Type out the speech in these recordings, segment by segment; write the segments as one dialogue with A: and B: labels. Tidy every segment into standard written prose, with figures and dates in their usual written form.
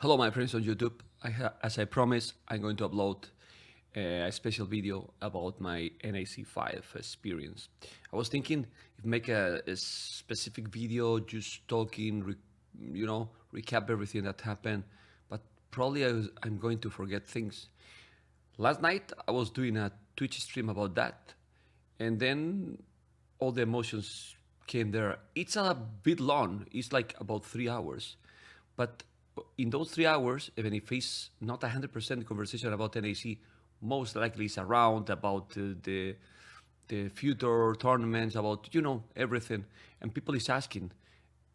A: Hello, my friends on YouTube. As I promised, I'm going to upload a special video about my NAC5 experience. I was thinking if make a specific video just talking, recap everything that happened, but probably I'm going to forget things. Last night I was doing a Twitch stream about that, and then all the emotions came there. It's a bit long. It's like about 3 hours, but in those 3 hours, even if it's not 100% conversation about NAC, most likely it's around about the future tournaments, about everything, and people is asking,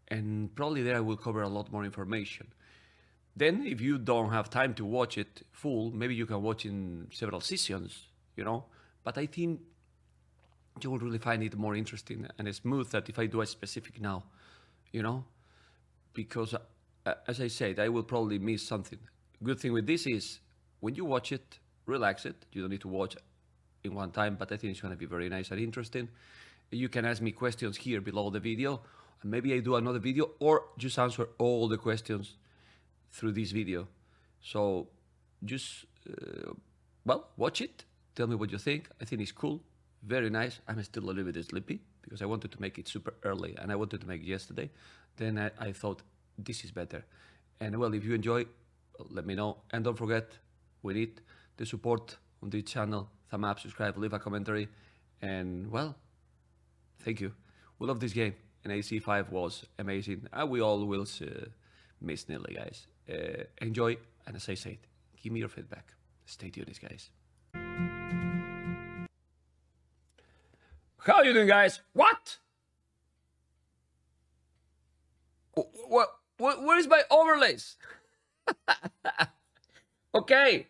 A: and probably there I will cover a lot more information. Then, if you don't have time to watch it full, maybe you can watch in several sessions. But I think you will really find it more interesting and smooth that if I do a specific now, you know, because as I said, I will probably miss something. Good thing with this is when you watch it, relax it. You don't need to watch in one time, but I think it's going to be very nice and interesting. You can ask me questions here below the video, and maybe I do another video or just answer all the questions through this video. So just, watch it. Tell me what you think. I think it's cool. Very nice. I'm still a little bit sleepy because I wanted to make it super early and I wanted to make it yesterday. Then I thought this is better. And well, if you enjoy, let me know. And don't forget, we need the support on this channel. Thumb up, subscribe, leave a commentary. And well, thank you. We love this game. And NAC5 was amazing. And we all will miss Nilly, guys. Enjoy. And as I said, give me your feedback. Stay tuned, guys. How are you doing, guys? What? Where is my overlays? Okay.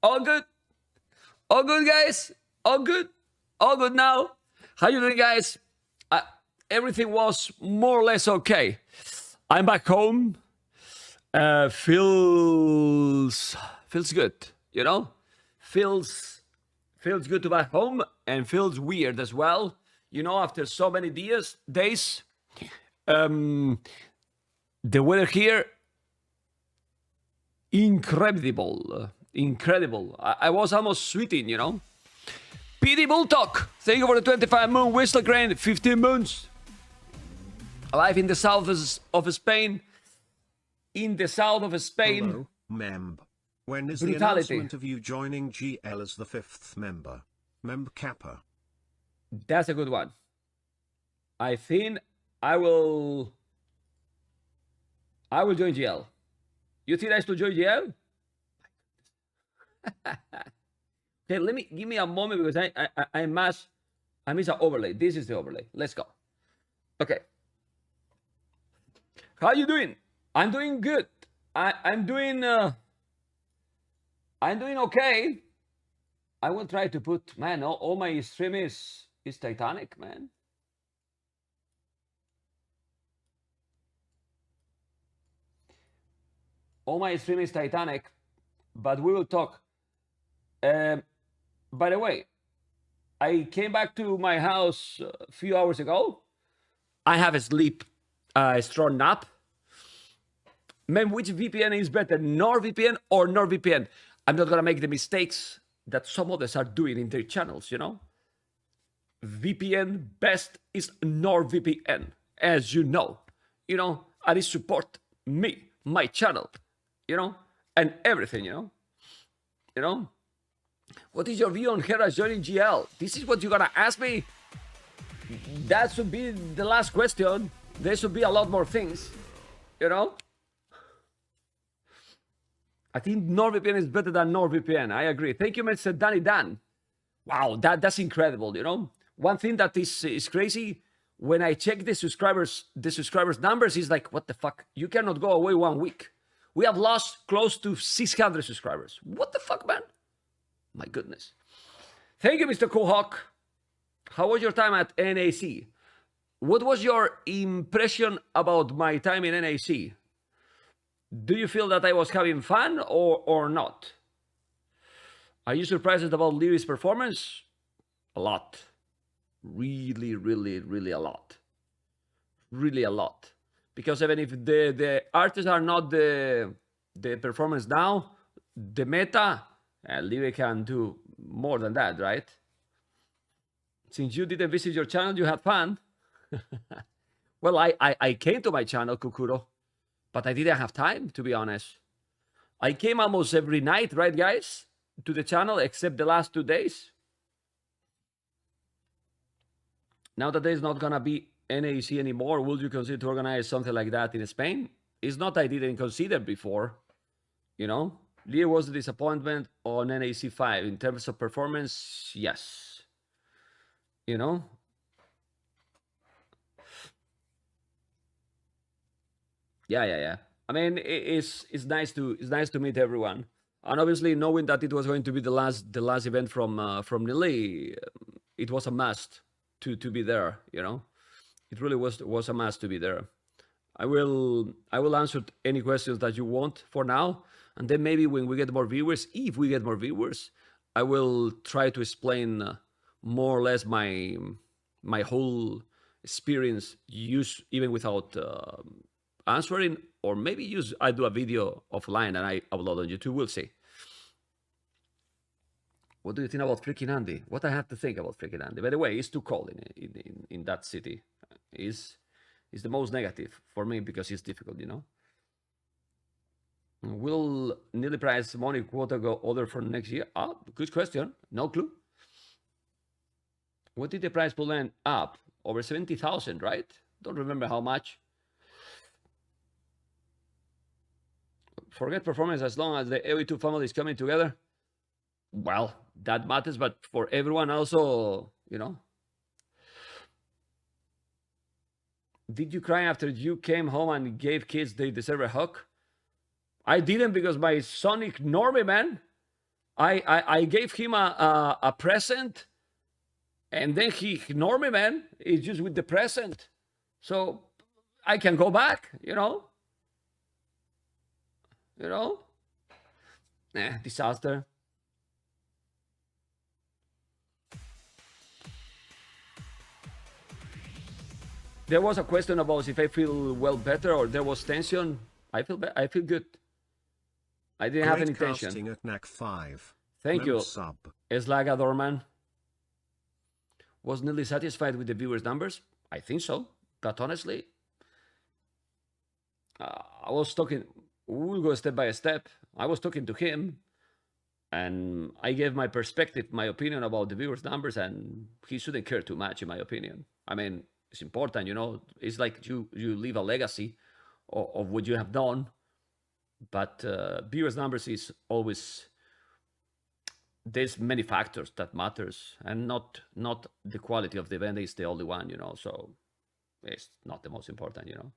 A: All good. All good, guys. All good. All good now. How you doing, guys? Everything was more or less okay. I'm back home. Feels good, feels good to back home, and feels weird as well, after so many days. The weather here, incredible. I was almost sweating, PD Bull Talk, thank you for the 25 moon. Whistle Crane, 15 moons. Alive in the south of Spain. In the south of Spain.
B: Hello, Memb. When is
A: Brutality.
B: the announcement of you joining GL as the 5th member? Memb Kappa.
A: That's a good one. I think I will join GL. You think I should join GL? Okay, give me a moment because I miss an overlay. This is the overlay. Let's go. Okay. How you doing? I'm doing good. I'm doing okay. I will try to put, man, all my stream is Titanic, man. All my stream is Titanic, but we will talk. By the way, I came back to my house a few hours ago. I have a strong nap. Man, which VPN is better, NordVPN or NordVPN? I'm not gonna make the mistakes that some others are doing in their channels, VPN best is NordVPN, as you know, and it support me, my channel, and everything, What is your view on Hera joining GL? This is what you're gonna ask me? That should be the last question. There should be a lot more things, I think NordVPN is better than NordVPN. I agree. Thank you, Mr. Danny Dan. Wow, that's incredible, One thing that is crazy, when I check the subscribers numbers, is like, what the fuck? You cannot go away 1 week. We have lost close to 600 subscribers. What the fuck, man? My goodness. Thank you, Mr. Kohawk. How was your time at NAC? What was your impression about my time in NAC? Do you feel that I was having fun or not? Are you surprised about Leary's performance? A lot. Really, really, really a lot. Really a lot. because even if the artists are not the performance now, the meta, Live can do more than that, right? Since you didn't visit your channel, you had fun. Well, I came to my channel, Kukuro, but I didn't have time, to be honest. I came almost every night, right, guys, to the channel, except the last 2 days. Now that there's not gonna be NAC anymore, would you consider to organize something like that in Spain? It's not I didn't consider before, you know? Lear was a disappointment on NAC5. In terms of performance, yes. You know? Yeah. I mean, it's nice to meet everyone, and obviously knowing that it was going to be the last event from Nili, it was a must to be there. You know, it really was a must to be there. I will answer any questions that you want for now, and then maybe when we get more viewers, if we get more viewers, I will try to explain more or less my whole experience, even without answering, or maybe I do a video offline and I upload on YouTube. We'll see. What do you think about freaking Andy? What I have to think about freaking Andy? By the way, it's too cold in that city. Is the most negative for me because it's difficult, you know. Will Nili price money quota go other for next year? Ah, good question. No clue. What did the price pull end up? Over 70,000, right? Don't remember how much. Forget performance as long as the AOE2 family is coming together. Well, that matters, but for everyone also, you know. Did you cry after you came home and gave kids they deserve a hug? I didn't, because my son ignored me, man. I gave him a present, and then he ignored me, man. It's just with the present. So I can go back, you know. You know? Disaster. There was a question about if I feel well better or there was tension. I feel good. I didn't have any tension.
B: At NAC5.
A: Thank you.
B: Sub.
A: Eslaga Dorman. Was Nili satisfied with the viewers' numbers? I think so. But honestly, I was talking. We'll go step by step. I was talking to him, and I gave my perspective, my opinion about the viewers' numbers, and he shouldn't care too much, in my opinion. I mean, it's important, you know. It's like you leave a legacy of what you have done, but viewers' numbers is always. There's many factors that matters, and not the quality of the event is the only one, you know. So it's not the most important, you know.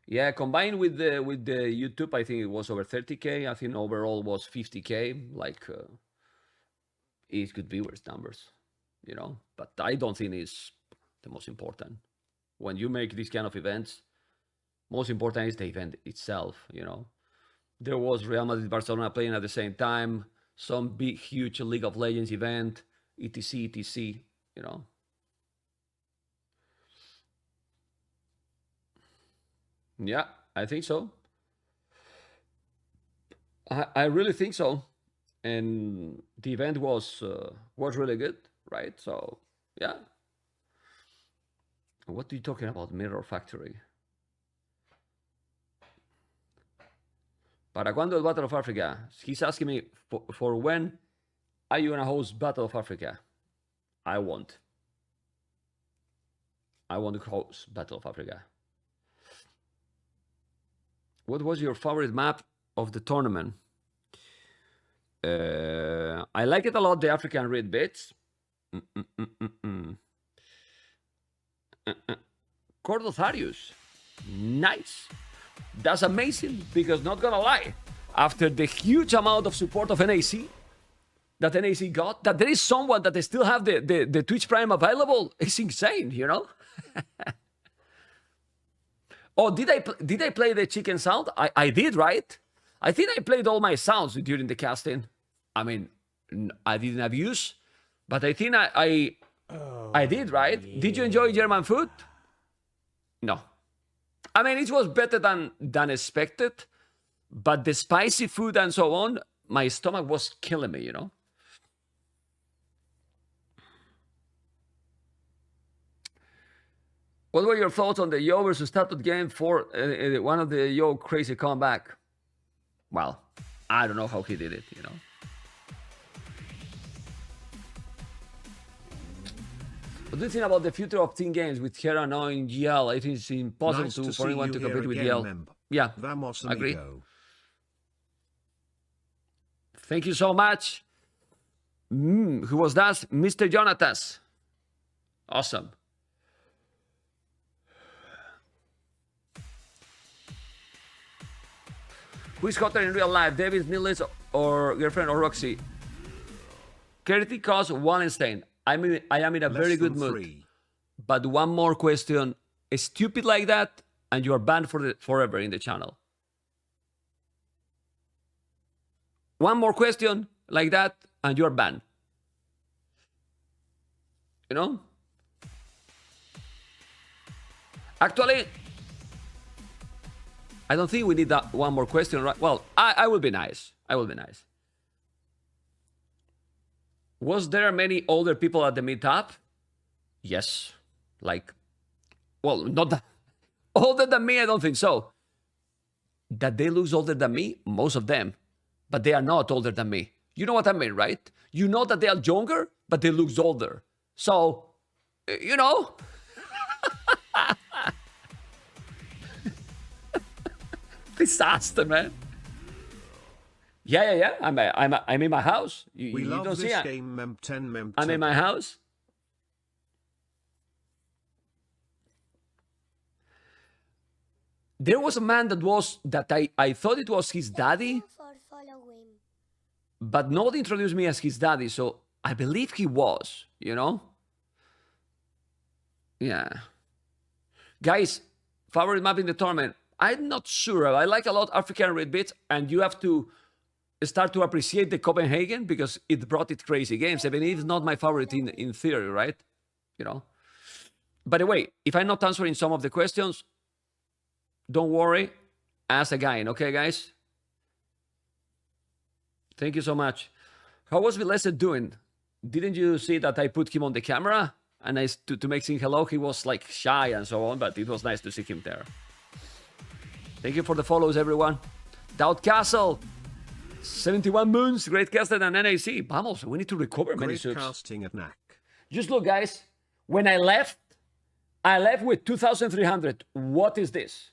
A: Yeah, combined with the YouTube, I think it was over 30K. I think overall was 50K. Like, it's good viewers numbers, you know. But I don't think it's the most important. When you make these kind of events, most important is the event itself, you know. There was Real Madrid Barcelona playing at the same time, some big, huge League of Legends event, etc., you know. Yeah, I think so. I really think so. And the event was really good, right? So, yeah. What are you talking about, Mirror Factory? ¿Para cuándo el Battle of Africa? He's asking me for when are you gonna host Battle of Africa? I won't. I want to host Battle of Africa. What was your favorite map of the tournament? I like it a lot, the African Red bits. Cordotharius. Nice. That's amazing, because not gonna lie, after the huge amount of support of NAC that NAC got, that there is someone that they still have the Twitch Prime available, it's insane, you know? Oh, did I play the chicken sound? I did, right? I think I played all my sounds during the casting. I mean, I didn't abuse, but I think I did, right? Yeah. Did you enjoy German food? No. I mean, it was better than expected, but the spicy food and so on, my stomach was killing me, you know? What were your thoughts on the Yo versus Statut game for one of the Yo crazy comeback? Well, I don't know how he did it, you know? What do you think about the future of team games with Hera now in GL? I think it's impossible for anyone to compete with GL. Yeah,
B: Vamos,
A: agree.
B: Amigo.
A: Thank you so much. Who was that? Mr. Jonatas. Awesome. Who is hotter in real life, David Niles or girlfriend or Roxy? Kerti Kos Wallenstein. I am in a very good mood. But one more question. Stupid like that, and you are banned forever in the channel. One more question like that, and you are banned. You know? Actually, I don't think we need that one more question, right? Well, I will be nice. I will be nice. Was there many older people at the meetup? Yes. Like, well, not that older than me, I don't think so. That they look older than me, most of them, but they are not older than me. You know what I mean, right? You know that they are younger, but they look older. So, you know. Disaster, man. Yeah. I'm in my house.
B: We love don't this game, Mem10, Mem10.
A: I'm in my house. There was a man that I thought it was his daddy, but nobody introduced me as his daddy, so I believe he was, you know? Yeah. Guys, favorite map in the tournament. I'm not sure. I like a lot African Red Bits, and you have to start to appreciate the Copenhagen because it brought it crazy games. I mean, it's not my favorite in theory, right? You know? By the way, if I'm not answering some of the questions, don't worry. Ask again, okay, guys? Thank you so much. How was Vilese doing? Didn't you see that I put him on the camera? And to make him hello, he was like shy and so on, but it was nice to see him there. Thank you for the follows, everyone. Doubt Castle, 71 moons, great casting and NAC. Vamos, we need to recover many subs.
B: Great casting at NAC.
A: Just look, guys. When I left with 2,300. What is this?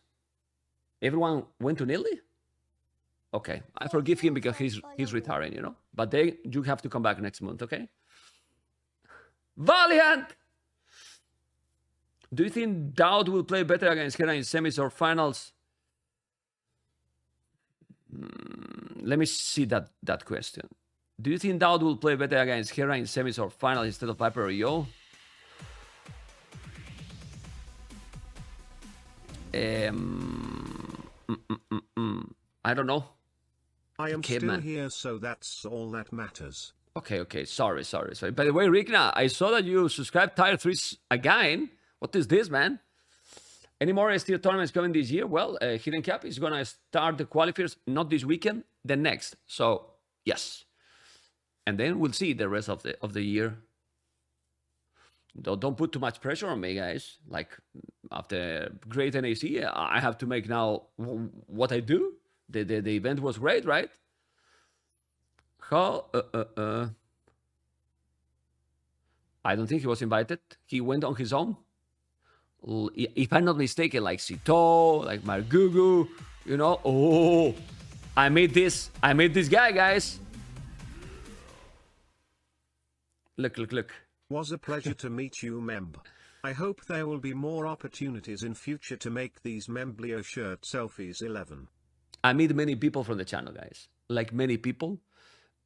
A: Everyone went to Nilly? Okay, I forgive him because he's retiring, you know. But you have to come back next month, okay? Valiant! Do you think Dowd will play better against Hera in semis or finals? Let me see that question. Do you think Dowd will play better against Hera in semis or finals instead of Piper or Yo? I don't know.
B: I am still here, so that's all that matters.
A: Okay. Sorry. By the way, Rikna, I saw that you subscribed Tier 3 again. What is this, man? Any more STR tournaments coming this year? Well, Hidden Cup is going to start the qualifiers not this weekend, the next. So, yes. And then we'll see the rest of the year. Don't put too much pressure on me, guys. Like, after great NAC, I have to make now what I do. The event was great, right? How? I don't think he was invited. He went on his own. If I'm not mistaken, like Sito, like Margugu, you know. Oh, I made this guy, guys. Look.
B: Was a pleasure to meet you, Memb. I hope there will be more opportunities in future to make these Memblio shirt selfies 11.
A: I meet many people from the channel, guys. Like many people.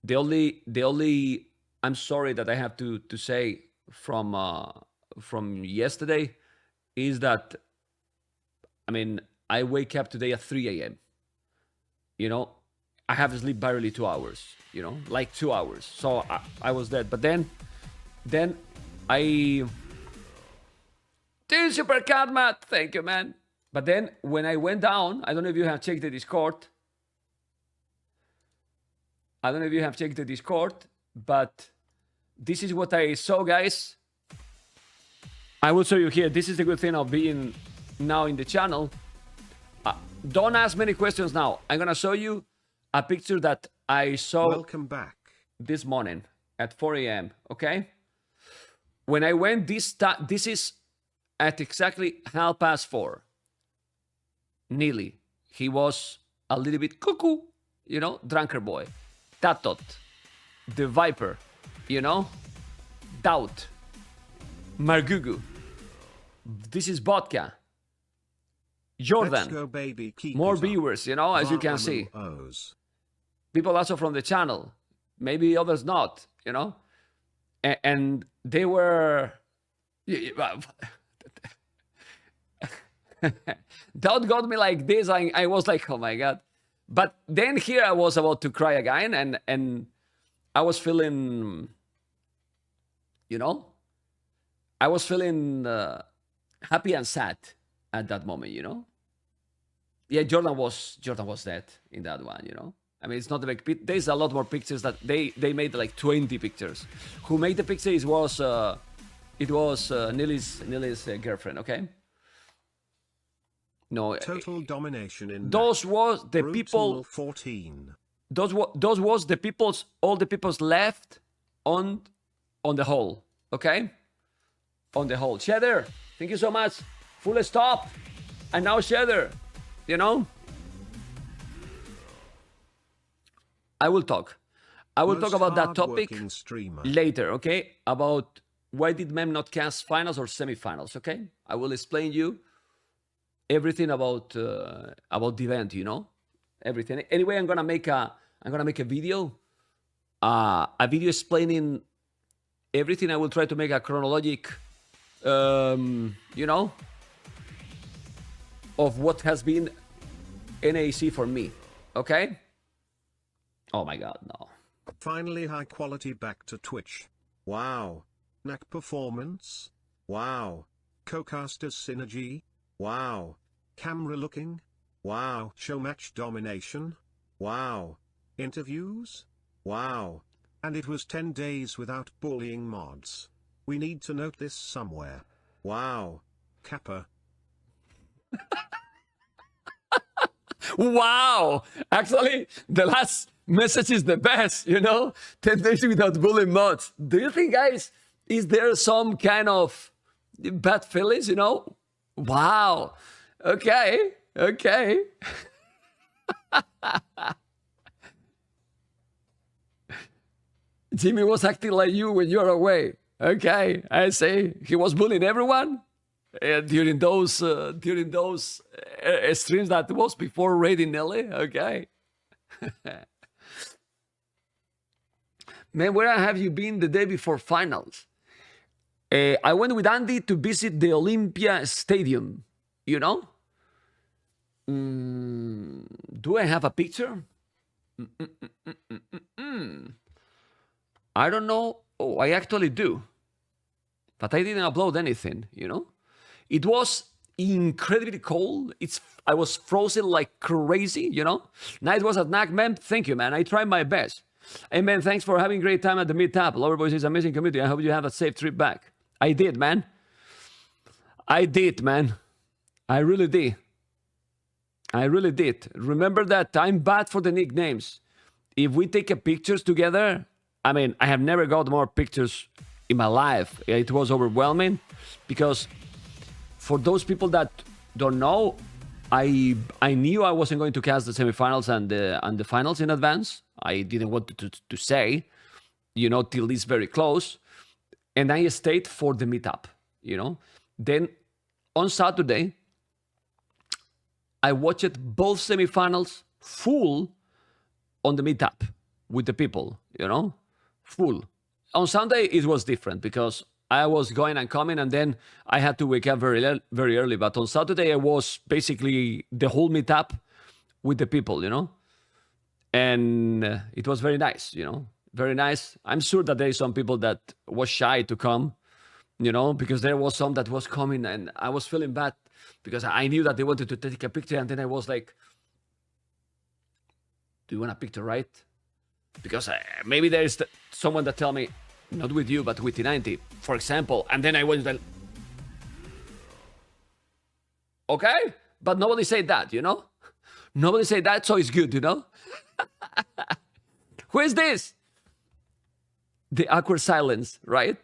A: The only I'm sorry that I have to say from yesterday is that, I mean, I wake up today at 3 a.m. You know, I have sleep barely 2 hours, you know, like 2 hours. So I was dead. But then I... Dude, Super Cat Matt, thank you, man. But then when I went down, I don't know if you have checked the Discord. I don't know if you have checked the Discord, but this is what I saw, guys. I will show you here. This is the good thing of being now in the channel. Don't ask many questions now. I'm gonna show you a picture that I saw.
B: Welcome back.
A: This morning at 4 a.m. Okay. When I went this is at exactly 4:30. Nearly. He was a little bit cuckoo, you know, drunker boy. Tatot, the Viper, you know, Doubt, Margugu. This is Vodka. Jordan.
B: Let's go, baby. Keep
A: more
B: it
A: viewers, you know, as you can see. People also from the channel, maybe others not, you know, and they were. Doubt got me like this. I was like, oh my god. But then here I was about to cry again, and I was feeling, you know, I was feeling happy and sad at that moment, you know. Yeah, Jordan was dead in that one, you know. I mean, it's not a big. There's a lot more pictures that they made like 20 pictures. Who made the picture? It was Nili's girlfriend. Okay. No,
B: total domination in
A: those was the people
B: 14.
A: Those was the people's all the people's left on the whole, okay? On the whole. Cheddar, thank you so much. Full stop. And now Cheddar, you know? I will talk about that topic later, okay? About why did Mem not cast finals or semifinals, okay? I will explain you everything about the event, you know, everything. Anyway, I'm gonna make a video, explaining everything. I will try to make a chronologic, you know, of what has been NAC for me. Okay. Oh my God, no.
B: Finally, high quality back to Twitch. Wow. NAC performance. Wow. Co-casters synergy. Wow. Camera looking. Wow. Show match domination. Wow. Interviews. Wow. And it was 10 days without bullying mods. We need to note this somewhere. Wow. Kappa.
A: Wow. Actually, the last message is the best, you know? 10 days without bullying mods. Do you think, guys, is there some kind of bad feelings, you know? Wow. Okay. Okay. Jimmy was acting like you when you're away. Okay, I see. He was bullying everyone during those streams that was before raiding Nelly. Okay. Man, where have you been the day before finals? I went with Andy to visit the Olympia Stadium, you know? Do I have a picture? I don't know. Oh, I actually do. But I didn't upload anything, you know? It was incredibly cold. I was frozen like crazy, you know? Night was at NAC, man. Thank you, man. I tried my best. Hey, man, thanks for having a great time at the meetup. Loverboys is an amazing community. I hope you have a safe trip back. I did, man. I did, man. I really did. I really did. Remember that I'm bad for the nicknames. If we take a pictures together, I mean, I have never got more pictures in my life. It was overwhelming because for those people that don't know, I knew I wasn't going to cast the semifinals and the finals in advance. I didn't want to say, you know, till it's very close. And I stayed for the meetup, you know. Then on Saturday, I watched both semifinals full on the meetup with the people, you know, full. On Sunday, it was different because I was going and coming and then I had to wake up very early. But on Saturday, I was basically the whole meetup with the people, you know. and it was very nice, very nice. I'm sure that there is some people that was shy to come, because there was some that was coming, and I was feeling bad because I knew that they wanted to take a picture, and then I was like, do you want a picture, right? Because maybe there is someone that tell me, not with you, but with T90, for example, and then I was like, okay, but nobody said that, Nobody said that, so it's good, Who is this? The awkward silence, right?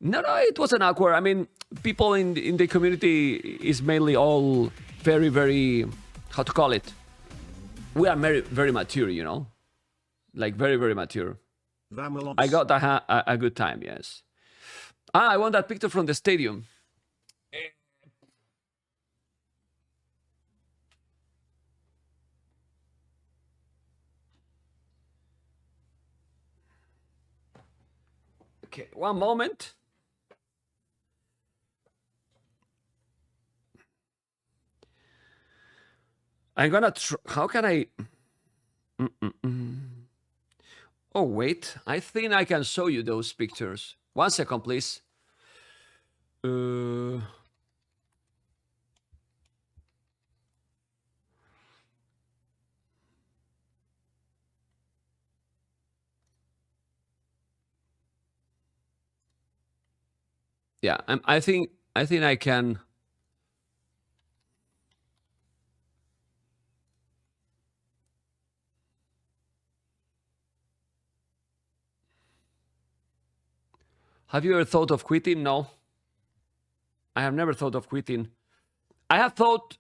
A: No, it wasn't awkward. I mean, people in the community is mainly all very, very, how to call it? We are very, very mature, Like very, very mature.
B: Vamos.
A: I got a good time, yes. I want that picture from the stadium. Okay, one moment. I'm gonna how can I... Oh, wait. I think I can show you those pictures. 1 second, please. Yeah, I think I can... Have you ever thought of quitting? No. I have never thought of quitting. I have thought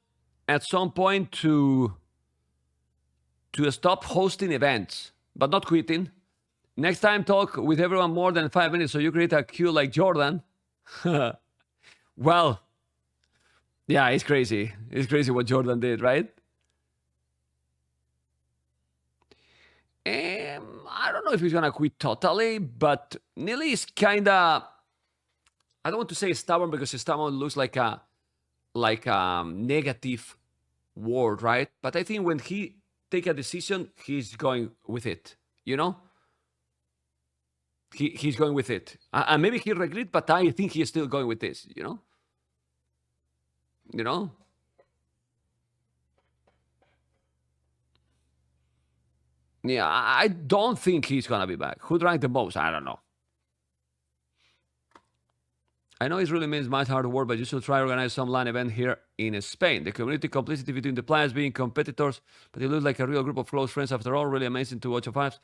A: at some point to stop hosting events, but not quitting. Next time, talk with everyone more than 5 minutes so you create a queue like Jordan. Well, yeah, it's crazy. It's crazy what Jordan did, right? I don't know if he's gonna quit totally, but Neely is kinda... I don't want to say stubborn because stubborn looks like a negative word, right? But I think when he take a decision, he's going with it. He's going with it, and maybe he regret, but I think he's still going with this. Yeah, I don't think he's gonna be back. Who drank the most? I don't know. I know it really means much hard work, but you should try to organize some LAN event here in Spain. The community complicity between the players being competitors, but it looks like a real group of close friends after all. Really amazing to watch your fives.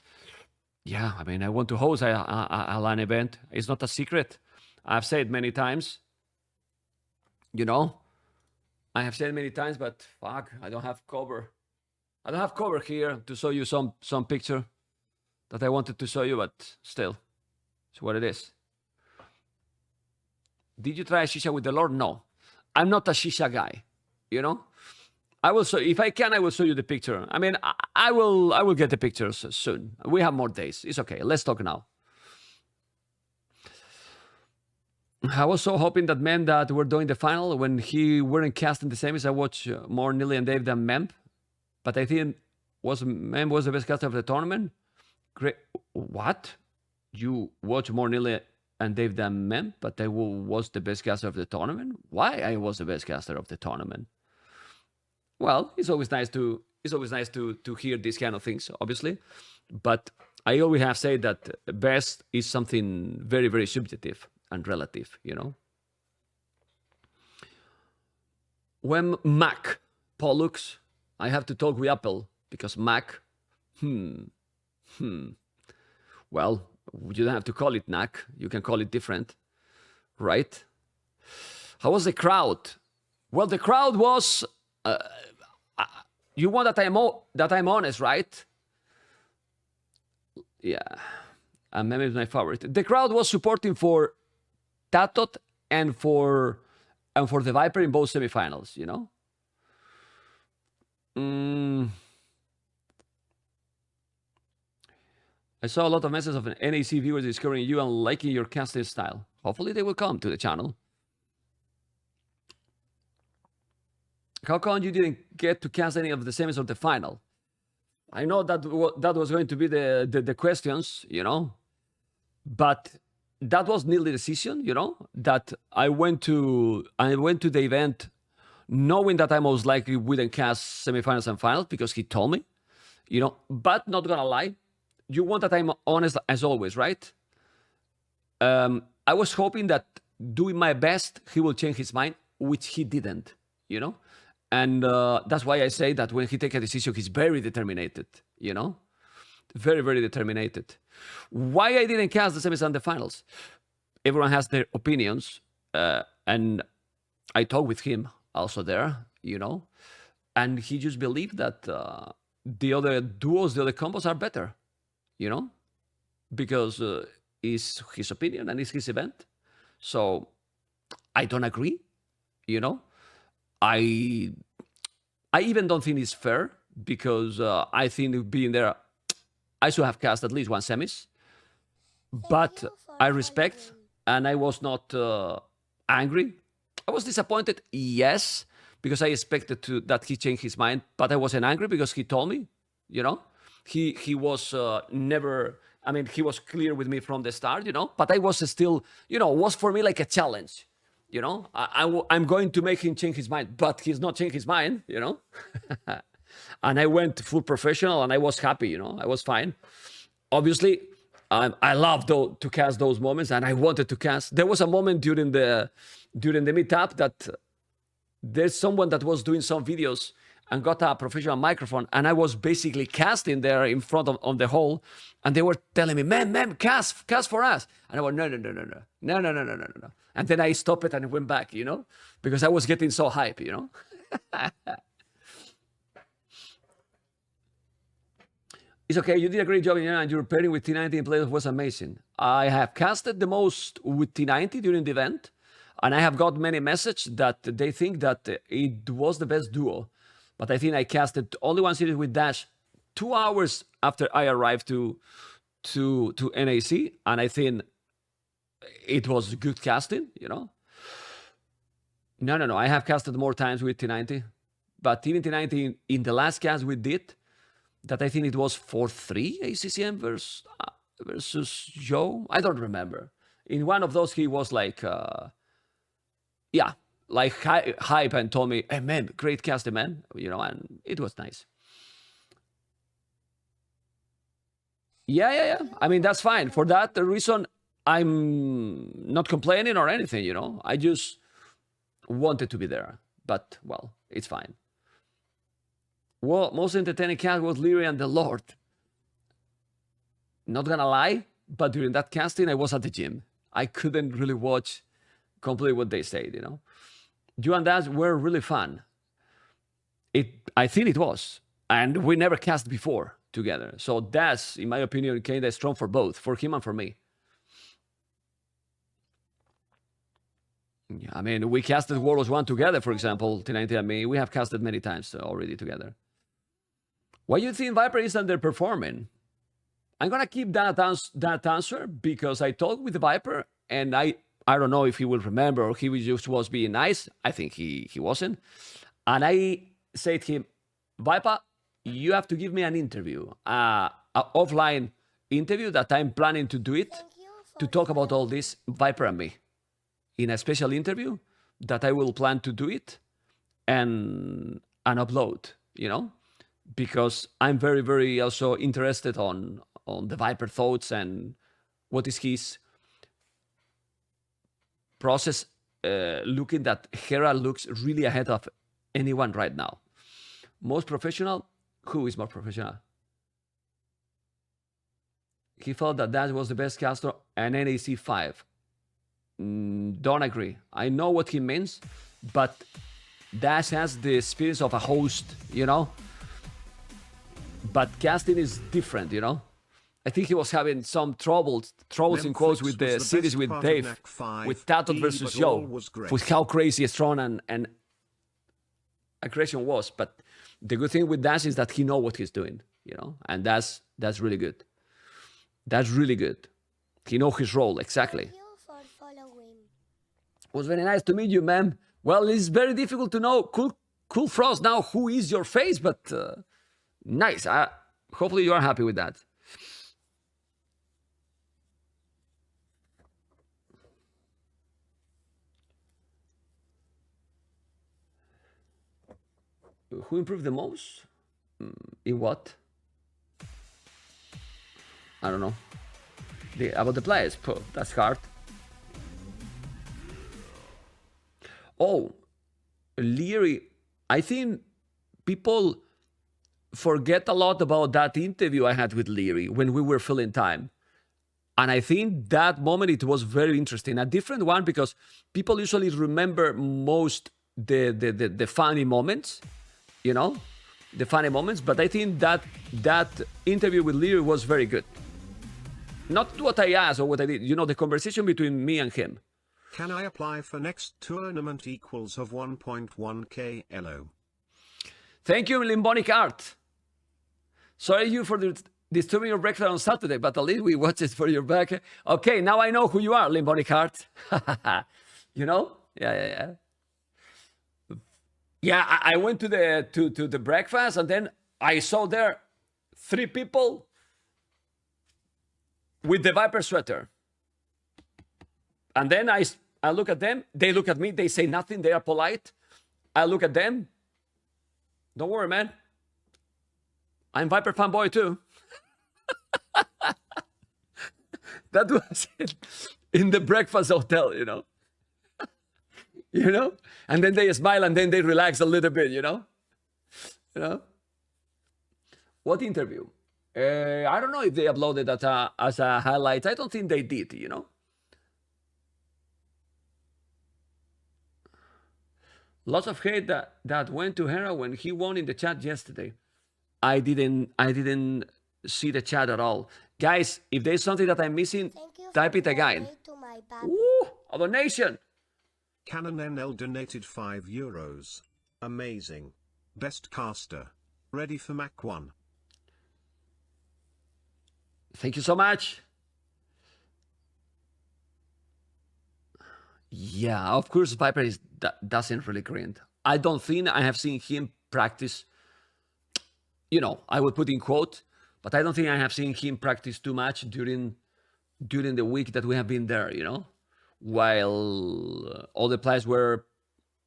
A: Yeah, I mean, I want to host a LAN event. It's not a secret. I've said many times. I have said many times, but fuck, I don't have cover. I don't have cover here to show you some picture that I wanted to show you, but still, it's what it is. Did you try a shisha with the Lord? No, I'm not a shisha guy. I will show. If I can, I will show you the picture. I mean, I will get the pictures soon. We have more days. It's okay. Let's talk now. I was so hoping that men that were doing the final when he weren't cast in the semis. I watched more Nilly and Dave than Mem, but I think Mem was the best caster of the tournament. Great. What? You watch more Nilly and Dave than Mem, but I was the best caster of the tournament? Why I was the best caster of the tournament? Well, it's always nice to hear these kind of things, obviously. But I always have said that best is something very, very subjective and relative, When Mac Pollux, I have to talk with Apple because Mac, well, you don't have to call it NAC. You can call it different, right? How was the crowd? Well, the crowd was... you want that I'm honest, right? Yeah, and Meme is my favorite. The crowd was supporting for Tatot and for the Viper in both semifinals. I saw a lot of messages of NAC viewers discovering you and liking your casting style. Hopefully, they will come to the channel. How come you didn't get to cast any of the semis or the final? I know that that was going to be the questions, you know, but that was nearly the decision, you know, that I went to the event knowing that I most likely wouldn't cast semifinals and finals because he told me, you know, but not gonna lie, you want that I'm honest as always, right? I was hoping that doing my best, he will change his mind, which he didn't, you know? And that's why I say that when he takes a decision, he's very determined, you know? Very, very determined. Why I didn't cast the semis and the finals? Everyone has their opinions, and I talked with him also there, you know? And he just believed that the other duos, the other combos are better, you know? Because it's his opinion and it's his event. So I don't agree, you know? I even don't think it's fair because I think being there, I should have cast at least one semis. But I respect, and I was not angry. I was disappointed, yes, because I expected that he changed his mind. But I wasn't angry because he told me, you know, he was never. I mean, he was clear with me from the start, you know. But I was still, you know, was for me like a challenge. You know, I'm going to make him change his mind, but he's not changed his mind, you know. And I went full professional, and I was happy, you know. I was fine. Obviously, I love to cast those moments, and I wanted to cast. There was a moment during the meetup that there's someone that was doing some videos and got a professional microphone, and I was basically casting there in front of the hall, and they were telling me, "Man, cast for us." And I went, no. And then I stopped it and went back, you know, because I was getting so hype, you know. It's okay, you did a great job, and your pairing with T90 in playoffs was amazing. I have casted the most with T90 during the event, and I have got many messages that they think that it was the best duo. But I think I casted only one series with Dash 2 hours after I arrived to NAC, and I think it was good casting, you know. No. I have casted more times with T90, but even T90 in the last cast we did, that I think it was 4-3 ACCM versus Joe. I don't remember. In one of those, he was like, like hype and told me, "Hey man, great casting, man," you know, and it was nice. Yeah. I mean, that's fine. For that reason, I'm not complaining or anything, you know. I just wanted to be there, but well, it's fine. Well, most entertaining cast was Leary and the Lord. Not gonna lie, but during that casting, I was at the gym. I couldn't really watch completely what they said, you know. You and Daz were really fun. I think it was. And we never cast before together. So Daz, in my opinion, kind of strong for both, for him and for me. I mean, we casted Warlords 1 together, for example, T90 and me. We have casted many times already together. Why do you think Viper is underperforming? I'm going to keep that answer because I talked with the Viper, and I don't know if he will remember or he just was being nice. I think he wasn't. And I said to him, "Viper, you have to give me an interview, an offline interview that I'm planning to do it, to talk about all this, Viper and me, in a special interview that I will plan to do it and upload, you know, because I'm very, very also interested on the Viper thoughts and what is his process, looking that Hera looks really ahead of anyone right now. Most professional? Who is more professional? He felt that was the best caster and NAC5. Don't agree. I know what he means, but Dash has the experience of a host, you know? But casting is different, you know? I think he was having some troubles in quotes with the series with Dave, with Tato versus Joe, with how crazy strong and aggression was. But the good thing with Dash is that he knows what he's doing, you know? And that's really good. That's really good. He knows his role, exactly. It was very nice to meet you, man. Well, it's very difficult to know, Cool Frost, now who is your face, but nice. Hopefully you are happy with that. Who improved the most? In what? I don't know. About the players. That's hard. Oh, Leary. I think people forget a lot about that interview I had with Leary when we were filling time. And I think that moment, it was very interesting. A different one because people usually remember most the funny moments, you know, the funny moments. But I think that interview with Leary was very good. Not what I asked or what I did, you know, the conversation between me and him.
B: Can I apply for next tournament equals of 1.1k LO?
A: Thank you, Limbonic Art. Sorry you for disturbing your breakfast on Saturday, but at least we watch it for your back. Okay, now I know who you are, Limbonic Art. You know? Yeah. Yeah, I went to the breakfast, and then I saw there 3 people with the Viper sweater. And then I look at them, they look at me, they say nothing, they are polite. I look at them. Don't worry, man. I'm Viper fanboy too. That was it. In the breakfast hotel, you know. You know? And then they smile and then they relax a little bit, you know. You know? What interview? I don't know if they uploaded that as a highlight. I don't think they did, you know. Lots of hate that went to Hera when he won in the chat yesterday. I didn't see the chat at all. Guys, if there's something that I'm missing, type it again. Ooh, a donation.
B: Canon NL donated €5. Amazing. Best caster. Ready for Mac 1.
A: Thank you so much. Yeah, of course, Viper doesn't really grind. I don't think I have seen him practice. You know, I would put in quote, but I don't think I have seen him practice too much during the week that we have been there, you know, while all the players were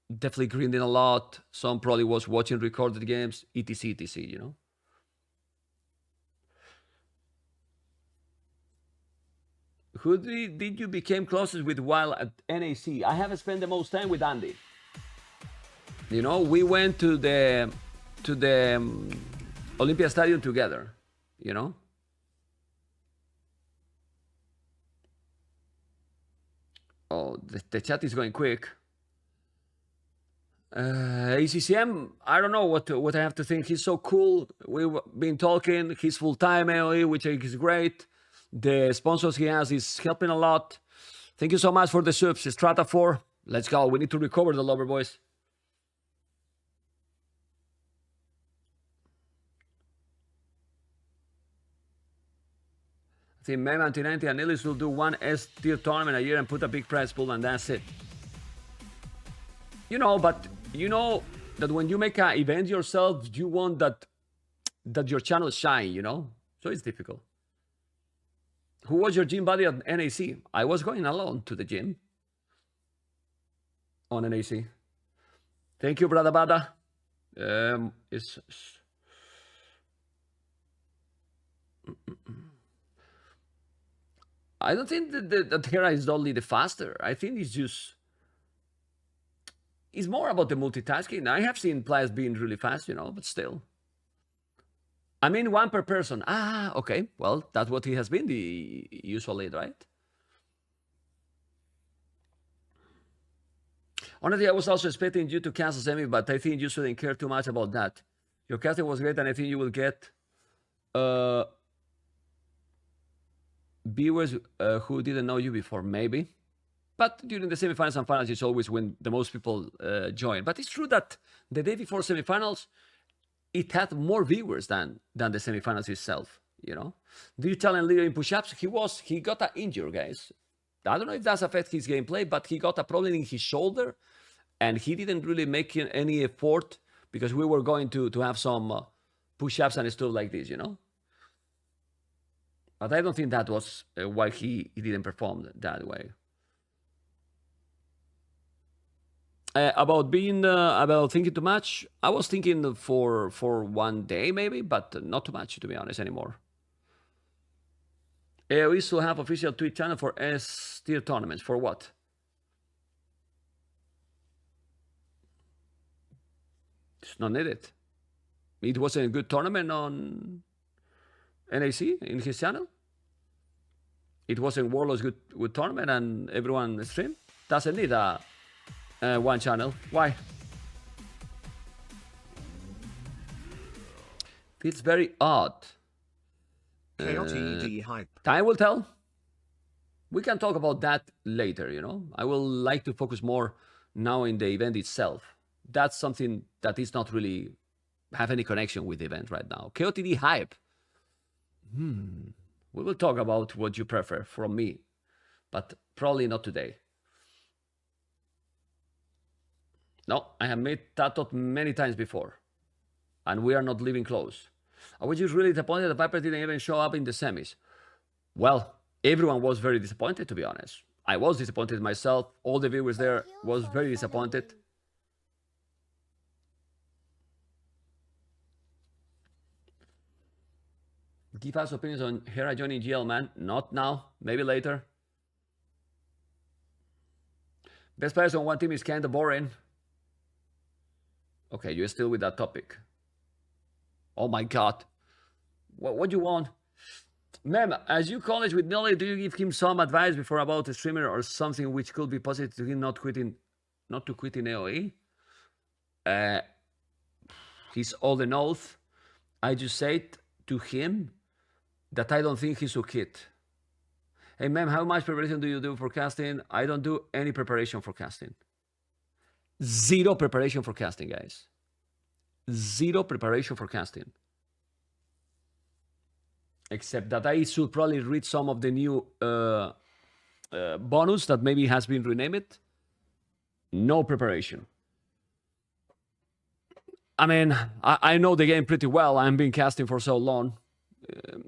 A: definitely grinding a lot. Some probably was watching recorded games, etc, you know. Who did you become closest with while at NAC? I have spent the most time with Andy. You know, we went to the Olympia Stadium together, you know. Oh, the chat is going quick. ACCM, I don't know what I have to think. He's so cool. We've been talking. He's full-time AOE, which I think is great. The sponsors he has is helping a lot. Thank you so much for the subs. Strata 4. Let's go. We need to recover the lover, boys. I think Mem, Antinanti, and Illis will do one S-tier tournament a year and put a big prize pool, and that's it. You know, but you know that when you make an event yourself, you want that your channel shine, you know? So it's difficult. Who was your gym buddy at NAC? I was going alone to the gym on NAC. Thank you, brother Bada. I don't think that Hera is only the faster. I think it's more about the multitasking. I have seen players being really fast, you know, but still. I mean, 1 per person. Ah, okay. Well, that's what he has been usually, right? Honestly, I was also expecting you to cancel semi, but I think you shouldn't care too much about that. Your casting was great, and I think you will get viewers who didn't know you before, maybe. But during the semifinals and finals, it's always when the most people join. But it's true that the day before semifinals, it had more viewers than the semifinals itself, you know. Do you challenge Leo in push-ups? He got an injury, guys. I don't know if that's affect his gameplay, but he got a problem in his shoulder, and he didn't really make any effort because we were going to have some push-ups and stuff like this, you know. But I don't think that was why he didn't perform that way. About being about thinking too much, I was thinking for one day maybe, but not too much to be honest anymore. We used to have official Twitch channel for S tier tournaments. For what? It's not needed. It wasn't a good tournament on NAC in his channel. It wasn't Warlord's good tournament and everyone streamed. Doesn't need a one channel. Why? Feels very odd.
B: KOTD hype.
A: Time will tell. We can talk about that later, you know. I will like to focus more now in the event itself. That's something that is not really have any connection with the event right now. KOTD hype. We will talk about what you prefer from me, but probably not today. No, I have made Tatot many times before, and we are not living close. I was just really disappointed that Viper didn't even show up in the semis. Well, everyone was very disappointed, to be honest. I was disappointed myself. All the viewers there was very disappointed. Give us opinions on Hera joining GL, man. Not now, maybe later. Best players on one team is kind of boring. Okay, you're still with that topic. Oh my god. What do you want? Ma'am, as you college with Nolly, do you give him some advice before about a streamer or something which could be positive to him not to quit in AoE? He's old and oath. I just said to him that I don't think he should quit. Hey, ma'am, how much preparation do you do for casting? I don't do any preparation for casting. Zero preparation for casting, guys. Zero preparation for casting. Except that I should probably read some of the new bonus that maybe has been renamed. No preparation. I mean, I know the game pretty well. I've been casting for so long.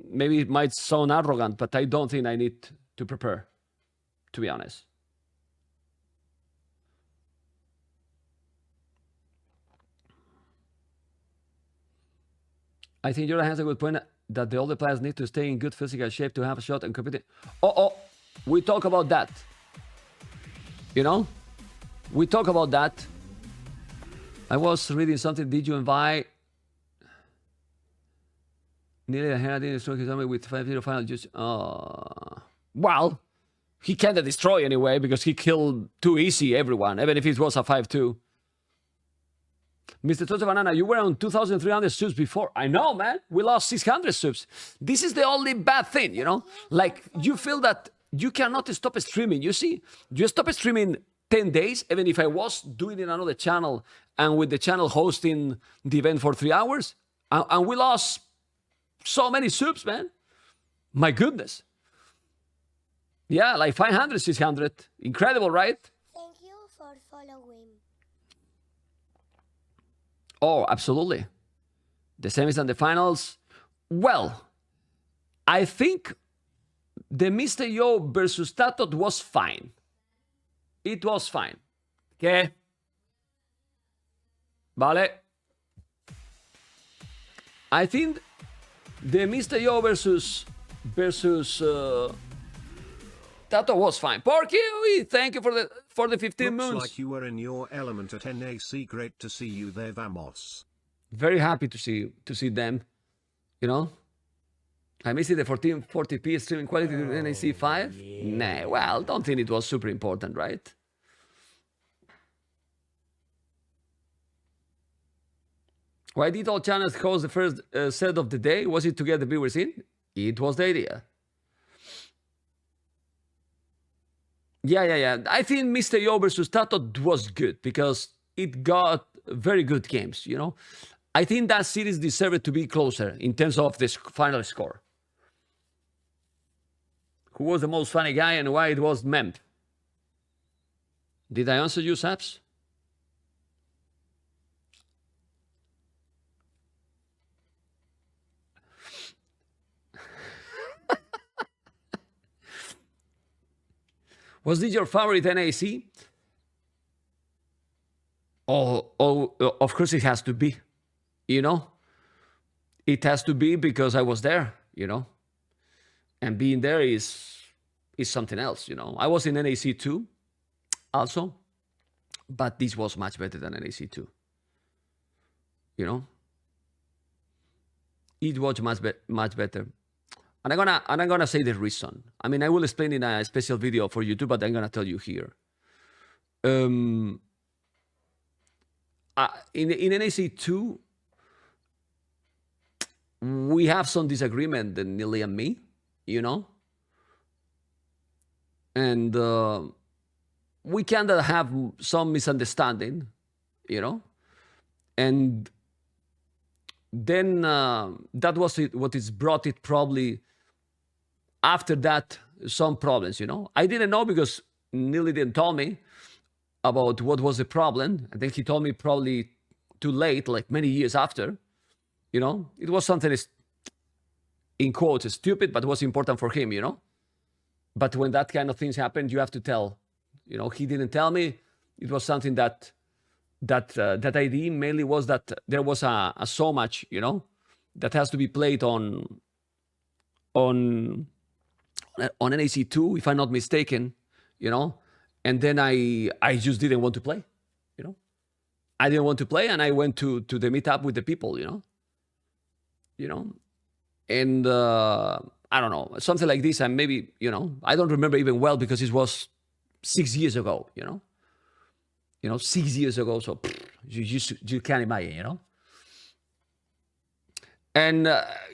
A: Maybe it might sound arrogant, but I don't think I need to prepare, to be honest. I think Jordan has a good point that the older players need to stay in good physical shape to have a shot and compete. Oh, we talk about that. You know? We talk about that. I was reading something. Did you invite nearly a hand in stroke his army with 5-0 final? Just well, he can't destroy anyway because he killed too easy everyone, even if it was a 5-2. Mr. Toto Banana, you were on 2,300 subs before. I know, man. We lost 600 subs. This is the only bad thing, you know? Like, you feel that you cannot stop streaming. You see? You stop streaming 10 days, even if I was doing it in another channel and with the channel hosting the event for 3 hours, and we lost so many subs, man. My goodness. Yeah, like 500, 600. Incredible, right?
C: Thank you for following.
A: Oh, absolutely. The semis and the finals. Well, I think the Mr. Yo versus Tatot was fine. It was fine. Okay? Vale. I think the Mr. Yo versus Tato was fine. Porky, thank you for the 15
B: Looks
A: moons.
B: like you were in your element at NAC. Great to see you there, Vamos.
A: Very happy to see them. You know, I missed the 1440p streaming quality to NAC5. Yeah. Nah, well, don't think it was super important, right? Why did all channels host the first set of the day? Was it to get the viewers in? It was the idea. Yeah. I think Mr. Yo versus Tato was good because it got very good games, you know? I think that series deserved to be closer in terms of the final score. Who was the most funny guy and why it was Mem? Did I answer you, Saps? Was this your favorite NAC? Oh, of course it has to be, you know? It has to be because I was there, you know? And being there is something else, you know? I was in NAC2 also, but this was much better than NAC2, you know? It was much better. And I'm gonna say the reason. I mean, I will explain in a special video for YouTube, but I'm gonna tell you here. In NAC2, we have some disagreement, Nili and me, you know? And we kind of have some misunderstanding, you know? And then that was it, what is brought it probably after that, some problems, you know? I didn't know because Nili didn't tell me about what was the problem. I think he told me probably too late, like many years after, you know? It was something, in quotes, stupid, but was important for him, you know? But when that kind of things happen, you have to tell, you know? He didn't tell me. It was something that idea mainly was that there was a so much, you know, that has to be played on NAC2, if I'm not mistaken, you know, and then I just didn't want to play, you know. I didn't want to play, and I went to the meetup with the people, you know, and I don't know, something like this, and maybe, you know, I don't remember even well because it was 6 years ago, you know, 6 years ago, so you can't imagine, you know. And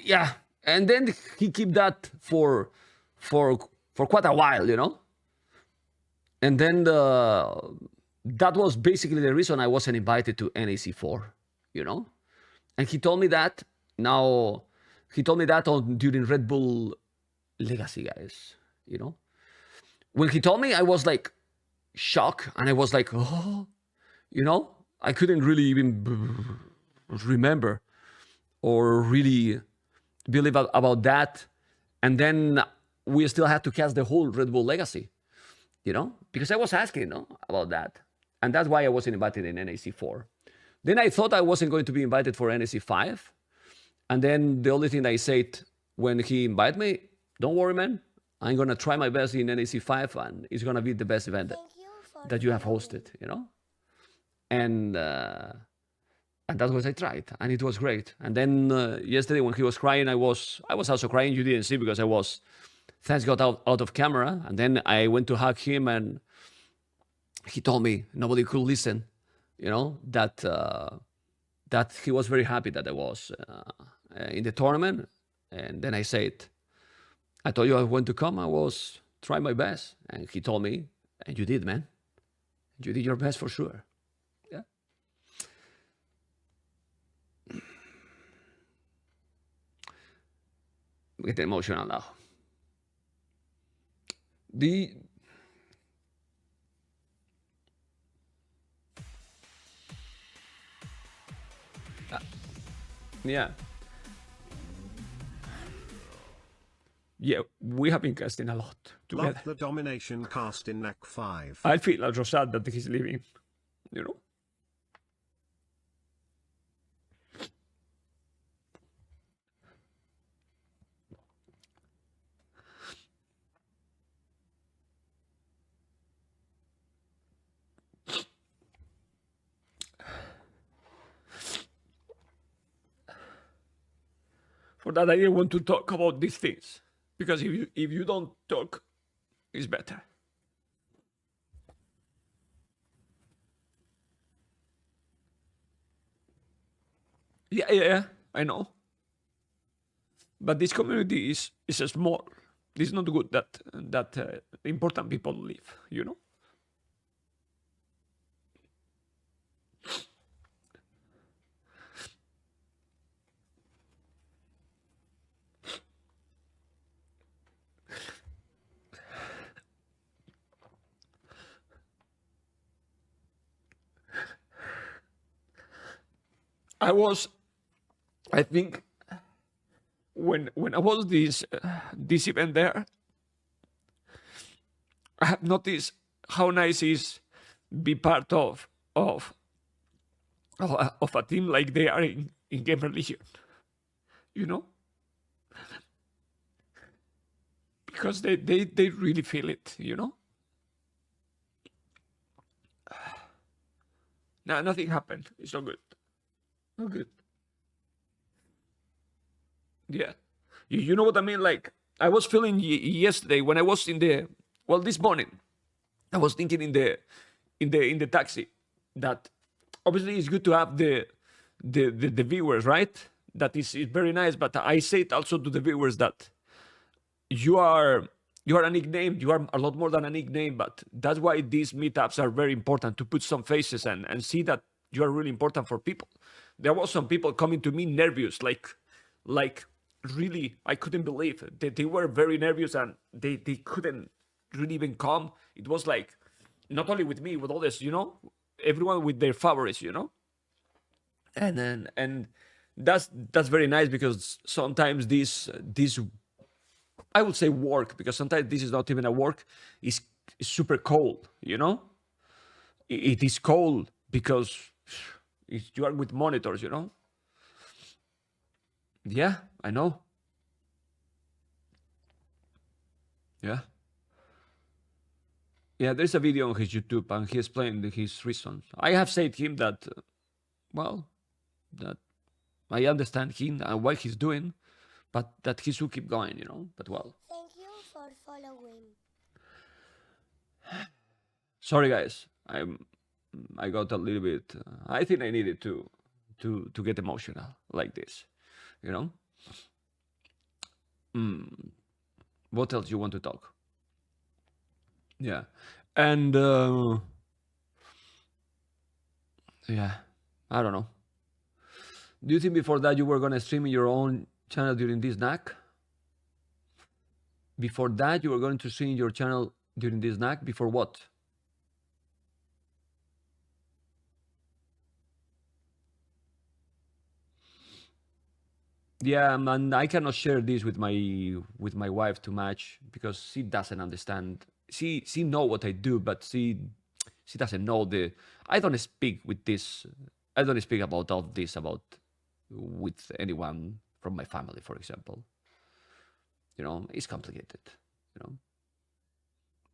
A: yeah, and then he kept that for quite a while, you know. And then that was basically the reason I wasn't invited to NAC4, you know. And he told me that during Red Bull Legacy, guys, you know. When he told me, I was like shocked, and I was like, oh, you know, I couldn't really even remember or really believe about that. And then we still had to cast the whole Red Bull Legacy, you know, because I was asking, you know, about that. And that's why I wasn't invited in NAC4. Then I thought I wasn't going to be invited for NAC5. And then the only thing I said when he invited me, don't worry, man, I'm going to try my best in NAC5, and it's going to be the best event that you have hosted, you know? And that's what I tried, and it was great. And then yesterday when he was crying, I was also crying. You didn't see because I was, thanks God, out of camera. And then I went to hug him, and he told me nobody could listen, you know, that he was very happy that I was in the tournament. And then I said, I told you I want to come. I was trying my best. And he told me, and you did, man. You did your best for sure. Yeah. I get emotional now. Yeah. Yeah, we have been casting a lot together.
B: Love the domination cast in NAC5.
A: I feel also sad that he's leaving, you know. For that, I didn't want to talk about these things, because if you don't talk, it's better. Yeah, I know. But this community is small. It's not good that important people leave, you know. I think when I was this event there, I have noticed how nice it is be part of a team like they are in Gamer Legion, you know, because they really feel it, you know. No, nothing happened. It's not good. Not good. Yeah. You know what I mean? Like, I was feeling yesterday when I was in the, well, this morning, I was thinking in the taxi that obviously it's good to have the viewers, right? That is very nice. But I say it also to the viewers that you are a nickname. You are a lot more than a nickname. But that's why these meetups are very important, to put some faces and see that you are really important for people. There was some people coming to me nervous, like really, I couldn't believe it. They were very nervous and they couldn't really even come. It was like not only with me, with others, you know, everyone with their favorites, you know. And that's very nice, because sometimes this I would say work, because sometimes this is not even a work, is super cold, you know. It is cold because you are with monitors, you know. Yeah, I know. Yeah. Yeah, there's a video on his YouTube and he explained his reasons. I have said to him that, well, that I understand him and what he's doing, but that he should keep going, you know. But well,
C: Thank you for following.
A: sorry guys, I got a little bit. I think I needed to get emotional like this, you know. What else you want to talk? Yeah, and yeah, I don't know. Do you think before that you were gonna stream in your own channel during this NAC? Before that you were going to stream your channel during this NAC? Before what? Yeah, and I cannot share this with my wife too much, because she doesn't understand. She know what I do, but she doesn't know the. I don't speak with this. I don't speak about all this about with anyone from my family, for example. You know, it's complicated. You know,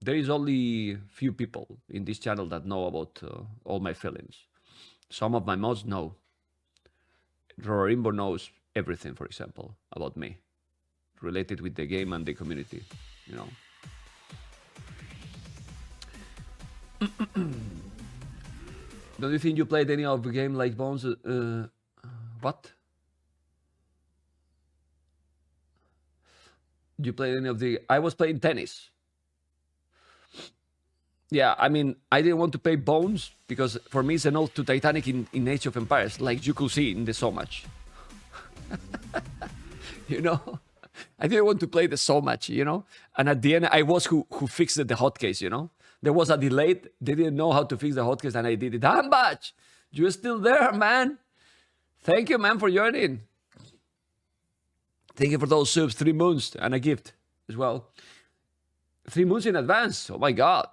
A: there is only few people in this channel that know about all my feelings. Some of my mods know. Rorimbo knows everything, for example, about me, related with the game and the community, you know. Don't you think you played any of the game like Bones? What? You played any of the? I was playing tennis. Yeah, I mean, I didn't want to play Bones because for me it's an ode to Titanic in Age of Empires, like you could see in the so much. You know, I didn't want to play the so much, you know. And at the end, I was who fixed the hotkeys, you know. There was a delay. They didn't know how to fix the hotkeys, and I did it. Hambach, you're still there, man. Thank you, man, for joining. Thank you for those subs, 3 months, and a gift as well. 3 months in advance. Oh my God.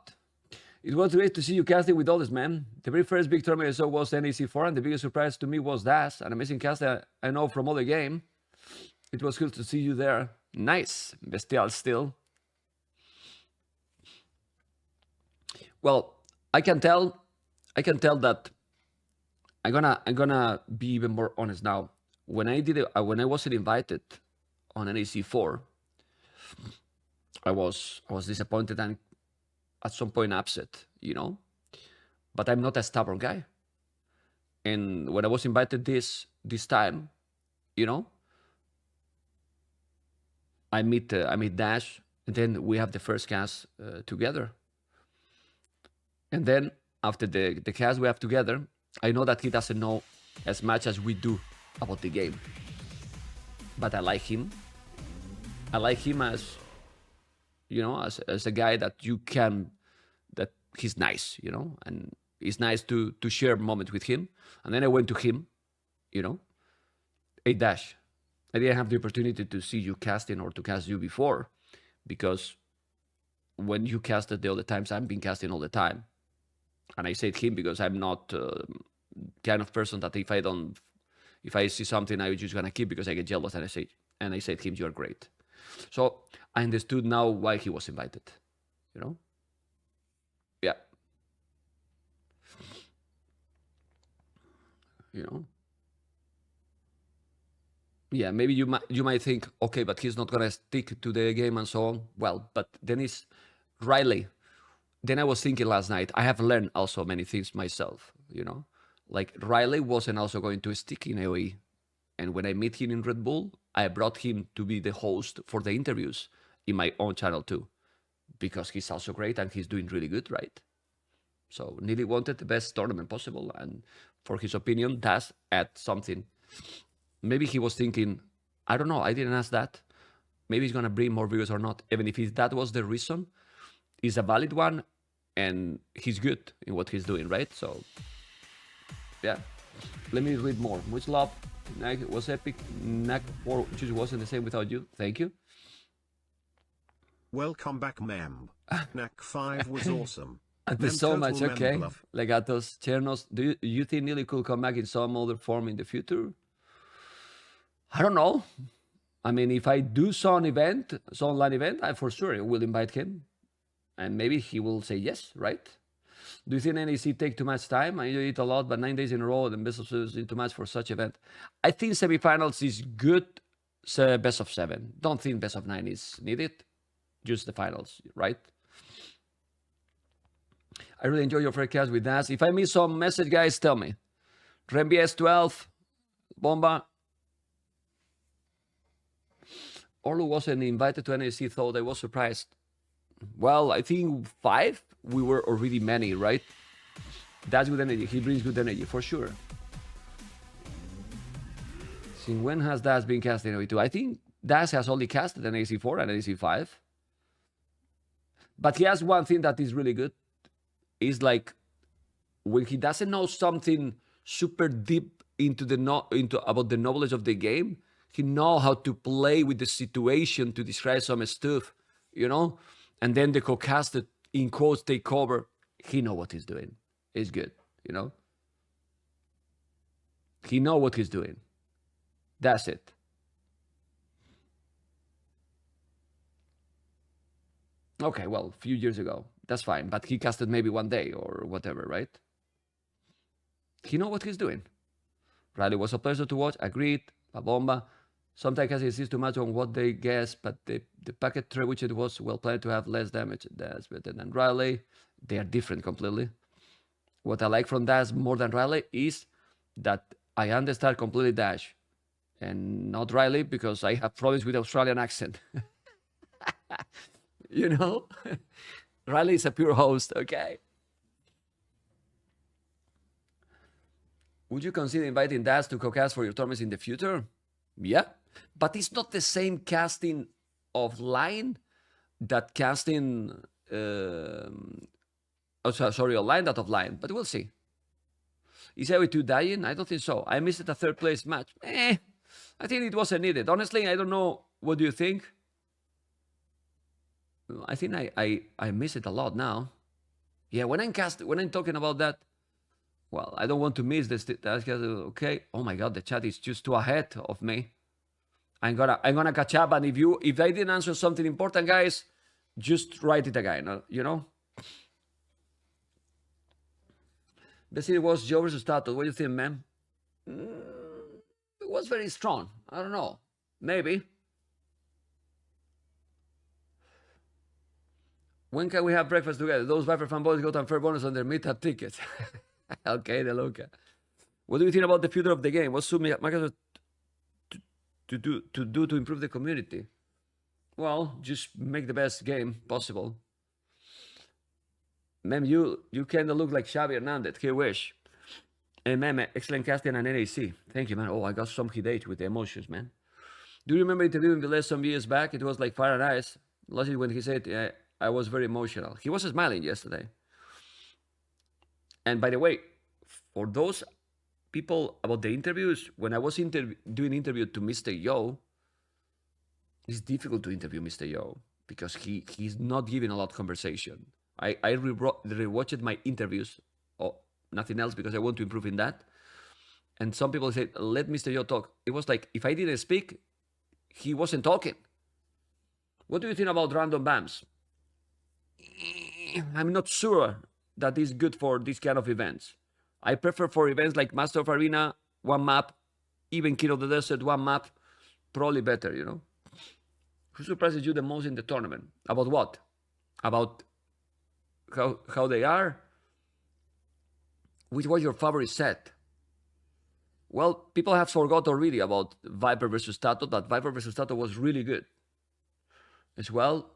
A: It was great to see you casting with all this, man. The very first big tournament I saw was NAC4, and the biggest surprise to me was that, an amazing cast that I know from other game. It was cool to see you there. Nice. Bestial still. Well, I can tell that I'm gonna be even more honest now. When I did it, when I wasn't invited on NAC4, I was disappointed and at some point upset, you know. But I'm not a stubborn guy. And when I was invited this time, you know, I meet Dash, and then we have the first cast together. And then after the cast we have together, I know that he doesn't know as much as we do about the game. But I like him. I like him as, you know, as a guy that you can, that he's nice, you know, and it's nice to share moments with him. And then I went to him, you know, hey Dash, I didn't have the opportunity to see you casting or to cast you before, because when you casted the other times, I've been casting all the time. And I said him because I'm not kind of person that if I see something, I'm just gonna keep because I get jealous. And I said him, you're great. So I understood now why he was invited. You know? Yeah. You know? Yeah, maybe you might think, okay, but he's not gonna stick to the game and so on. Well, but then it's Riley. Then I was thinking last night, I have learned also many things myself, you know? Like Riley wasn't also going to stick in AOE. And when I meet him in Red Bull, I brought him to be the host for the interviews in my own channel too. Because he's also great and he's doing really good, right? So Neely wanted the best tournament possible. And for his opinion, does add something. Maybe he was thinking, I don't know, I didn't ask that. Maybe he's going to bring more viewers or not. Even if that was the reason, it's a valid one and he's good in what he's doing, right? So, yeah. Let me read more. Much love. NAC was epic. NAC4 just wasn't the same without you. Thank you.
B: Welcome back, Mem. NAC5 was awesome.
A: Thank you so much. Okay. Legatos, Chernos. Do you think Neely could come back in some other form in the future? I don't know. I mean, if I do some online event, I for sure will invite him. And maybe he will say yes, right? Do you think NAC take too much time? I enjoy it a lot, but 9 days in a row, and best of 7 is too much for such event. I think semifinals is good, best of 7. Don't think best of 9 is needed. Just the finals, right? I really enjoy your forecast with that. If I miss some message, guys, tell me. RemBS 12, Bomba. Orlu wasn't invited to NAC, though I was surprised. Well, I think 5, we were already many, right? That's good energy. He brings good energy, for sure. Since when has Das been cast in NAC2? I think Das has only casted in NAC4 and NAC5. But he has one thing that is really good. Is like when he doesn't know something super deep into about the knowledge of the game, he know how to play with the situation to describe some stuff, you know? And then the co-casted in quotes take over. He know what he's doing. It's good, you know? He know what he's doing. That's it. Okay, well, a few years ago. That's fine. But he casted maybe one day or whatever, right? He know what he's doing. Riley was a pleasure to watch. Agreed. La Bomba. Sometimes he insists too much on what they guess, but the packet trebuchet was well planned to have less damage. That's better than Riley. They are different completely. What I like from Dash more than Riley is that I understand completely Dash. And not Riley because I have problems with Australian accent. You know? Riley is a pure host, okay? Would you consider inviting Dash to co-cast for your tournaments in the future? Yeah, but it's not the same casting offline that casting, online that offline, but we'll see. Is AOE2 dying? I don't think so. I missed a third place match. I think it wasn't needed. Honestly, I don't know. What do you think? I think I miss it a lot now. Yeah, when I'm talking about that, well, I don't want to miss this. Okay. Oh my God, the chat is just too ahead of me. I'm gonna catch up. And if I didn't answer something important, guys, just write it again. You know. Basically, it was Joe versus Tato. What do you think, man? It was very strong. I don't know. Maybe. When can we have breakfast together? Those Viper fanboys got unfair bonus on their meetup tickets. Okay, De Luca. What do you think about the future of the game? What should Microsoft to do to improve the community? Well, just make the best game possible. Mem, you kind of look like Xavi Hernandez. Here, wish. And Mem, excellent casting and NAC. Thank you, man. Oh, I got some heat with the emotions, man. Do you remember interviewing Villes some years back? It was like fire and ice. Last when he said, I was very emotional. He was smiling yesterday. And by the way, for those people about the interviews, when I was doing interview to Mr. Yo, it's difficult to interview Mr. Yo. because he's not giving a lot of conversation. I rewatched my interviews, or nothing else, because I want to improve in that. And some people say, let Mr. Yo talk. It was like, if I didn't speak, he wasn't talking. What do you think about random BAMs? I'm not sure that is good for this kind of events. I prefer for events like Master of Arena, one map, even King of the Desert, one map, probably better, you know? Who surprises you the most in the tournament? About what? About how they are? Which was your favorite set? Well, people have forgot already about Viper versus Tato. That Viper versus Tato was really good. As well,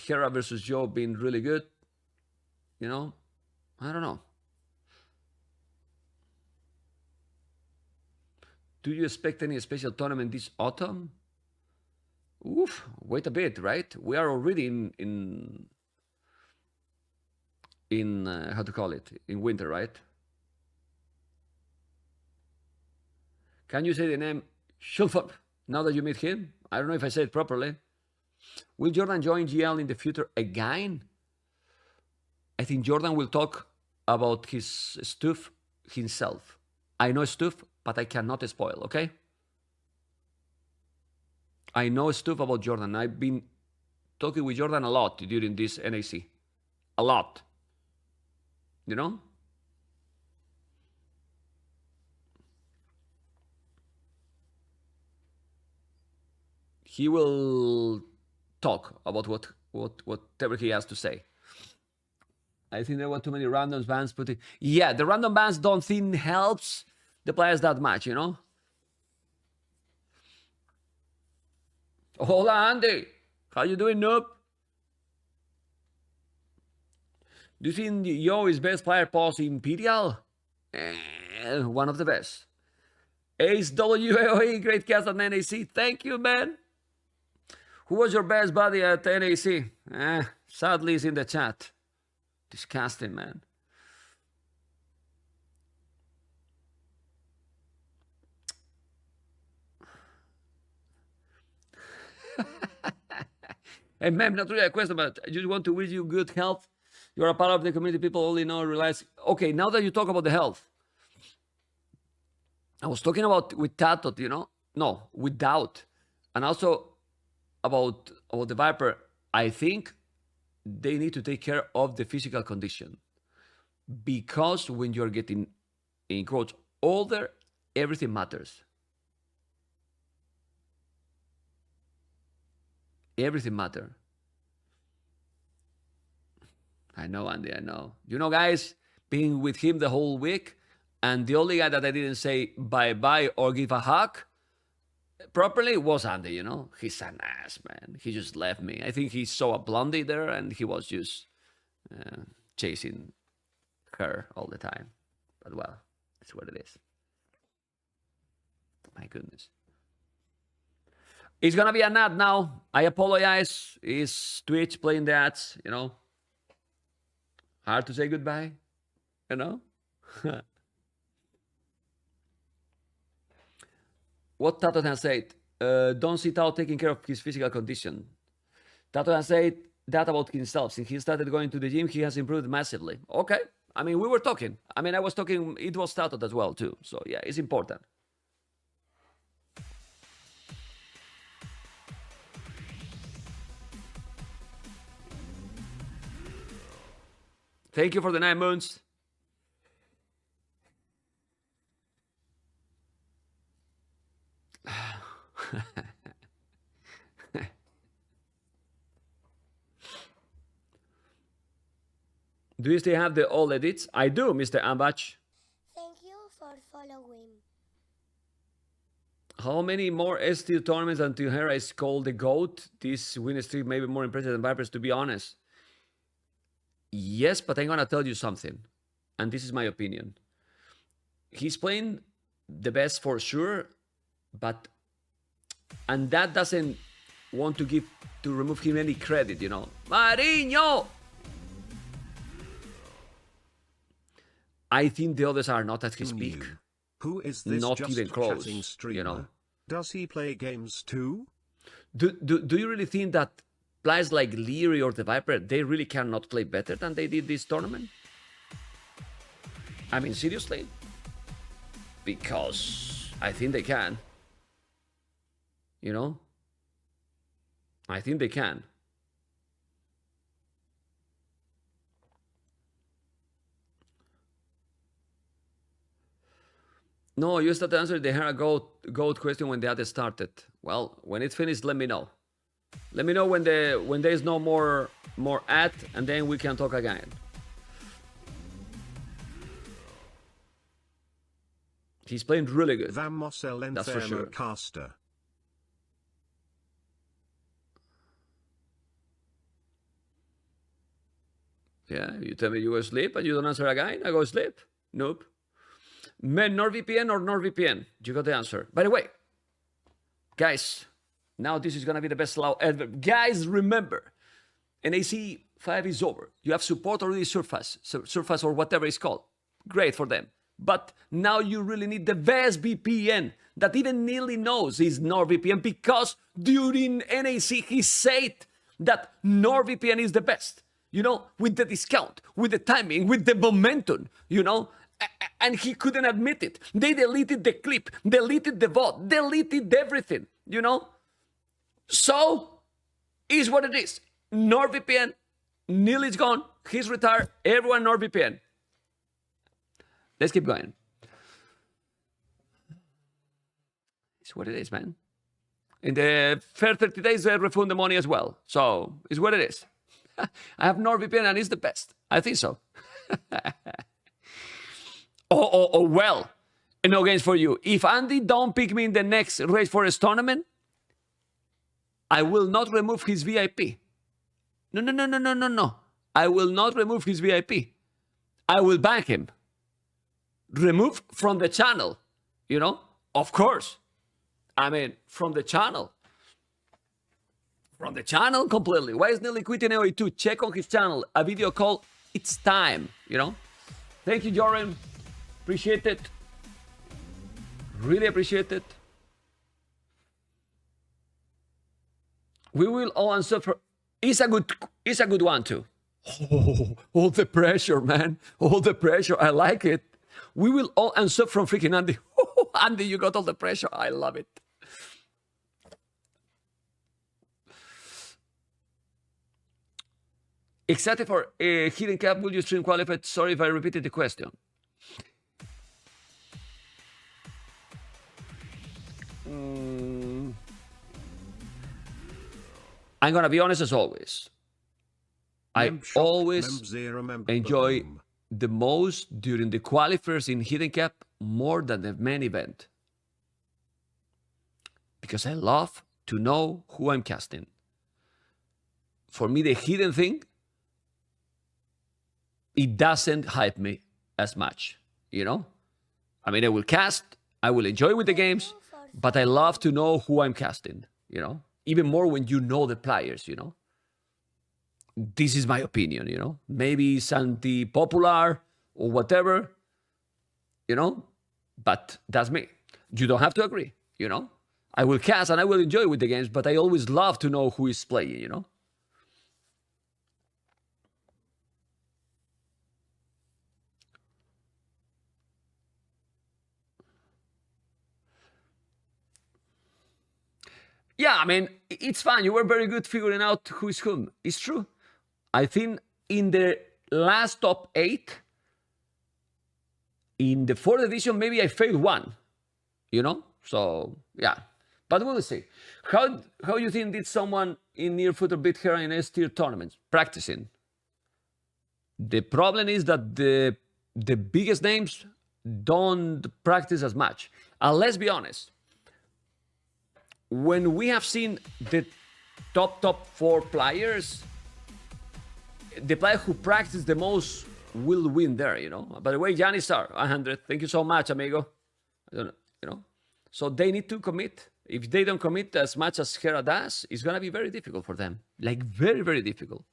A: Hera versus Joe being really good. You know, I don't know. Do you expect any special tournament this autumn? Oof, wait a bit, right? We are already in how to call it, in winter, right? Can you say the name Shulfop now that you meet him? I don't know if I said it properly. Will Jordan join GL in the future again? I think Jordan will talk about his stuff himself. I know stuff, but I cannot spoil, okay? I know stuff about Jordan. I've been talking with Jordan a lot during this NAC. A lot. You know? He will talk about whatever he has to say. I think there were too many random bans putting. Yeah, the random bans don't think helps the players that much, you know? Hola, Andy. How you doing, noob? Do you think Yo is best player post Imperial? One of the best. Ace WAOE, great cast at NAC. Thank you, man. Who was your best buddy at NAC? Sadly, is in the chat. Disgusting, man. Hey, ma'am, not really a question, but I just want to wish you good health. You're a part of the community. People only know, realize. Okay, now that you talk about the health, I was talking about with Tato, you know? No, with Doubt. And also about the Viper. I think they need to take care of the physical condition. Because when you're getting, in quotes, older, everything matters. Everything matters. I know, Andy, I know. You know, guys, being with him the whole week, and the only guy that I didn't say bye-bye or give a hug properly was Andy, you know? He's an ass, man. He just left me. I think he saw a blondie there, and he was just chasing her all the time. But, well, that's what it is. My goodness. It's going to be an ad now. I apologize. It's Twitch playing the ads, you know? Hard to say goodbye, you know? What Tato has said, don't see Tao taking care of his physical condition. Tato has said that about himself. Since he started going to the gym, he has improved massively. Okay. I mean, we were talking. I mean, I was talking, it was Tato as well, too. So, yeah, it's important. Thank you for the 9 months. Do you still have the old edits? I do, Mr. Ambach.
C: Thank you for following.
A: How many more ST tournaments until Hera is called the GOAT? This win streak may be more impressive than Vipers, to be honest. Yes, but I'm going to tell you something. And this is my opinion. He's playing the best for sure, but... And that doesn't want to remove him any credit, you know. Marinho! I think the others are not at his peak.
B: Who is this
A: not
B: just
A: even close,
B: streamer?
A: you know.
B: Does he play games too?
A: Do you really think that players like Leary or the Viper, they really cannot play better than they did this tournament? I mean, seriously? Because I think they can. You know? I think they can. No, you started answering the Hera goat question when the ad started. Well, when it's finished, let me know. Let me know when there is no more ad, and then we can talk again. He's playing really good. That's for sure.
B: Caster.
A: Yeah, you tell me you go sleep and you don't answer again, I go sleep. Nope. Men, NordVPN or NordVPN? You got the answer. By the way, guys, now this is going to be the best allow ever. Guys, remember, NAC5 is over. You have support already Surface or whatever it's called. Great for them. But now you really need the best VPN that even Neely knows is NordVPN, because during NAC he said that NordVPN is the best. You know, with the discount, with the timing, with the momentum, you know, and he couldn't admit it. They deleted the clip, deleted the VOD, deleted everything, you know. So, is what it is. NordVPN, Neil is gone, he's retired, everyone NordVPN. Let's keep going. It's what it is, man. In the first 30 days, they refund the money as well. So, it's what it is. I have NordVPN and it's the best. I think so. Well, no games for you. If Andy don't pick me in the next Race Forest tournament, I will not remove his VIP. No. I will not remove his VIP. I will ban him. Remove from the channel. You know? Of course. I mean, from the channel. From the channel completely. Why is Nearly quitting AOE2? Check on his channel. A video call. It's time. You know? Thank you, Joran. Appreciate it. Really appreciate it. We will all answer for... It's a good one too. Oh, all the pressure, man. All the pressure. I like it. We will all answer from freaking Andy. Andy, you got all the pressure. I love it. Excited for a hidden cap. Will you stream qualified? Sorry if I repeated the question. I'm gonna be honest as always. I always enjoy the most during the qualifiers in hidden cap more than the main event, because I love to know who I'm casting. For me, the hidden thing, it doesn't hype me as much, you know? I mean, I will cast, I will enjoy with the games, but I love to know who I'm casting, you know? Even more when you know the players, you know? This is my opinion, you know? Maybe it's anti-popular or whatever, you know? But that's me. You don't have to agree, you know? I will cast and I will enjoy with the games, but I always love to know who is playing, you know? Yeah, I mean, it's fun. You were very good figuring out who is whom. It's true. I think in the last top 8, in the 4th edition, maybe I failed one, you know? So, yeah. But we'll see. How you think did someone in near footer beat her in S-tier tournaments? Practicing. The problem is that the biggest names don't practice as much. And let's be honest. When we have seen the top 4 players, the player who practices the most will win there, you know. By the way, Janisar, 100. Thank you so much, amigo. I don't know, you know. So they need to commit. If they don't commit as much as Hera does, it's going to be very difficult for them. Like, very, very difficult.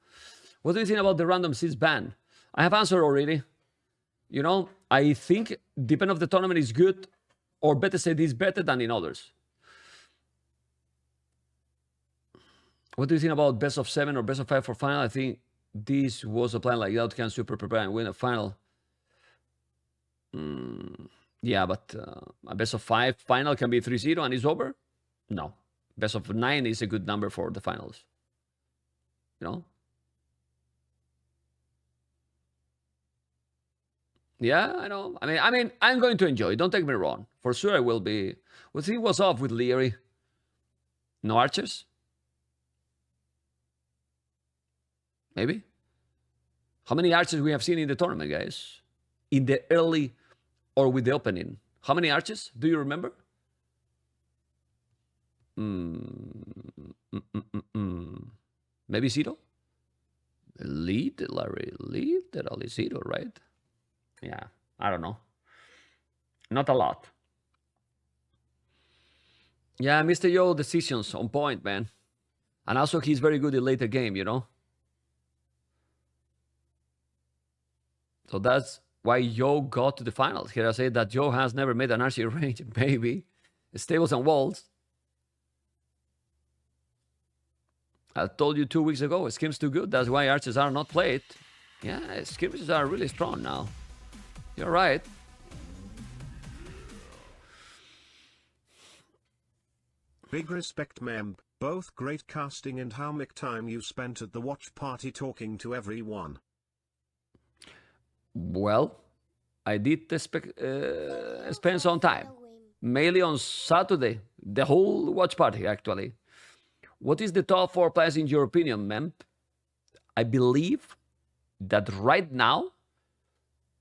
A: What do you think about the random seeds ban? I have answered already. You know, I think, depending on the tournament, is good, or better said, is better than in others. What do you think about best of 7 or best of 5 for final? I think this was a plan like that can super prepare and win a final. Yeah, but a best of 5 final can be 3-0 and it's over? No. Best of 9 is a good number for the finals. You know? Yeah, I know. I mean, I'm going to enjoy. Don't take me wrong. For sure, I will be. We'll see what's up with Leary. No archers? Maybe. How many archers we have seen in the tournament, guys? In the early or with the opening? How many archers? Do you remember? Maybe 0? Literally 0, right? Yeah, I don't know. Not a lot. Yeah, Mr. Yo, decisions on point, man. And also he's very good in later game, you know? So that's why Yo got to the finals. Here I say that Yo has never made an archer range, maybe. Stables and walls. I told you 2 weeks ago, skim's too good. That's why archers are not played. Yeah, skirmishes are really strong now. You're right.
B: Big respect, mem. Both great casting and how much time you spent at the watch party talking to everyone.
A: Well, I did spend some time. Mainly on Saturday. The whole watch party, actually. What is the top 4 players in your opinion, mem? I believe that right now,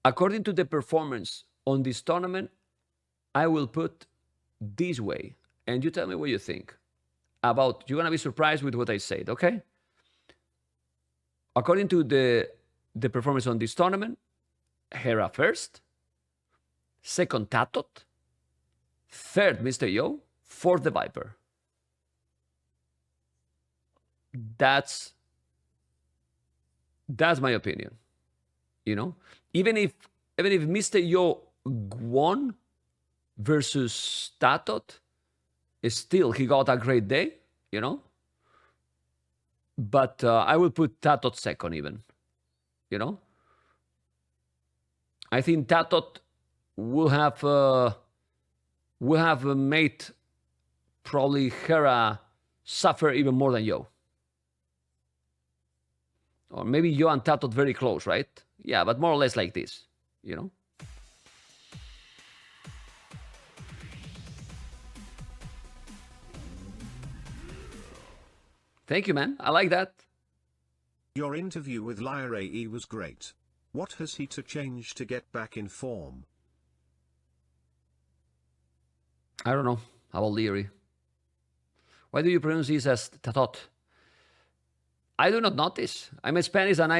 A: according to the performance on this tournament, I will put this way. And you tell me what you think. You're going to be surprised with what I said, okay? According to the performance on this tournament, Hera first, second Tatot, third Mr. Yo, fourth the Viper. That's my opinion. You know? Even if Mr. Yo won versus Tatot, still he got a great day, you know? But I will put Tatot second even, you know? I think Tatot will have made probably Hera suffer even more than Yo. Or maybe Yo and Tatot very close, right? Yeah, but more or less like this, you know? Thank you, man. I like that.
B: Your interview with Lyra was great. What has he to change to get back in form?
A: I don't know about Leary. Why do you pronounce this as Tatot? I do not notice. I'm Spanish and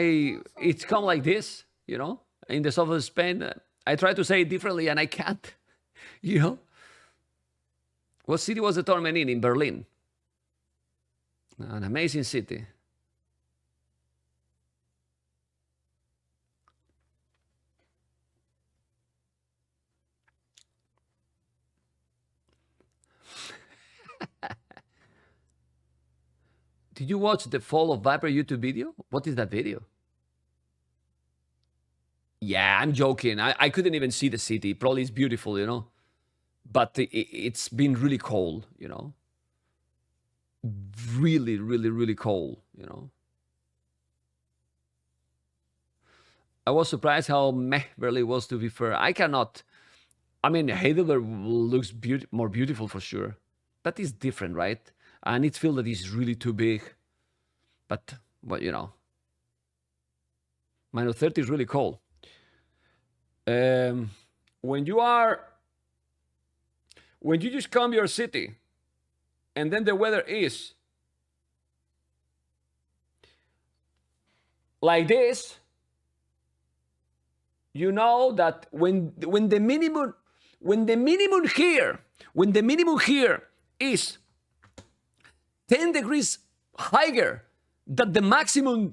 A: it's come like this, you know? In the south of Spain, I try to say it differently and I can't, you know? What city was the tournament in? In Berlin. An amazing city. Did you watch the Fall of Viper YouTube video? What is that video? Yeah, I'm joking. I couldn't even see the city. Probably it's beautiful, you know? But it's been really cold, you know? Really, really, really cold, you know? I was surprised how meh Berlin was, to be fair. I cannot... I mean, Heidelberg looks more beautiful for sure. That is different, right? And it feels that it's really too big. But, well, you know. Minus 30 is really cold. When you just come your city, and then the weather is like this, you know that when the minimum here is 10 degrees higher than the maximum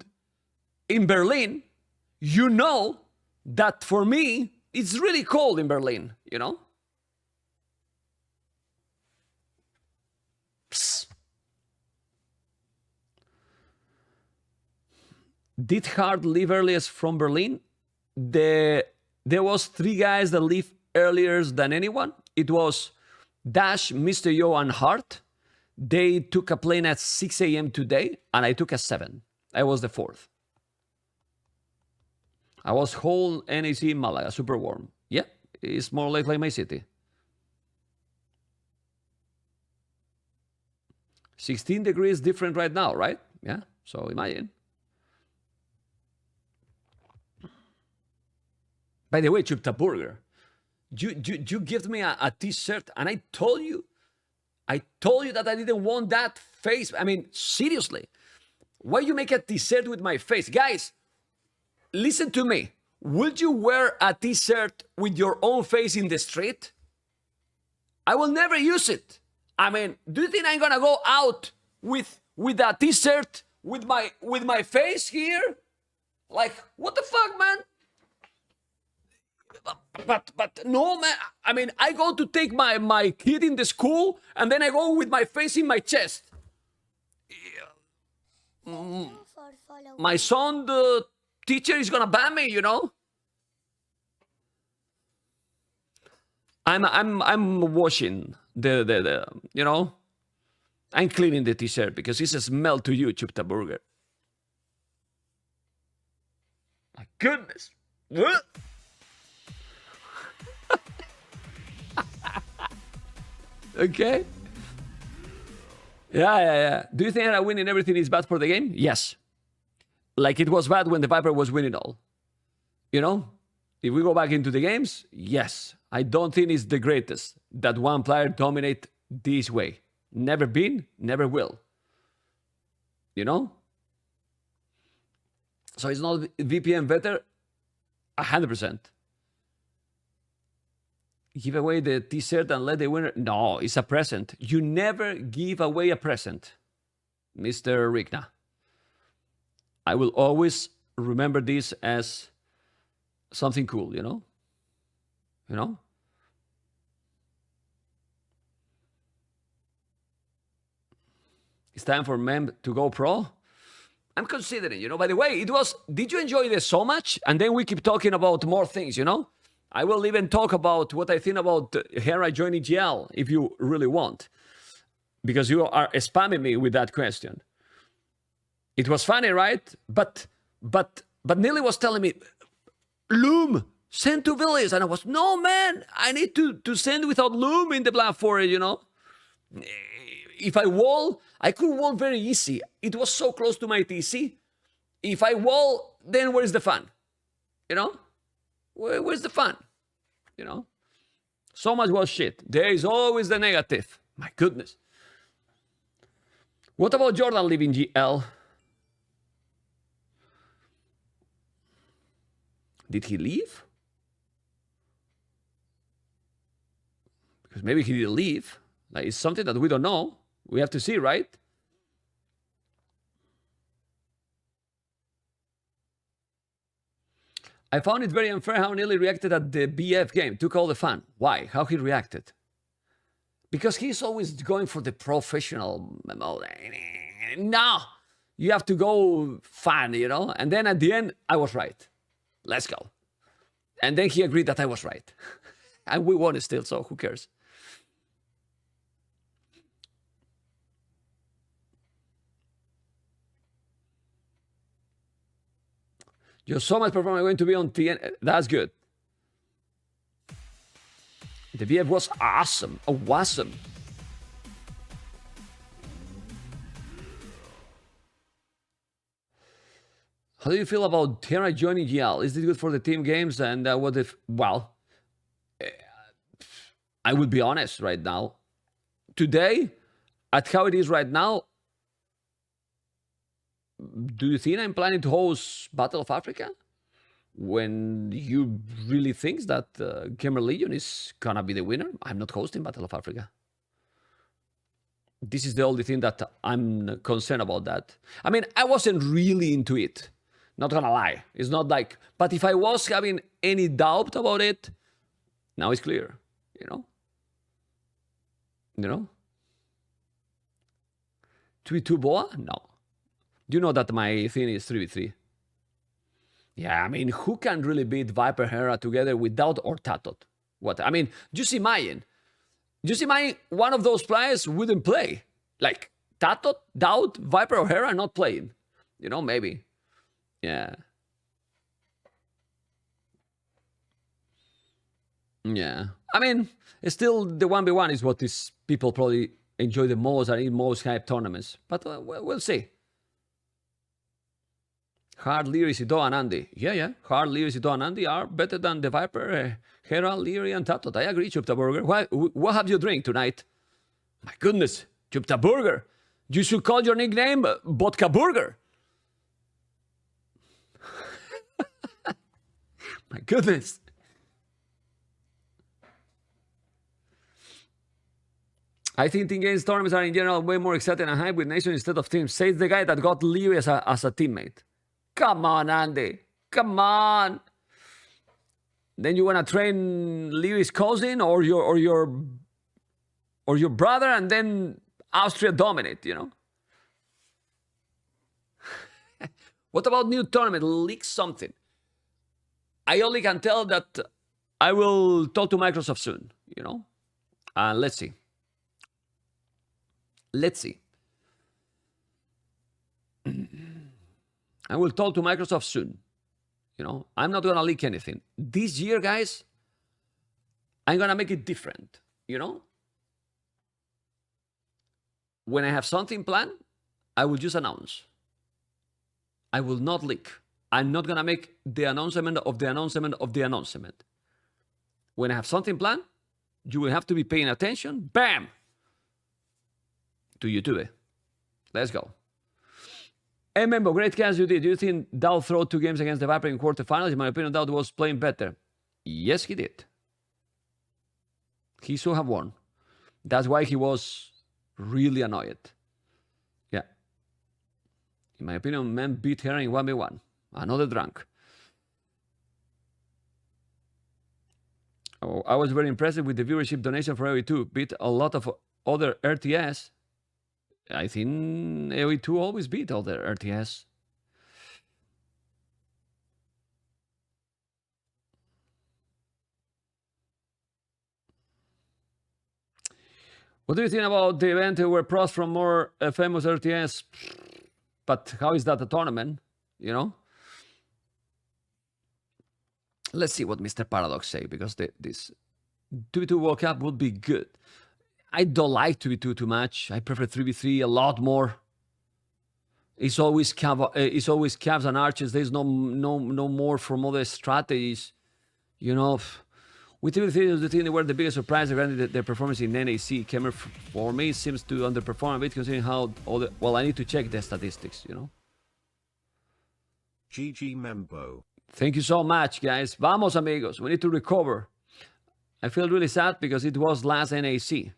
A: in Berlin, you know that for me it's really cold in Berlin, you know? Psst. Did Hart leave earliest from Berlin? There was 3 guys that leave earlier than anyone. It was Dash, Mr. Yo, and Hart. They took a plane at 6 a.m. today, and I took a 7. I was the 4th. I was whole NAC in Malaga, super warm. Yeah, it's more or less like my city. 16 degrees different right now, right? Yeah, so imagine. By the way, Chupta Burger, you gave me a t-shirt, and I told you that I didn't want that face. I mean, seriously, why you make a t-shirt with my face? Guys, listen to me. Would you wear a t-shirt with your own face in the street? I will never use it. I mean, do you think I'm gonna go out with a t-shirt with my face here? Like, what the fuck, man? But no, man. I mean, I go to take my kid in the school, and then I go with my face in my chest. My son, the teacher, is gonna ban me, you know. I'm washing the you know. I'm cleaning the t-shirt because it's a smell to you, Chupta Burger. My goodness. Okay. Yeah. Do you think that winning everything is bad for the game? Yes. Like it was bad when the Viper was winning all. You know? If we go back into the games, yes. I don't think it's the greatest that one player dominate this way. Never been, never will. You know? So it's not VPN better? 100%. Give away the t-shirt and let the winner... No, it's a present. You never give away a present, Mr. Rigna. I will always remember this as something cool, you know? You know? It's time for Mem to go pro. I'm considering, you know. By the way, it was... Did you enjoy this so much? And then we keep talking about more things, you know? I will even talk about what I think about Hera joining GL if you really want. Because you are spamming me with that question. It was funny, right? But Nilly was telling me, Loom, send to Villiers. And I was, no, man, I need to send without Loom in the Black Forest, you know? If I wall, I could wall very easy. It was so close to my TC. If I wall, then where's the fun? You know? Where's the fun? You know? So much was shit. There is always the negative. My goodness. What about Jordan leaving GL? Did he leave? Because maybe he didn't leave. Like, it's something that we don't know. We have to see, right? I found it very unfair how Neely reacted at the BF game. Took all the fun. Why? How he reacted? Because he's always going for the professional mode. No, you have to go fun, you know? And then at the end, I was right. Let's go. And then he agreed that I was right. And we won it still, so who cares? Your so much performance going to be on TN. That's good. The VF was awesome. Awesome. How do you feel about Terra joining GL? Is it good for the team games? And what if... Well, I would be honest right now. Today, at how it is right now, do you think I'm planning to host Battle of Africa? When you really think that Gamer Legion is gonna be the winner? I'm not hosting Battle of Africa. This is the only thing that I'm concerned about that. I mean, I wasn't really into it. Not gonna lie. It's not like... But if I was having any doubt about it, now it's clear. You know? You know? 3v2 Boa? No. Do you know that my thing is 3v3? Yeah, I mean, who can really beat Viper Hera together without or Tatot? What? I mean, just imagine. Just imagine one of those players wouldn't play. Like, Tatot, Doubt, Viper or Hera not playing. You know, maybe. Yeah. Yeah. I mean, it's still the 1v1 is what these people probably enjoy the most and in most hype tournaments. But we'll see. Hard, Leary, Sito, and Andy. Yeah. Hard, Leary, Sito, and Andy are better than the Viper, Hera, Leary, and Tatot. I agree, Chupta Burger. What have you drink tonight? My goodness, Chupta Burger. You should call your nickname Vodka Burger. My goodness. I think team games tournaments are in general way more exciting and hype with nation instead of teams. Says the guy that got Leary as a teammate. Come on, Andy. Come on. Then you want to train Leary's cousin or your brother, and then Austria dominate, you know? What about new tournament? Leak something. I only can tell that I will talk to Microsoft soon, you know? Let's see. Let's see. I will talk to Microsoft soon. You know, I'm not going to leak anything. This year, guys, I'm going to make it different, you know? When I have something planned, I will just announce. I will not leak. I'm not going to make the announcement of the announcement of the announcement. When I have something planned, you will have to be paying attention. Bam! To YouTube. Let's go. Hey, Membo, great cast you did. Do you think Dow threw 2 games against the Viper in quarterfinals? In my opinion, Dow was playing better. Yes, he did. He should have won. That's why he was really annoyed. Yeah. In my opinion, men beat her in 1v1. Another drunk. Oh, I was very impressed with the viewership donation for AOE2. Beat a lot of other RTS. I think AOE2 always beat other RTS. What do you think about the event where pros from more famous RTS? But how is that a tournament? You know? Let's see what Mr. Paradox say, because this 2v2 World Cup would be good. I don't like 2v2 too much. I prefer 3v3 a lot more. It's always Cavs and Archers. There's no more from other strategies. You know, with 3v3, the team were the biggest surprise regarding their performance in NAC. Kemmer, for me, seems to underperform a bit considering how all the... Well, I need to check the statistics, you know.
B: GG Membo.
A: Thank you so much, guys. Vamos, amigos. We need to recover. I feel really sad because it was last NAC.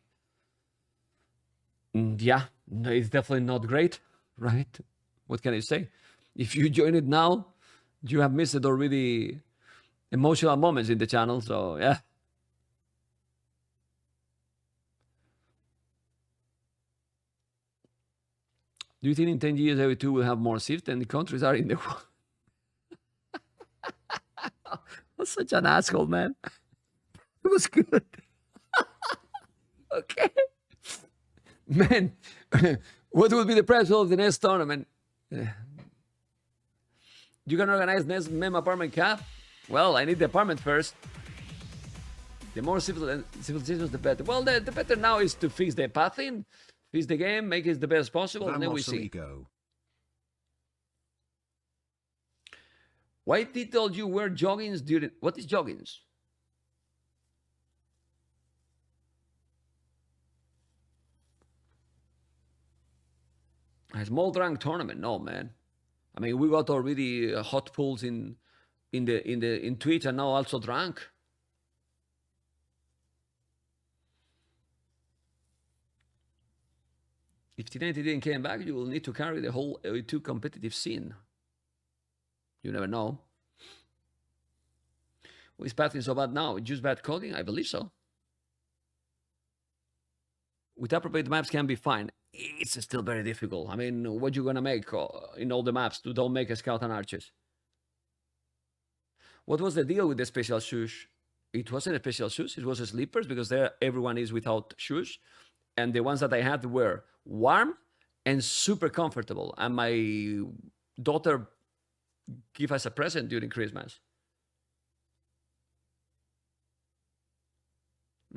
A: Yeah, it's definitely not great, right? What can I say? If you join it now, you have missed already emotional moments in the channel, so yeah. Do you think in 10 years AOE2 will have more shifts than the countries are in the world? That's such an asshole, man. It was good. Okay. Man, what will be the prize of the next tournament? You can organize next MEM apartment cap? Well, I need the apartment first. The more civilizations, the better. Well, the better now is to fix the pathing, fix the game, make it the best possible, and then we see. Why did told you wear joggings during... What is joggings? A small drunk tournament? No, man. I mean, we got already hot pools in Twitch, and now also drunk. If T90 didn't came back, you will need to carry the whole AOE2 competitive scene. You never know. Who is pathing so bad now? Just bad coding? I believe so. With appropriate maps can be fine. It's still very difficult. I mean, what you gonna make in all the maps to don't make a scout and archers? What was the deal with the special shoes? It wasn't a special shoes. It was a slippers because there everyone is without shoes, and the ones that I had were warm and super comfortable. And my daughter gave us a present during Christmas.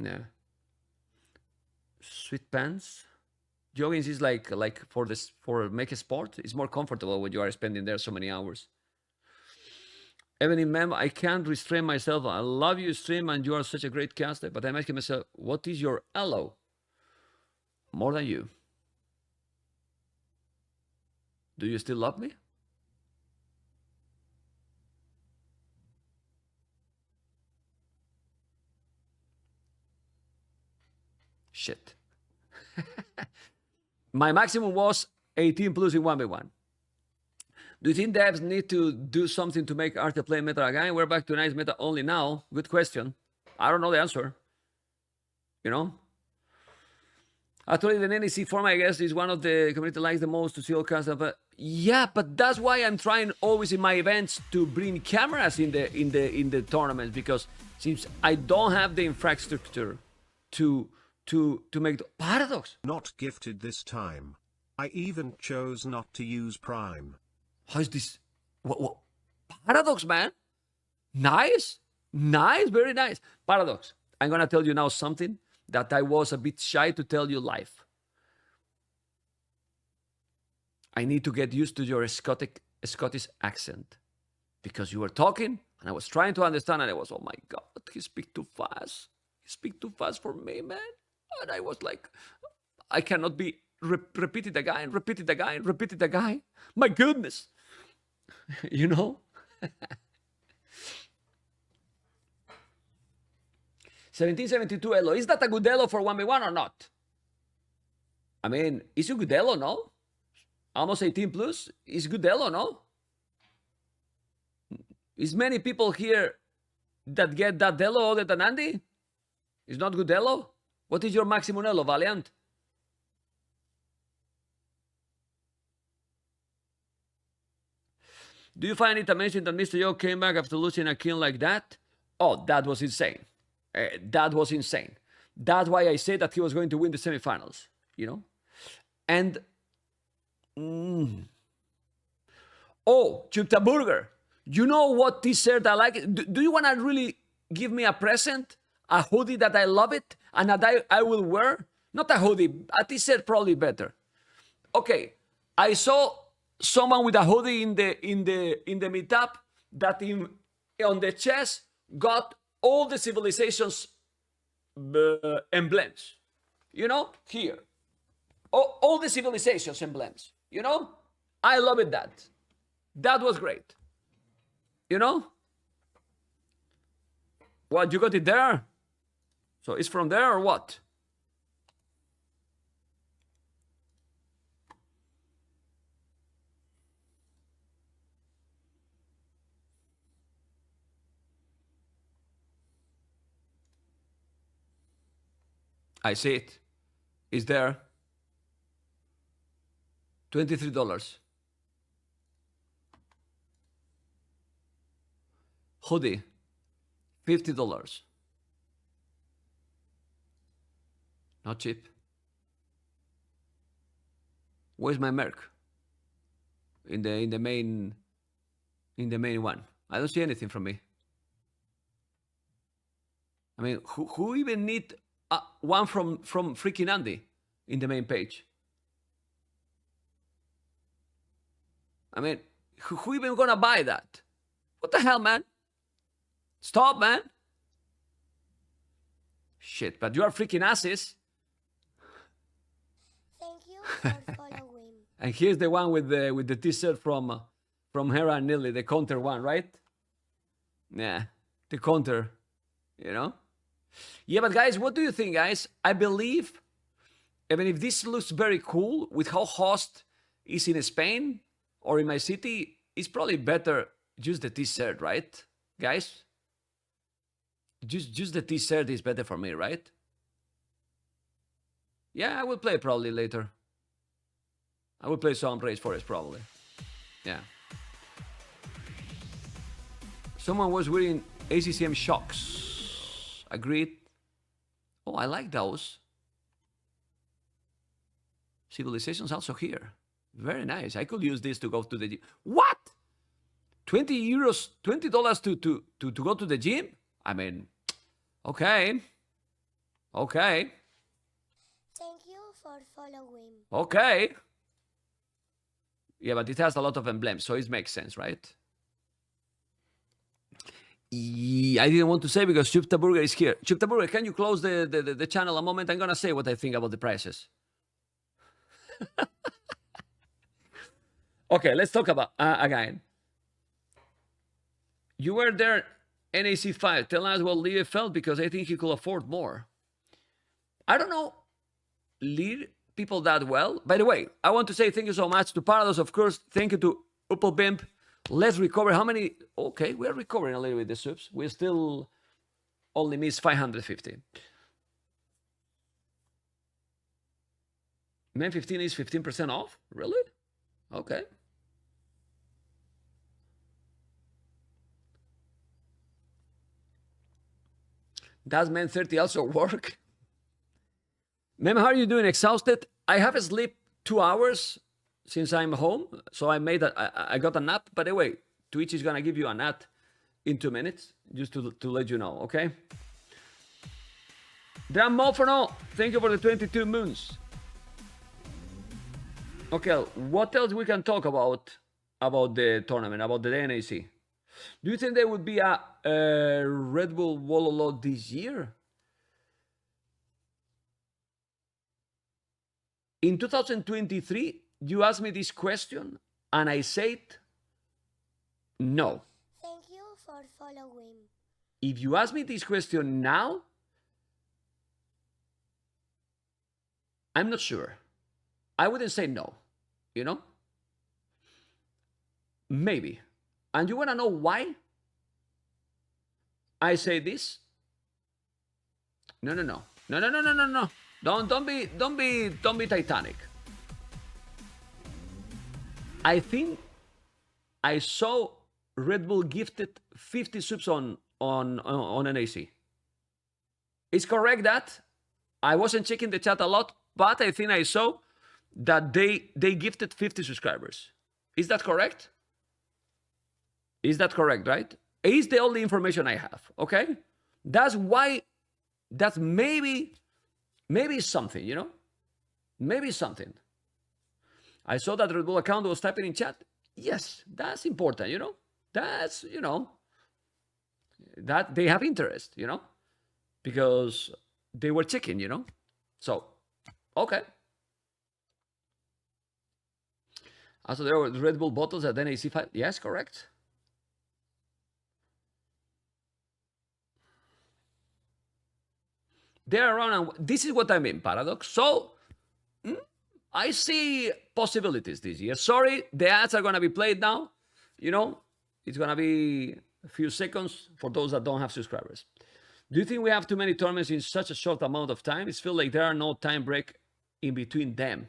A: Yeah. Sweat pants. Jogging is like for make a sport. It's more comfortable when you are spending there so many hours. Even in mem, I can't restrain myself. I love you, stream, and you are such a great caster. But I'm asking myself, what is your elo? More than you. Do you still love me? Shit. My maximum was 18 plus in 1v1. Do you think devs need to do something to make art play meta again? We're back to nice meta only now. Good question. I don't know the answer. You know? Actually, the NAC format, I guess, is one of the community likes the most to see all kinds of. Yeah, but that's why I'm trying always in my events to bring cameras in the tournaments, because since I don't have the infrastructure to make the paradox.
B: Not gifted this time. I even chose not to use Prime.
A: How is this? What? Paradox, man. Nice, very nice. Paradox. I'm gonna tell you now something that I was a bit shy to tell you live. I need to get used to your Scottish accent, because you were talking and I was trying to understand, and I was, oh my God, he speaks too fast. He speaks too fast for me, man. And I was like, I cannot be repeat it again. My goodness. You know? 1772 elo. Is that a good elo for 1v1 or not? I mean, is it good elo, no? Almost 18 plus is good elo, no? Is many people here that get that elo other than Andy? Is not good elo? What is your maximum elo, Valiant? Do you find it amazing that Mr. Yo came back after losing a kill like that? Oh, that was insane. That was insane. That's why I said that he was going to win the semifinals, you know? And... Oh, Chupta Burger. You know what t-shirt I like? Do you want to really give me a present? A hoodie that I love it and that I will wear? Not a hoodie, a t-shirt probably better. Okay, I saw someone with a hoodie in the meetup that on the chest got all the civilizations emblems. You know, here. All the civilizations emblems. You know, I love it that. That was great. You know? What, you got it there? So it's from there or what? I see it. It's there. $23. Hoodie. $50. Not cheap. Where's my merc? In the main one. I don't see anything from me. I mean, who even need one from freaking Andy in the main page? I mean, who even gonna buy that? What the hell, man? Stop, man. Shit, but you are freaking asses.
C: Thank you for following.
A: And here's the one with the t-shirt from Hera and Nilly, the counter one, right? Yeah, the counter, you know? Yeah, but guys, what do you think, guys? I believe, even if this looks very cool with how host is in Spain or in my city, it's probably better just the t-shirt, right, guys? Just the t-shirt is better for me, right? Yeah, I will play probably later. I will play some Rage Forest probably. Yeah. Someone was wearing ACCM shocks. Agreed. Oh, I like those. Civilization's also here. Very nice. I could use this to go to the gym. What? 20 euros, $20 to go to the gym? I mean, okay. Okay.
C: Thank you for following.
A: Okay. Yeah, but it has a lot of emblems, so it makes sense, right? I didn't want to say because Chupta Burger is here. Chupta Burger, can you close the channel a moment? I'm going to say what I think about the prices. Okay, let's talk about, again. You were there, NAC5. Tell us what Lear felt because I think he could afford more. I don't know Lear people that well. By the way, I want to say thank you so much to Paradox, of course. Thank you to Uppelbimp. Let's recover. How many? Okay, we're recovering a little bit the subs. We still only miss 550. Men15 is 15% off? Really? Okay. Does Men30 also work? Mem, how are you doing? Exhausted? I have slept 2 hours since I'm home, so I got a nap. By the way, Twitch is gonna give you a nap in 2 minutes, just to let you know, okay? Dan Mofono, thank you for the 22 moons. Okay, what else we can talk about the tournament, about the NAC? Do you think there would be a Red Bull Wololo this year? In 2023, you asked me this question, and I said no.
C: Thank you for following.
A: If you ask me this question now, I'm not sure. I wouldn't say no, you know? Maybe. And you want to know why I say this? No. Don't be Titanic. I think I saw Red Bull gifted 50 subs on NAC. It's correct that I wasn't checking the chat a lot, but I think I saw that they gifted 50 subscribers. Is that correct? Is that correct, right? It's the only information I have, okay? That's why, that's maybe something, you know? Maybe something. I saw that Red Bull account was typing in chat. Yes, that's important, you know? That's, you know, that they have interest, you know? Because they were checking, you know? So, okay. Also, there were Red Bull bottles at NAC5. Yes, correct. They're around, and this is what I mean, Paradox. So, I see possibilities this year. Sorry, the ads are going to be played now. You know, it's going to be a few seconds for those that don't have subscribers. Do you think we have too many tournaments in such a short amount of time? It feels like there are no time break in between them.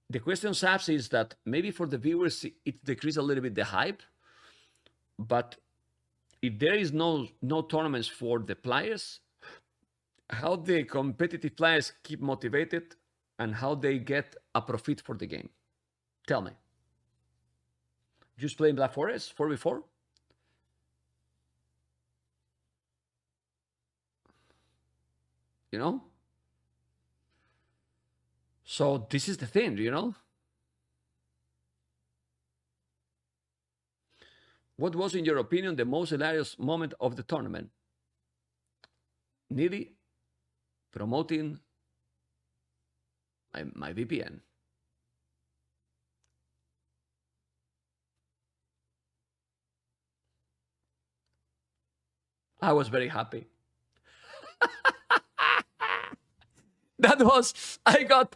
A: The question, Saps, is that maybe for the viewers, it decreases a little bit the hype. But if there is no tournaments for the players, how the competitive players keep motivated and how they get a profit for the game? Tell me. Just playing Black Forest 4v4? You know? So this is the thing, you know? What was, in your opinion, the most hilarious moment of the tournament? Nearly promoting my VPN. I was very happy. That was, I got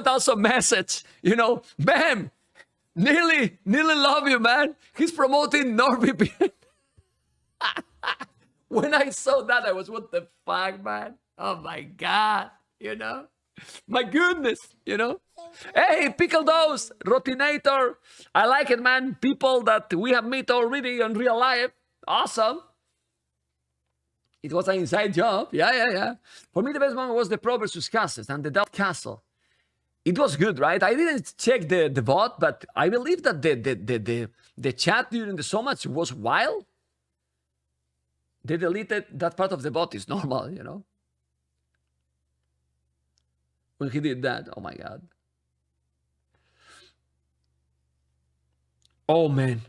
A: also a message, you know, bam, nearly love you, man. He's promoting NordVPN. When I saw that, I was, what the fuck, man? Oh my God, you know? My goodness, you know.
C: Thank you
A: Hey,
C: for
A: Pickle
C: following.
A: Dose, Rotinator. I like it, man. People that we have met already in real life. Awesome. It was an inside job. Yeah. For me, the best one was the Pro versus Castles and the Delft Castle. It was good, right? I didn't check the bot, but I believe that the chat during the so much was wild. They deleted that part of the bot. Is normal, you know. When he did that, oh my god. Oh man,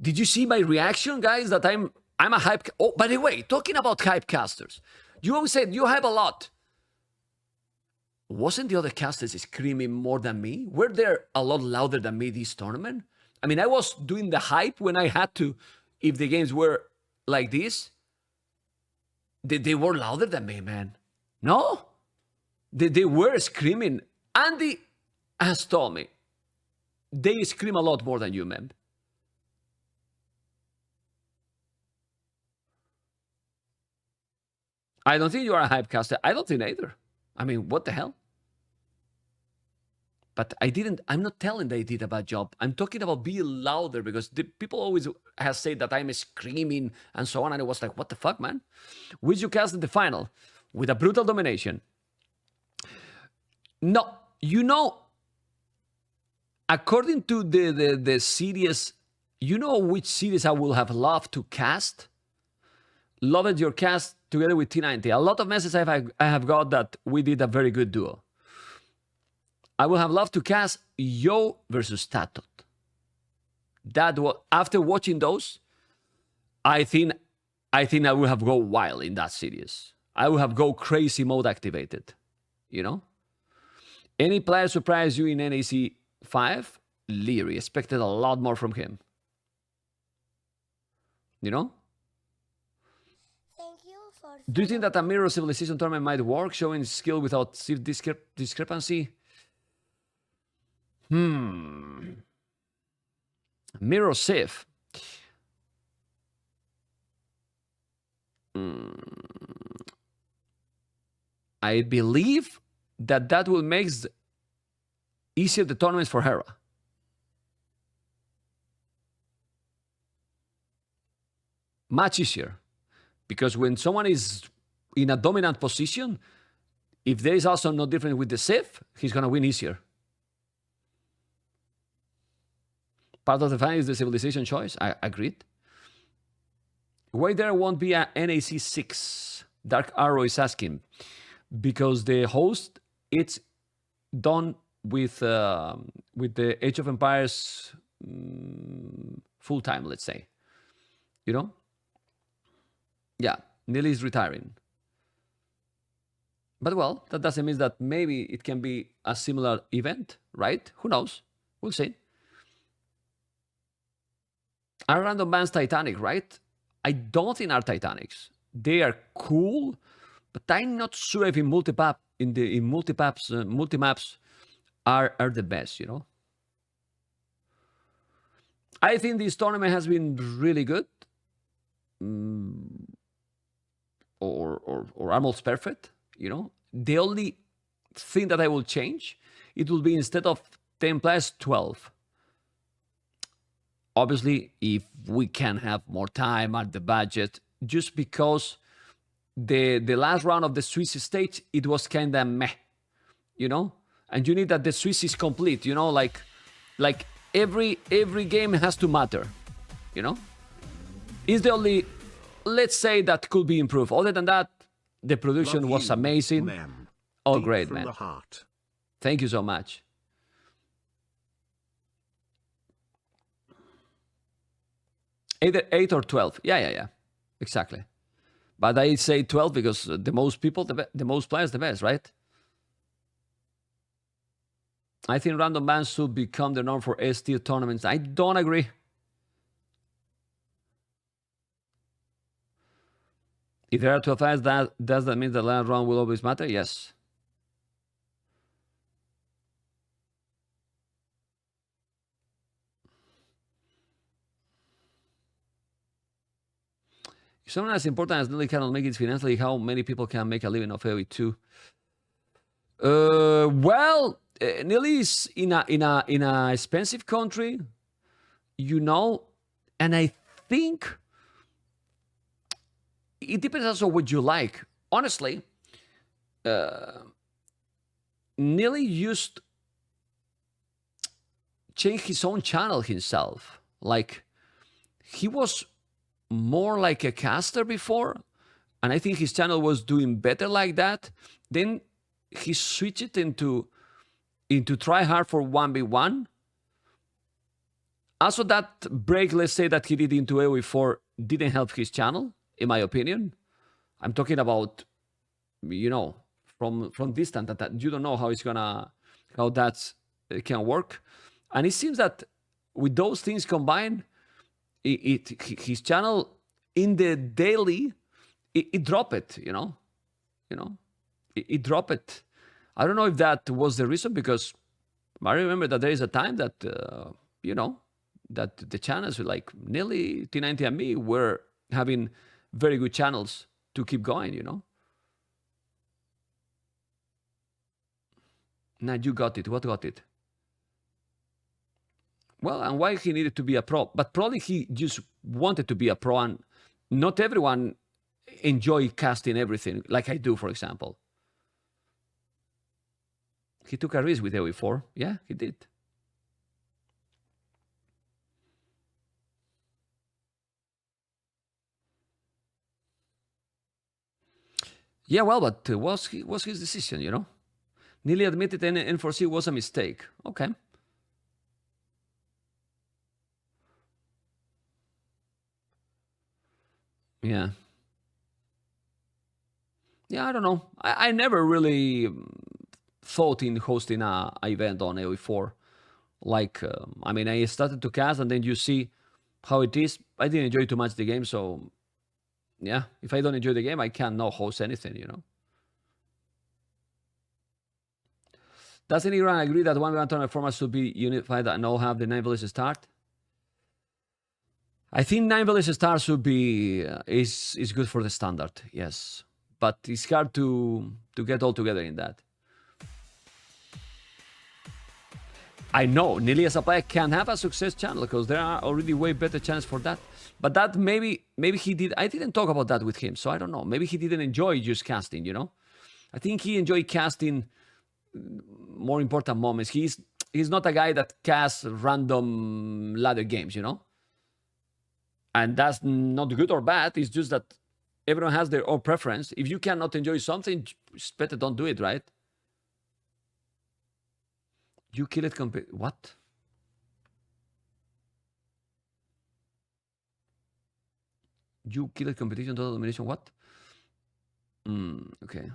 A: did you see my reaction, guys? That I'm a hype. Oh, by the way, talking about hype casters, you always said you hype a lot. Wasn't the other casters screaming more than me? Were they a lot louder than me this tournament? I mean, I was doing the hype when I had to. If the games were like this, they were louder than me, man. No, they were screaming. Andy has told me they scream a lot more than you, man. I don't think you are a hype caster. I don't think either. I mean, what the hell? But I'm not telling they did a bad job. I'm talking about being louder because the people always have said that I'm screaming and so on. And it was like, what the fuck, man? Which you cast in the final with a brutal domination. No, you know, according to the series, you know which series I would have loved to cast? Loved your cast together with T90. A lot of messages I have got that we did a very good duo. I would have loved to cast Yo versus Tatot. That was, after watching those, I think I would have go wild in that series. I would have go crazy mode activated. You know? Any player surprised you in NAC5? Leary. Expected a lot more from him. You know?
C: Thank you for
A: Do you think that a
C: following.
A: Mirror Civilization tournament might work, showing skill without discrepancy? Mirror Civ. I believe that will make easier the tournaments for Hera. Much easier. Because when someone is in a dominant position, if there is also no difference with the Civ, he's going to win easier. Part of the fan is the civilization choice. I agreed. Why there won't be a NAC6? Dark Arrow is asking. Because the host, it's done with the Age of Empires full time, let's say. You know? Yeah, Neil is retiring. But well, that doesn't mean that maybe it can be a similar event, right? Who knows? We'll see. Are random bands Titanic, right? I don't think are Titanics. They are cool, but I'm not sure if in multimaps are the best, you know. I think this tournament has been really good. Or almost perfect, you know. The only thing that I will change, it will be instead of 10 players, 12. Obviously, if we can have more time at the budget, just because the last round of the Swiss stage, it was kind of meh, you know? And you need that the Swiss is complete, you know, like every game has to matter, you know? It's the only, let's say, that could be improved. Other than that, the production
B: Love
A: was
B: you,
A: amazing.
B: Mem.
A: Oh,
B: Deep
A: great,
B: from
A: man.
B: the heart.
A: Thank you so much. Either 8 or 12. Yeah. Exactly. But I say 12 because the most people, the most players, the best, right? I think random bans should become the norm for S-tier tournaments. I don't agree. If there are 12 fans, does that mean the last round will always matter? Yes. If someone as important as Lily cannot make it financially, how many people can make a living off AoE2? Well, Nelly is in a expensive country, you know, and I think it depends also what you like. Honestly, Nearly used change his own channel himself. Like he was more like a caster before, and I think his channel was doing better like that. Then he switched it into try hard for 1v1. Also, that break, let's say that he did into AoE4 didn't help his channel, in my opinion. I'm talking about, you know, from distance that you don't know how that can work. And it seems that with those things combined, his channel in the daily it dropped it, it dropped it. I don't know if that was the reason, because I remember that there is a time that that the channels like Nelly, T90 and me were having very good channels to keep going. Now you got it. What got it? Well, and why he needed to be a pro? But probably he just wanted to be a pro, and not everyone enjoy casting everything like I do, for example. He took a risk with AoE4. Yeah, he did. Yeah, well, but was his decision, Nearly admitted N4C was a mistake. Okay. Yeah. Yeah, I don't know. I never really thought in hosting a event on AoE4. Like, I started to cast, and then you see how it is. I didn't enjoy too much the game, so yeah, if I don't enjoy the game, I cannot host anything. Does anyone agree that 1v1 tournament format should be unified and all have the 9 village start? I think 9 village start should be is good for the standard, yes, but it's hard to get all together in that. I know Nili as a player can have a success channel because there are already way better channels for that. But that maybe he did. I didn't talk about that with him, so I don't know. Maybe he didn't enjoy just casting. I think he enjoyed casting more important moments. He's not a guy that casts random ladder games, and that's not good or bad. It's just that everyone has their own preference. If you cannot enjoy something, it's better don't do it, right? You kill it what? You kill it competition, total domination, what? Okay.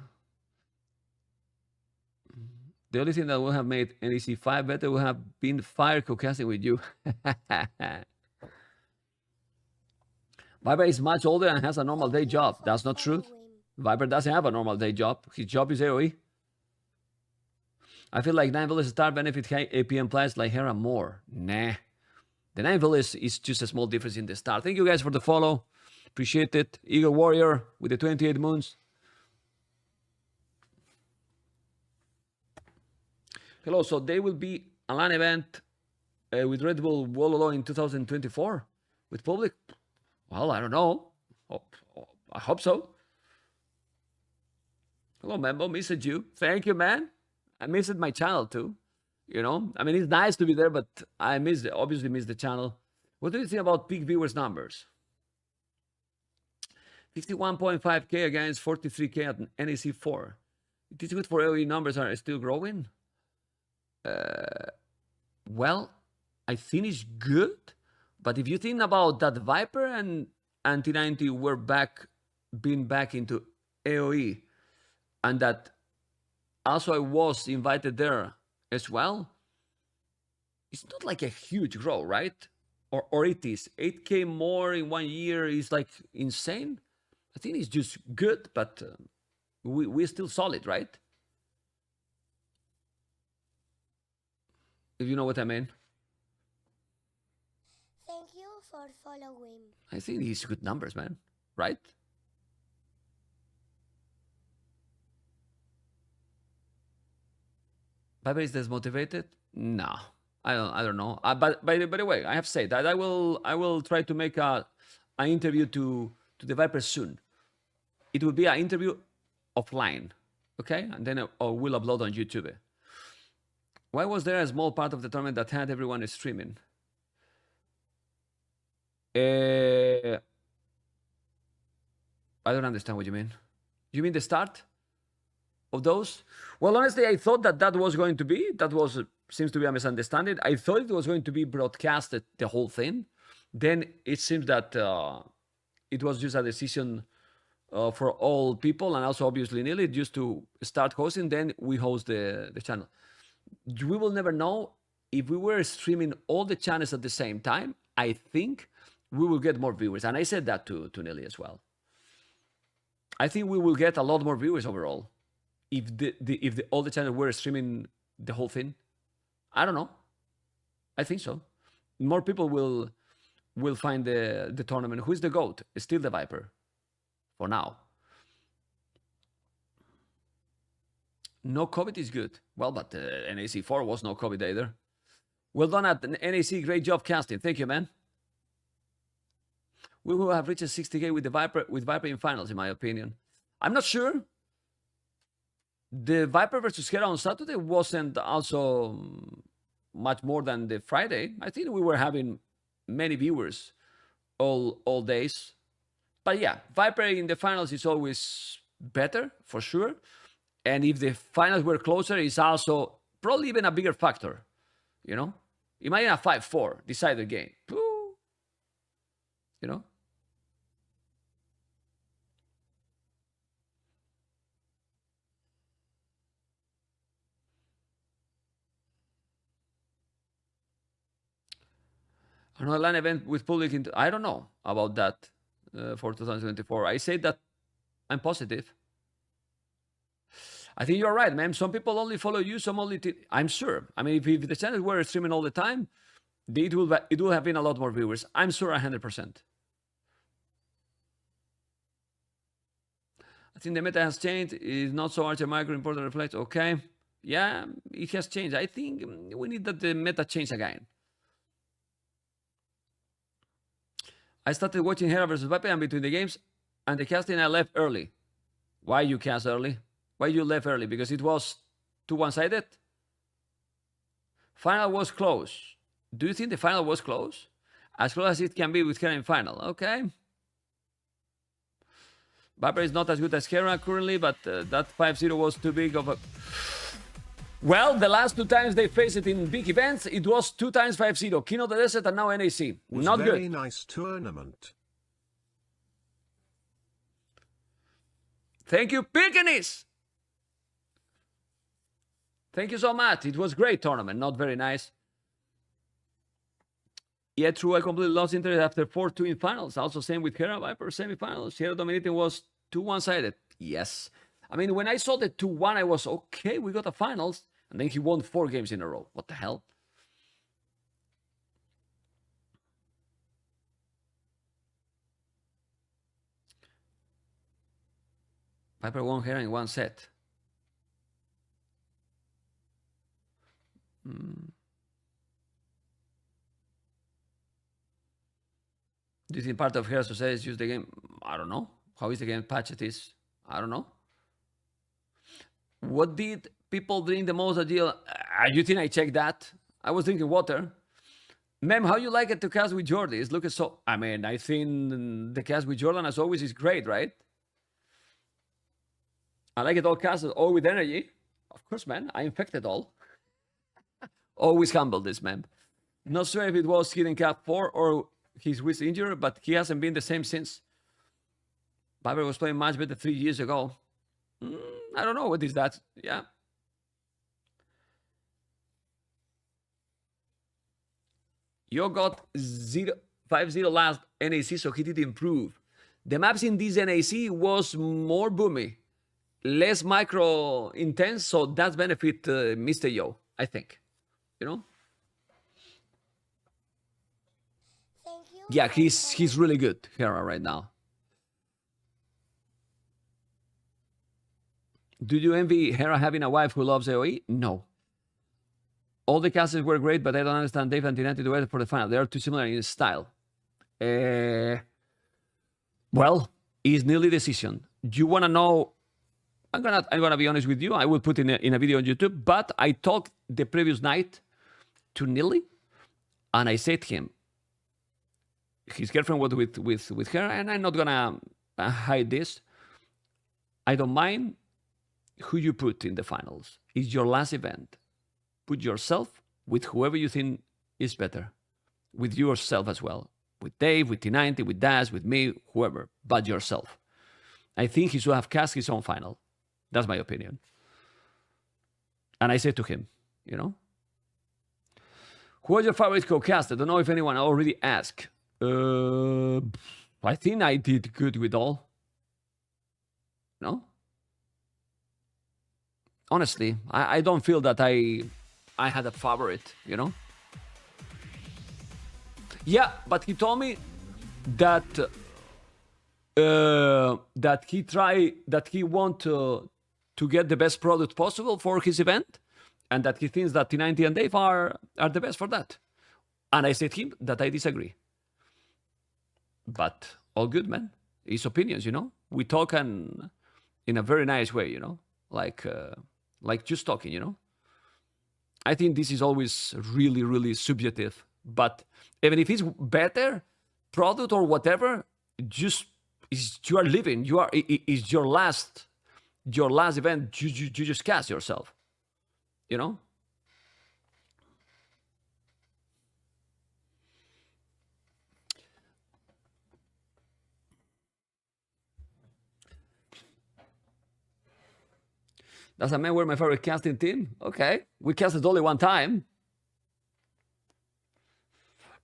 A: The only thing that would have made NAC5 better would have been fire co-casting with you. Viper is much older and has a normal day job. That's not true. Viper doesn't have a normal day job. His job is AoE. I feel like 9 Village Star benefit high APM players like Hera more. Nah. The 9 Village is just a small difference in the start. Thank you guys for the follow. Appreciate it. Eagle Warrior with the 28 moons. Hello, so there will be a LAN event with Red Bull Wololo in 2024 with public? Well, I don't know. I hope so. Hello, Membo. Missed you. Thank you, man. I missed my channel too. It's nice to be there, but I obviously missed the channel. What do you think about peak viewers numbers? 51.5K against 43K at NAC4. It is good for AoE numbers are still growing. Well, I think it's good, but if you think about that Viper and T90 were being back into AoE, and that also I was invited there as well, it's not like a huge growth, right? Or it is 8K more in 1 year is like insane. I think it's just good, but we're still solid, right? If you know what I mean.
C: Thank you for following.
A: I think it's good numbers, man. Right? Viper is desmotivated? No, I don't know. But by the way, I have said that I will try to make an interview to the Viper soon. It will be an interview offline, okay, and then I will upload on YouTube. Why was there a small part of the tournament that had everyone streaming? I don't understand what you mean. You mean the start of those? Well, honestly, I thought that was going to be, seems to be a misunderstanding. I thought it was going to be broadcasted, the whole thing. Then it seems that it was just a decision for all people, and also obviously Neil just to start hosting, then we host the channel. We will never know. If we were streaming all the channels at the same time, I think we will get more viewers. And I said that to Nelly as well. I think we will get a lot more viewers overall if all the channels were streaming the whole thing. I don't know. I think so. More people will find the tournament. Who is the GOAT? It's still the Viper for now. No COVID is good. Well, but NAC4 was no COVID either. Well done at NAC. Great job casting. Thank you, man. We will have reached 60K with Viper in finals, in my opinion. I'm not sure. The Viper versus Hera on Saturday wasn't also much more than the Friday. I think we were having many viewers all days. But yeah, Viper in the finals is always better, for sure. And if the finals were closer, it's also probably even a bigger factor. You know? Imagine a 5-4 decided game. You know? Another LAN event with public. I don't know about that for 2024. I say that I'm positive. I think you're right, man. Some people only follow you, some only... I'm sure. I mean, if the channels were streaming all the time, it will have been a lot more viewers. I'm sure 100%. I think the meta has changed. It's not so Archer Micro important reflex. Okay. Yeah, it has changed. I think we need that the meta change again. I started watching Hera versus Viper, and between the games and the casting, I left early. Why you cast early? Why you left early? Because it was too one-sided? Final was close. Do you think the final was close? As close as it can be with Hera in final. Okay. Viper is not as good as Hera currently, but that 5-0 was too big of a... Well, the last two times they faced it in big events, it was 2 times 5-0. King of the Desert and now NAC. Not good.
B: Very nice tournament.
A: Thank you, Pickaninnies! Thank you so much. It was a great tournament. Not very nice. Yeah, true. I completely lost interest after 4-2 in finals. Also, same with Hera Viper semifinals. Hera dominating was too one-sided. Yes. I mean, when I saw the 2-1, I was, okay, we got the finals. And then he won 4 games in a row. What the hell? Viper won Hera in 1 set. Do you think part of Hera's success is use the game? I don't know. How is the game patched is? I don't know. What did people drink the most at deal? You think I checked that? I was drinking water. Mem, how you like it to cast with Jordi? It's looking so... I mean, I think the cast with Jordan, as always, is great, right? I like it all casted, all with energy. Of course, man. I infected all. Always humble, this man. Not sure if it was Hidden Cap 4 or his wrist injury, but he hasn't been the same since. Viper was playing much better 3 years ago. I don't know what is that. Yeah. You got 5-0 last NAC, so he did improve. The maps in this NAC was more boomy, less micro intense, so that's benefit Mr. Yo, I think. You know?
C: Thank you.
A: Yeah, he's really good, Hera, right now. Do you envy Hera having a wife who loves AoE? No. All the casts were great, but I don't understand Dave and Tinanti together for the final. They are too similar in style. Well, it's nearly decision. You wanna know? I'm gonna be honest with you. I will put in a video on YouTube. But I talked the previous night to Nilly, and I said to him, his girlfriend was with her, and I'm not gonna hide this. I don't mind who you put in the finals. It's your last event. Put yourself with whoever you think is better. With yourself as well. With Dave, with T90, with Daz, with me, whoever. But yourself. I think he should have cast his own final. That's my opinion. And I said to him, you know, who was your favorite co-cast? I don't know if anyone already asked. I think I did good with all. No? Honestly, I don't feel that I had a favorite, you know? Yeah, but he told me that he want to get the best product possible for his event, and that he thinks that T90 and Dave are the best for that. And I said to him that I disagree. But all good, man. His opinions, you know? We talk in a very nice way, you know? Like just talking, you know? I think this is always really, really subjective. But even if it's better product or whatever, just you are living. It's your last event. You just cast yourself, you know. Does that mean we're my favorite casting team? Okay, we casted only one time.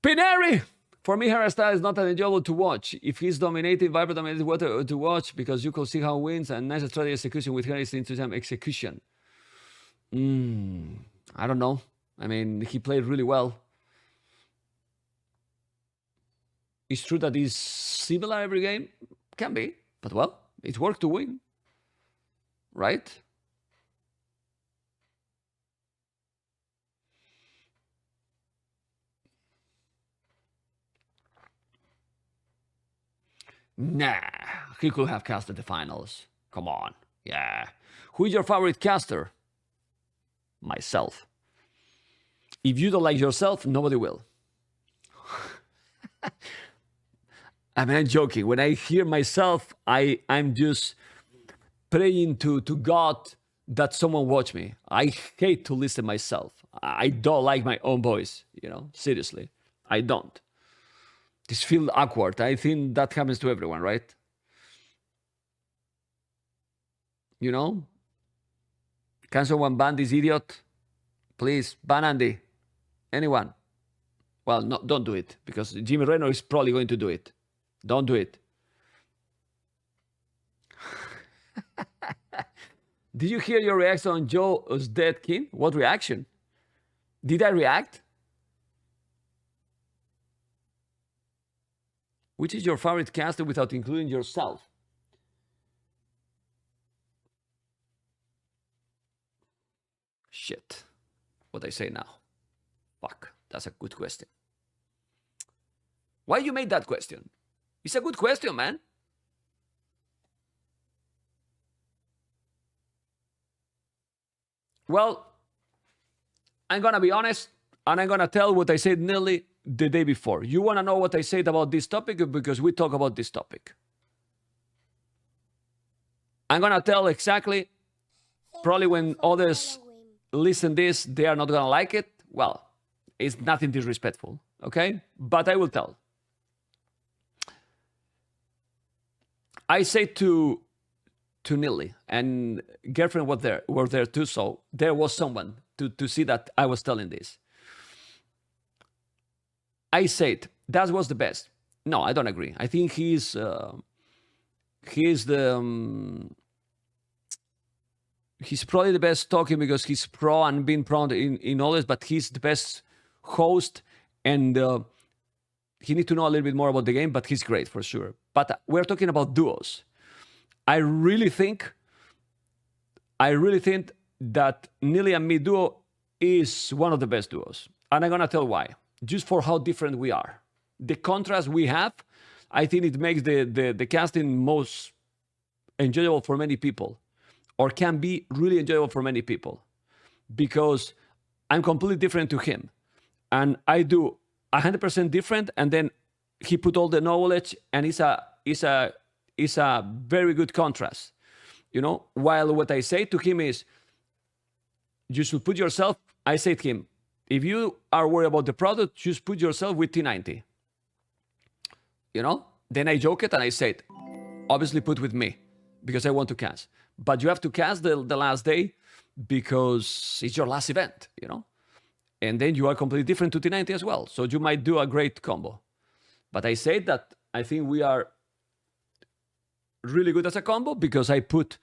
A: Pineri! For me, hairstyle is not enjoyable to watch. If he's dominated, Viper dominated, what to watch, because you can see how he wins, and nice strategy execution with her is into some execution. I don't know. I mean, he played really well. It's true that he's similar every game. Can be. But well, it's work to win. Right? Nah, he could have casted the finals. Come on. Yeah. Who is your favorite caster? Myself. If you don't like yourself, nobody will. I mean, I'm joking. When I hear myself, I'm just praying to God that someone watch me. I hate to listen myself. I don't like my own voice, you know, seriously. I don't. This feels awkward. I think that happens to everyone, right? You know? Can someone ban this idiot? Please, ban Andy. Anyone? Well, no, don't do it, because Jimmy Renner is probably going to do it. Don't do it. Did you hear your reaction on Joe's dead king? What reaction? Did I react? Which is your favorite caster without including yourself? Shit. What I say now? Fuck. That's a good question. Why you made that question? It's a good question, man. Well, I'm gonna be honest, and I'm gonna tell what I said nearly the day before. You wanna know what I said about this topic? Because we talk about this topic. I'm gonna tell exactly, probably when others listen this, they are not gonna like it. Well, it's nothing disrespectful, okay? But I will tell. I say to Nilly, and girlfriend were there too, so there was someone to see that I was telling this. I said that was the best. No, I don't agree. I think he's probably the best talking because he's pro and been pro in all this, but he's the best host, and he needs to know a little bit more about the game, but he's great for sure. But we're talking about duos. I really think that Nilly and me duo is one of the best duos. And I'm going to tell why. Just for how different we are. The contrast we have, I think it makes the casting most enjoyable for many people, or can be really enjoyable for many people, because I'm completely different to him. And I do 100% different, and then he put all the knowledge, and it's a very good contrast. You know, while what I say to him is, you should put yourself, I say to him, if you are worried about the product, just put yourself with T90. You know? Then I joke it and I said, obviously put with me, because I want to cast. But you have to cast the last day because it's your last event, you know? And then you are completely different to T90 as well. So you might do a great combo. But I said that I think we are really good as a combo because I put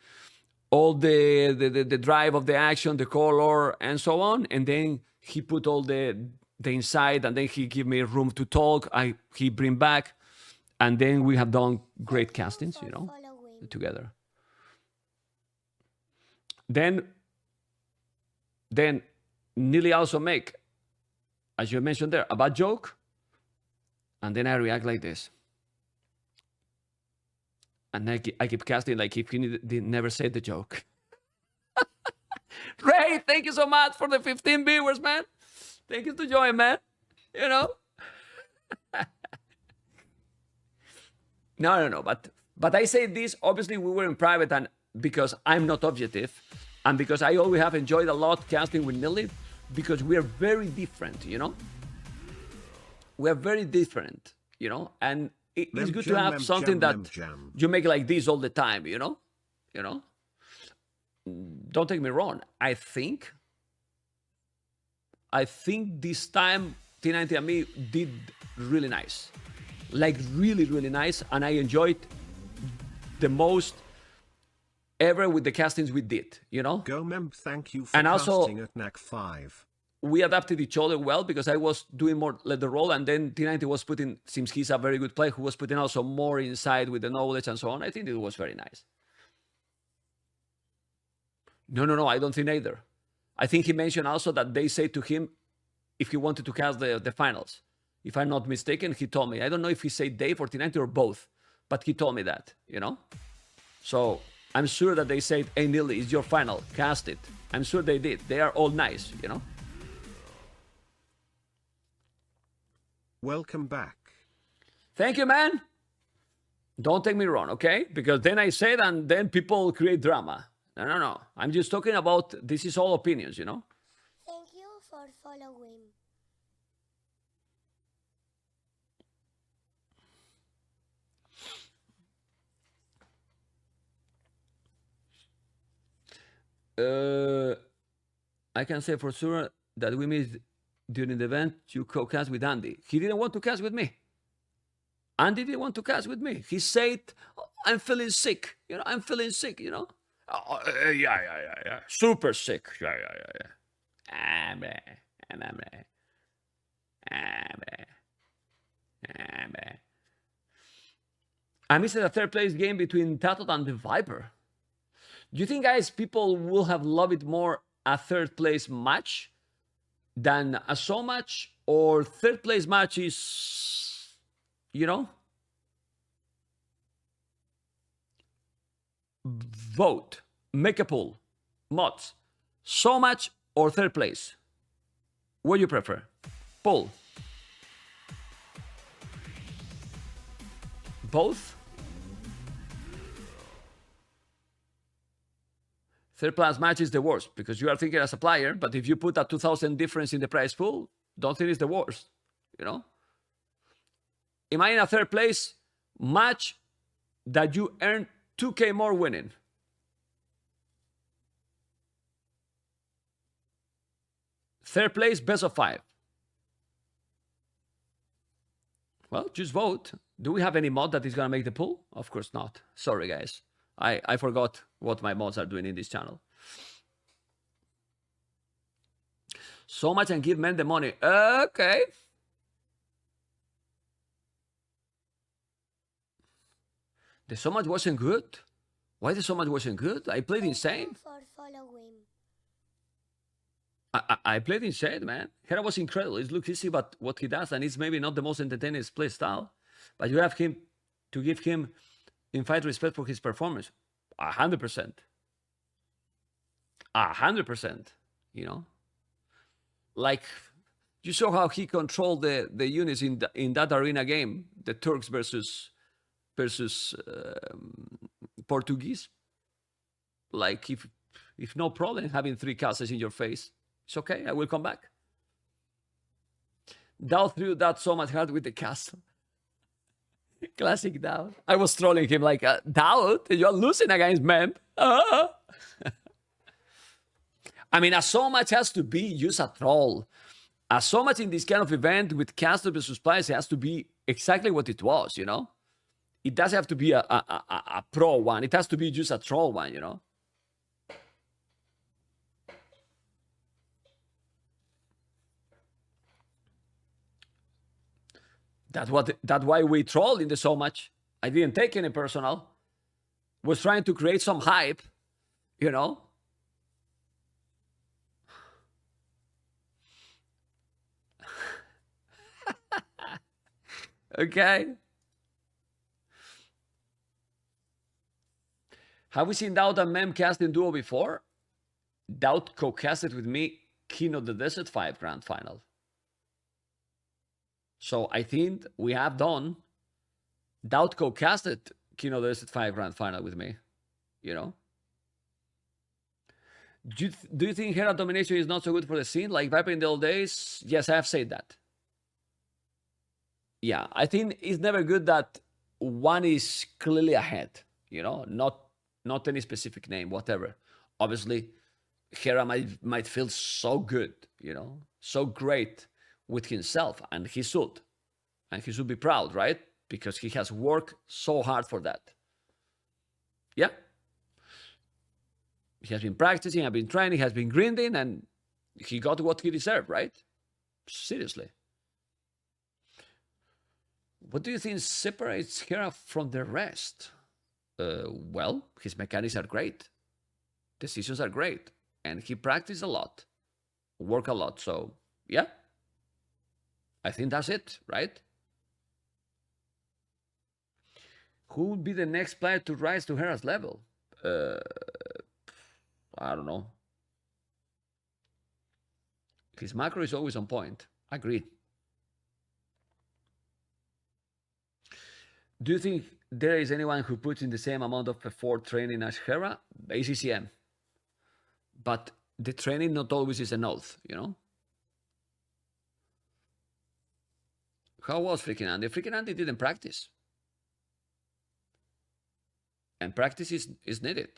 A: all the drive of the action, the color, and so on. And then he put all the inside, and then he give me room to talk. He bring back. And then we have done great castings, you know, together. Then Nearly also make, as you mentioned there, a bad joke, and then I react like this. And I keep casting like if he never said the joke. Ray, thank you so much for the 15 viewers, man. Thank you to join, man. You know? No. But I say this, obviously we were in private, and because I'm not objective, and because I always have enjoyed a lot casting with Nilly, because we are very different, you know? We are very different, you know? And it's good to have something that you make like this all the time, you know? You know? Don't take me wrong. I think this time T90 and me did really nice. Like really, really nice. And I enjoyed the most ever with the castings we did, you know?
B: Go Mem, thank you for
A: and also,
B: casting at NAC5.
A: We adapted each other well because I was doing more let the role, and then T90 was putting, since he's a very good player, who was putting also more inside with the knowledge and so on. I think it was very nice. No, I don't think either. I think he mentioned also that they say to him if he wanted to cast the finals. If I'm not mistaken, he told me. I don't know if he said Dave or T90 or both, but he told me that, you know? So I'm sure that they said, hey, Nilly, it's your final, cast it. I'm sure they did. They are all nice, you know?
B: Welcome back.
A: Thank you, man. Don't take me wrong, okay? Because then I said, and then people create drama. No. I'm just talking about, this is all opinions, you know?
C: Thank you for following.
A: I can say for sure that we missed during the event you co-cast with Andy. He didn't want to cast with me. Andy didn't want to cast with me. He said, oh, I'm feeling sick. You know, I'm feeling sick, you know? Oh, yeah. Super sick. Yeah. I missed a third place game between Tato and the Viper. Do you think, guys, people will have loved it more a third place match than a so match, or third place match is, you know? Vote, make a poll, mods, so much or third place? What do you prefer? Poll. Both? Third place match is the worst because you are thinking as a player, but if you put a 2,000 difference in the prize pool, don't think it's the worst, you know? Imagine a third place match that you earn 2K more winning. Third place, best of 5. Well, just vote. Do we have any mod that is going to make the pool? Of course not. Sorry, guys. I forgot what my mods are doing in this channel. So much and give men the money. Okay. The so much wasn't good. Why the so much wasn't good? I played insane.
C: For following.
A: I played in Shade, man. Hera was incredible. It looks easy, but what he does, and it's maybe not the most entertaining play style, but you have him to give him in fight respect for his performance. 100%. 100%. You know? Like, you saw how he controlled the units in that arena game, the Turks versus Portuguese. Like, if no problem having 3 castles in your face, it's okay. I will come back. Dow threw that so much hard with the castle. Classic Dow. I was trolling him like, Dow, you're losing against Mem. I mean, as so much has to be use a troll. As so much in this kind of event with caster versus players, it has to be exactly what it was, you know? It doesn't have to be a pro one. It has to be just a troll one, you know? That's why we trolled in the so much. I didn't take any personal. Was trying to create some hype, you know? Okay. Have we seen Doubt and Mem cast in duo before? Doubt co-casted with me King of the Desert 5 Grand Final. So I think we have done. Doubt co-casted King of the Desert 5 Grand Final with me, you know? Do you think Hera domination is not so good for the scene like Viper in the old days? Yes, I have said that. Yeah, I think it's never good that one is clearly ahead, you know, not any specific name, whatever. Obviously, Hera might feel so good, you know, so great with himself, and he should be proud, right? Because he has worked so hard for that. Yeah. He has been practicing, has been training, has been grinding, and he got what he deserved, right? Seriously. What do you think separates Hera from the rest? Well, his mechanics are great. Decisions are great. And he practiced a lot. Work a lot. So, yeah. I think that's it, right? Who would be the next player to rise to Hera's level? I don't know. His macro is always on point. Agreed. Do you think there is anyone who puts in the same amount of effort training as Hera? ACCM. But the training not always is an oath, you know? How was Freaking Andy? Freaking Andy didn't practice. And practice is needed.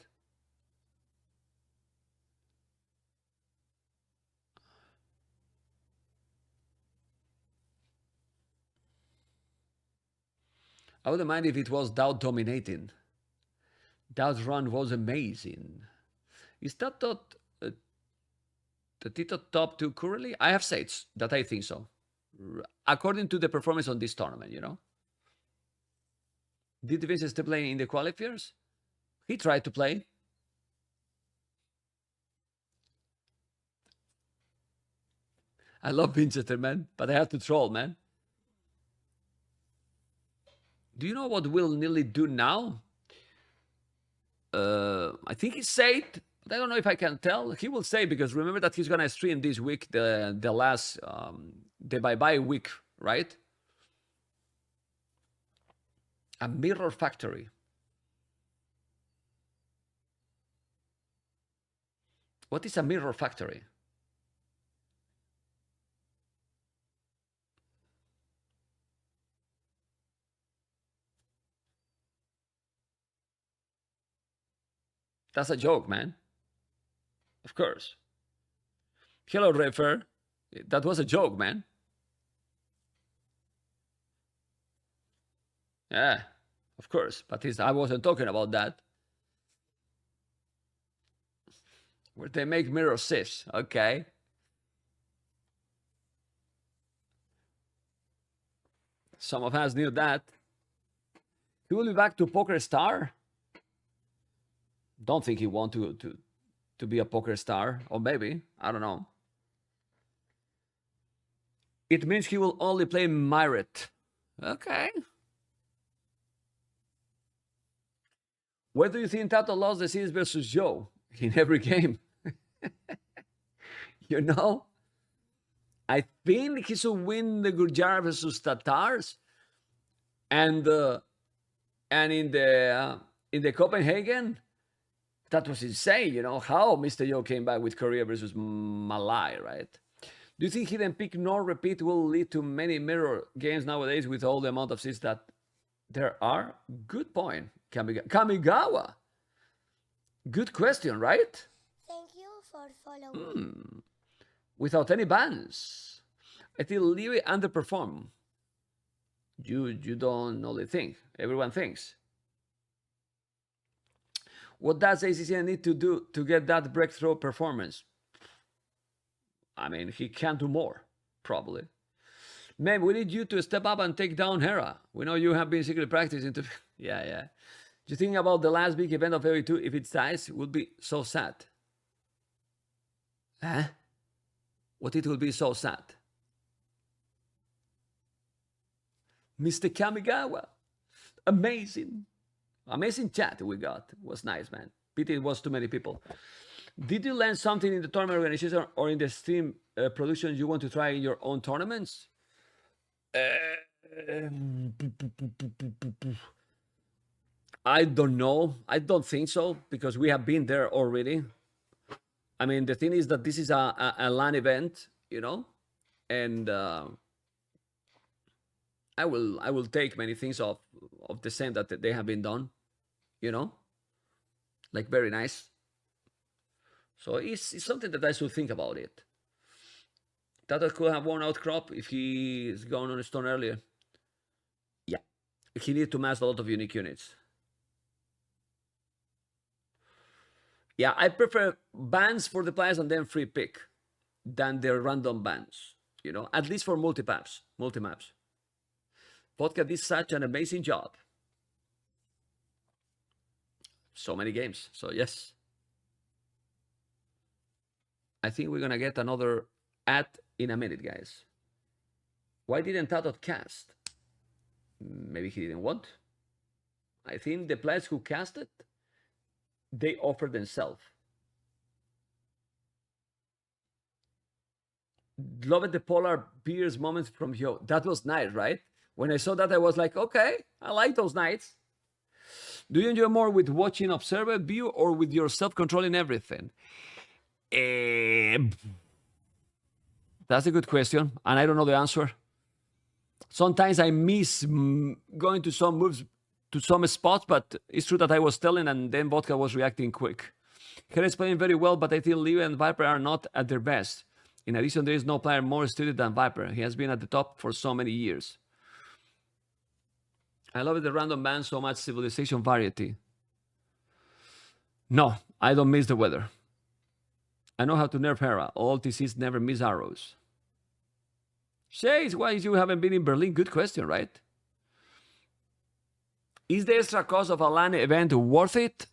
A: I wouldn't mind if it was Doubt dominating. Doubt's run was amazing. Is that not the Tito top 2 currently? I have said that I think so. According to the performance on this tournament, you know? Did Vincent still play in the qualifiers? He tried to play. I love Winchester, man, but I have to troll, man. Do you know what Will Nilly do now? I think he said, but I don't know if I can tell. He will say, because remember that he's gonna stream this week the last the bye-bye week, right? A mirror factory. What is a mirror factory? That's a joke, man. Of course. Hello, Refer. That was a joke, man. Yeah, of course. But I wasn't talking about that. Where they make mirror sieves. Okay. Some of us knew that. He will be back to Poker Star. Don't think he want to be a poker star, or maybe, I don't know. It means he will only play Myret. Okay. Where do you think Tato lost the series versus Joe? In every game. You know? I think he should win the Gurjar versus Tatars. And in the Copenhagen, that was insane, you know, how Mr. Joe came back with Korea versus Malai, right? Do you think hidden pick nor repeat will lead to many mirror games nowadays with all the amount of seats that there are? Good point. Kamigawa. Good question, right?
C: Thank you for following.
A: Without any bans. I think Levy underperformed. You don't only think. Everyone thinks. What does ACCN need to do to get that breakthrough performance? I mean, he can do more, probably. Man, we need you to step up and take down Hera. We know you have been secretly practicing to... Yeah. Do you think about the last big event of AE2? If it dies, it would be so sad. Huh? What it will be so sad? Mr. Kamigawa. Amazing. Amazing chat we got. It was nice, man. Pity it was too many people. Did you learn something in the tournament organization or in the stream production you want to try in your own tournaments? I don't know. I don't think so, because we have been there already. I mean, the thing is that this is a LAN event, you know, and I will take many things of the same that they have been done, you know, like very nice. So it's something that I should think about it. Tata could have won Outcrop if he is gone on a stone earlier. Yeah, he needed to master a lot of unique units. Yeah, I prefer bans for the players and then free pick than the random bans, you know, at least for multi-maps. Vodka did such an amazing job. So many games, so yes. I think we're gonna get another ad in a minute, guys. Why didn't Tato cast? Maybe he didn't want. I think the players who casted, they offered themselves. Loved the polar bears moments from Joe. That was nice, right? When I saw that, I was like, okay, I like those nights. Do you enjoy more with watching observer view or with yourself controlling everything? That's a good question, and I don't know the answer. Sometimes I miss going to some moves, to some spots, but it's true that I was telling and then Vodka was reacting quick. Hera is playing very well, but I think Leo and Viper are not at their best. In addition, there is no player more studied than Viper. He has been at the top for so many years. I love the random band so much, civilization variety. No, I don't miss the weather. I know how to nerf Hera. All TCs never miss arrows. Shays, why you haven't been in Berlin? Good question, right? Is the extra cost of a LAN event worth it?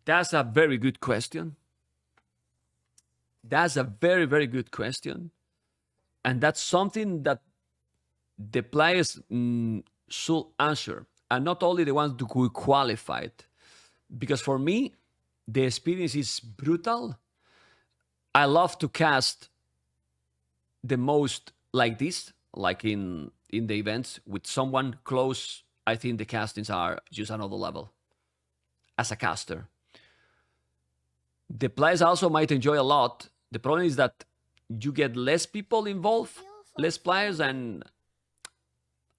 A: That's a very good question. That's a very, very good question. And that's something that the players should answer. And not only the ones who qualified. Because for me, the experience is brutal. I love to cast the most like this, like in the events with someone close. I think the castings are just another level as a caster. The players also might enjoy a lot. The problem is that you get less people involved, less players, and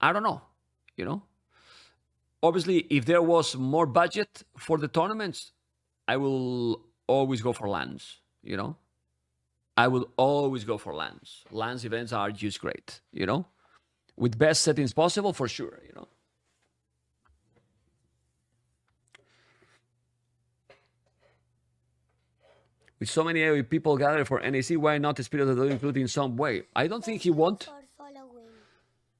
A: I don't know, you know? Obviously, if there was more budget for the tournaments, I will always go for LANs, you know? I will always go for LANs. LANs events are just great, you know? With best settings possible, for sure, you know? With so many AoE people gathered for NAC, why not the Spirit of the include in some way? I don't think he won't.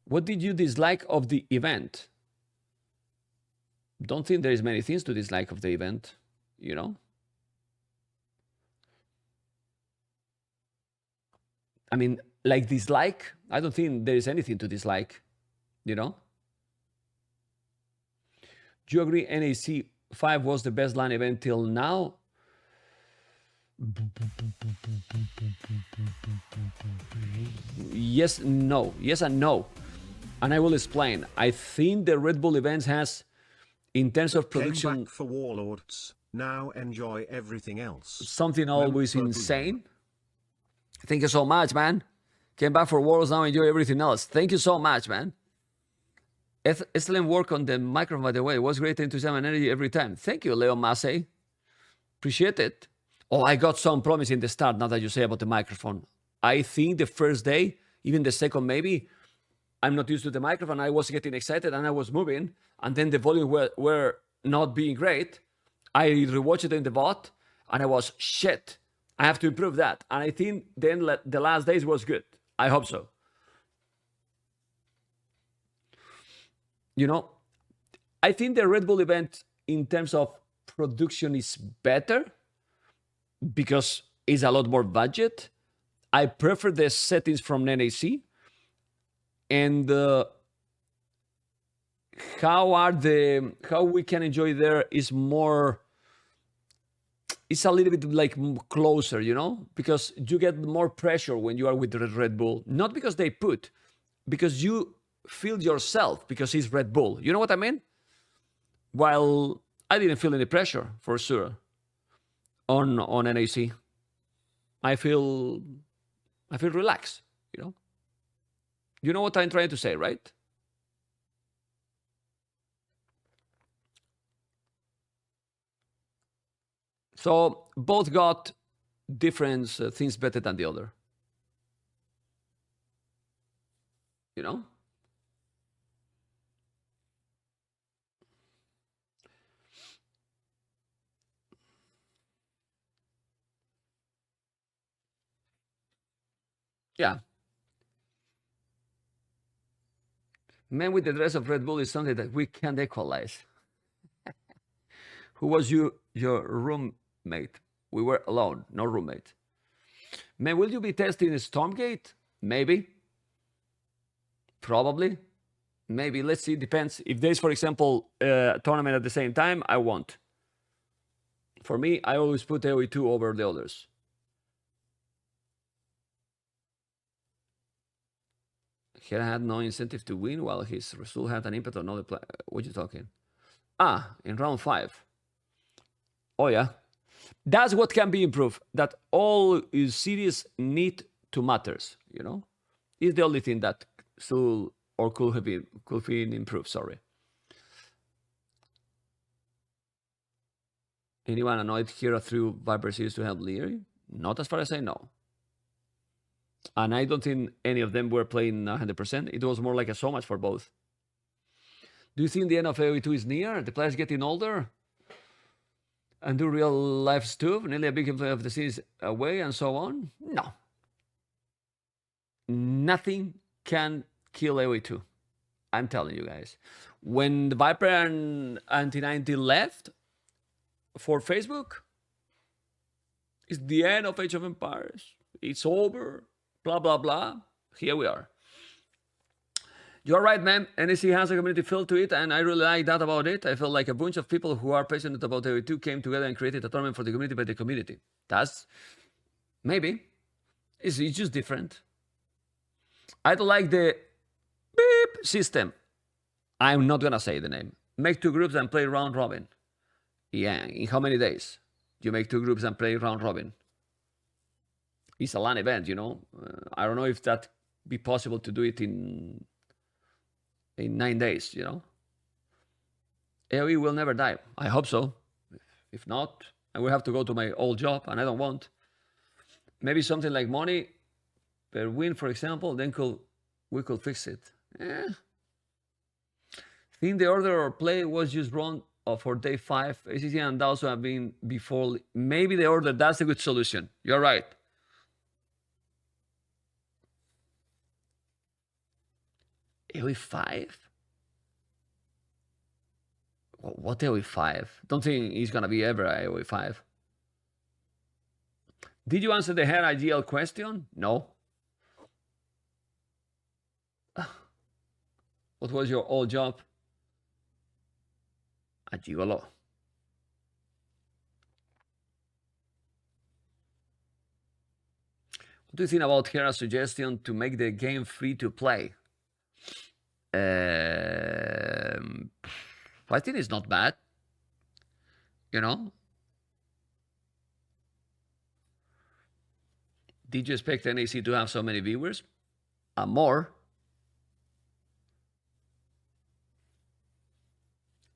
A: What did you dislike of the event? Don't think there is many things to dislike of the event, you know? I mean, like dislike, I don't think there is anything to dislike, you know? Do you agree NAC5 was the best LAN event till now? Yes, no. Yes and no. And I will explain. I think the Red Bull events has, in terms of production...
B: Came back for Warlords, now enjoy everything else.
A: Something always insane. Thank you so much, man. Came back for Warlords, now enjoy everything else. Thank you so much, man. Excellent work on the microphone, by the way. It was great enthusiasm and energy every time. Thank you, Leo Massey. Appreciate it. Oh, I got some promise in the start, now that you say about the microphone. I think the first day, even the second maybe, I'm not used to the microphone. I was getting excited and I was moving, and then the volume were not being great. I rewatched it in the bot, and I was, shit, I have to improve that. And I think then the last days was good. I hope so. You know, I think the Red Bull event in terms of production is better because it's a lot more budget. I prefer the settings from NAC. And how we can enjoy there is more, it's a little bit like closer, you know, because you get more pressure when you are with the Red Bull, not because they put, because you feel yourself, because it's Red Bull. You know what I mean? While I didn't feel any pressure for sure on NAC. I feel relaxed, you know. You know what I'm trying to say, right? So both got different things better than the other. You know? Yeah. Man with the dress of Red Bull is something that we can't equalize. Who was your roommate? We were alone, no roommate. Man, will you be testing Stormgate? Maybe. Probably. Maybe. Let's see. Depends. If there's, for example, a tournament at the same time, I won't. For me, I always put AoE2 over the others. He had no incentive to win while his result had an impact on other players. What are you talking? In round 5. Oh, yeah. That's what can be improved. That all is series need to matters, you know? It's the only thing that should or could be improved, sorry. Anyone annoyed Hero through Viper series to help Leary? Not as far as I know. And I don't think any of them were playing 100%. It was more like a so much for both. Do you think the end of AoE2 is near? The players getting older? And do real life stuff? Nearly a big influence of the series away and so on? No. Nothing can kill AoE2. I'm telling you guys. When the Viper and Anti-90 left for Facebook, it's the end of Age of Empires. It's over. Blah, blah, blah. Here we are. You're right, man. NEC has a community feel to it, and I really like that about it. I feel like a bunch of people who are passionate about AoE2 came together and created a tournament for the community by the community. That's... maybe. It's just different. I don't like the beep system. I'm not going to say the name. Make 2 groups and play round robin. Yeah, in how many days? You make 2 groups and play round robin. It's a LAN event, you know. I don't know if that be possible to do it in 9 days, you know. AoE will never die. I hope so. If not, I will have to go to my old job, and I don't want. Maybe something like money per win, for example, then we could fix it. Think the order or play was just wrong for day 5. ACC and also have been before. Maybe the order, that's a good solution. You're right. AoE 5? What AoE 5? Don't think he's gonna be ever AoE 5. Did you answer the hair IGL question? No. What was your old job? A gigolo. What do you think about Hera's suggestion to make the game free to play? I think it's not bad. You know? Did you expect NAC to have so many viewers? More.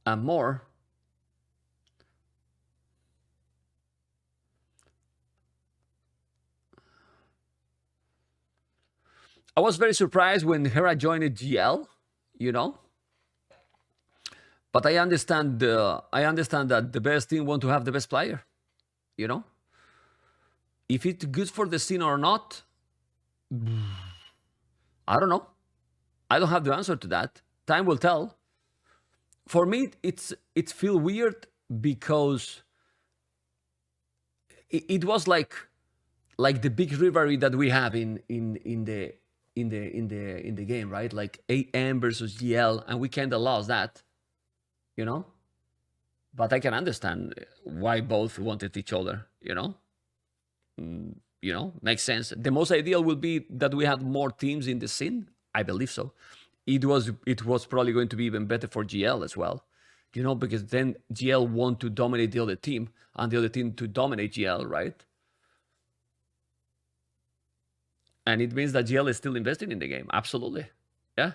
A: And more. I was very surprised when Hera joined GL, you know. But I understand that the best team want to have the best player, you know. If it's good for the scene or not, I don't know. I don't have the answer to that. Time will tell. For me, it feels weird because it was like the big rivalry that we have in the game, right? Like AM versus GL, and we kind of lost that, you know. But I can understand why both wanted each other, you know. You know, makes sense. The most ideal would be that we had more teams in the scene. I believe so. It was probably going to be even better for GL as well, you know, because then GL want to dominate the other team and the other team to dominate GL, right? And it means that GL is still investing in the game. Absolutely. Yeah.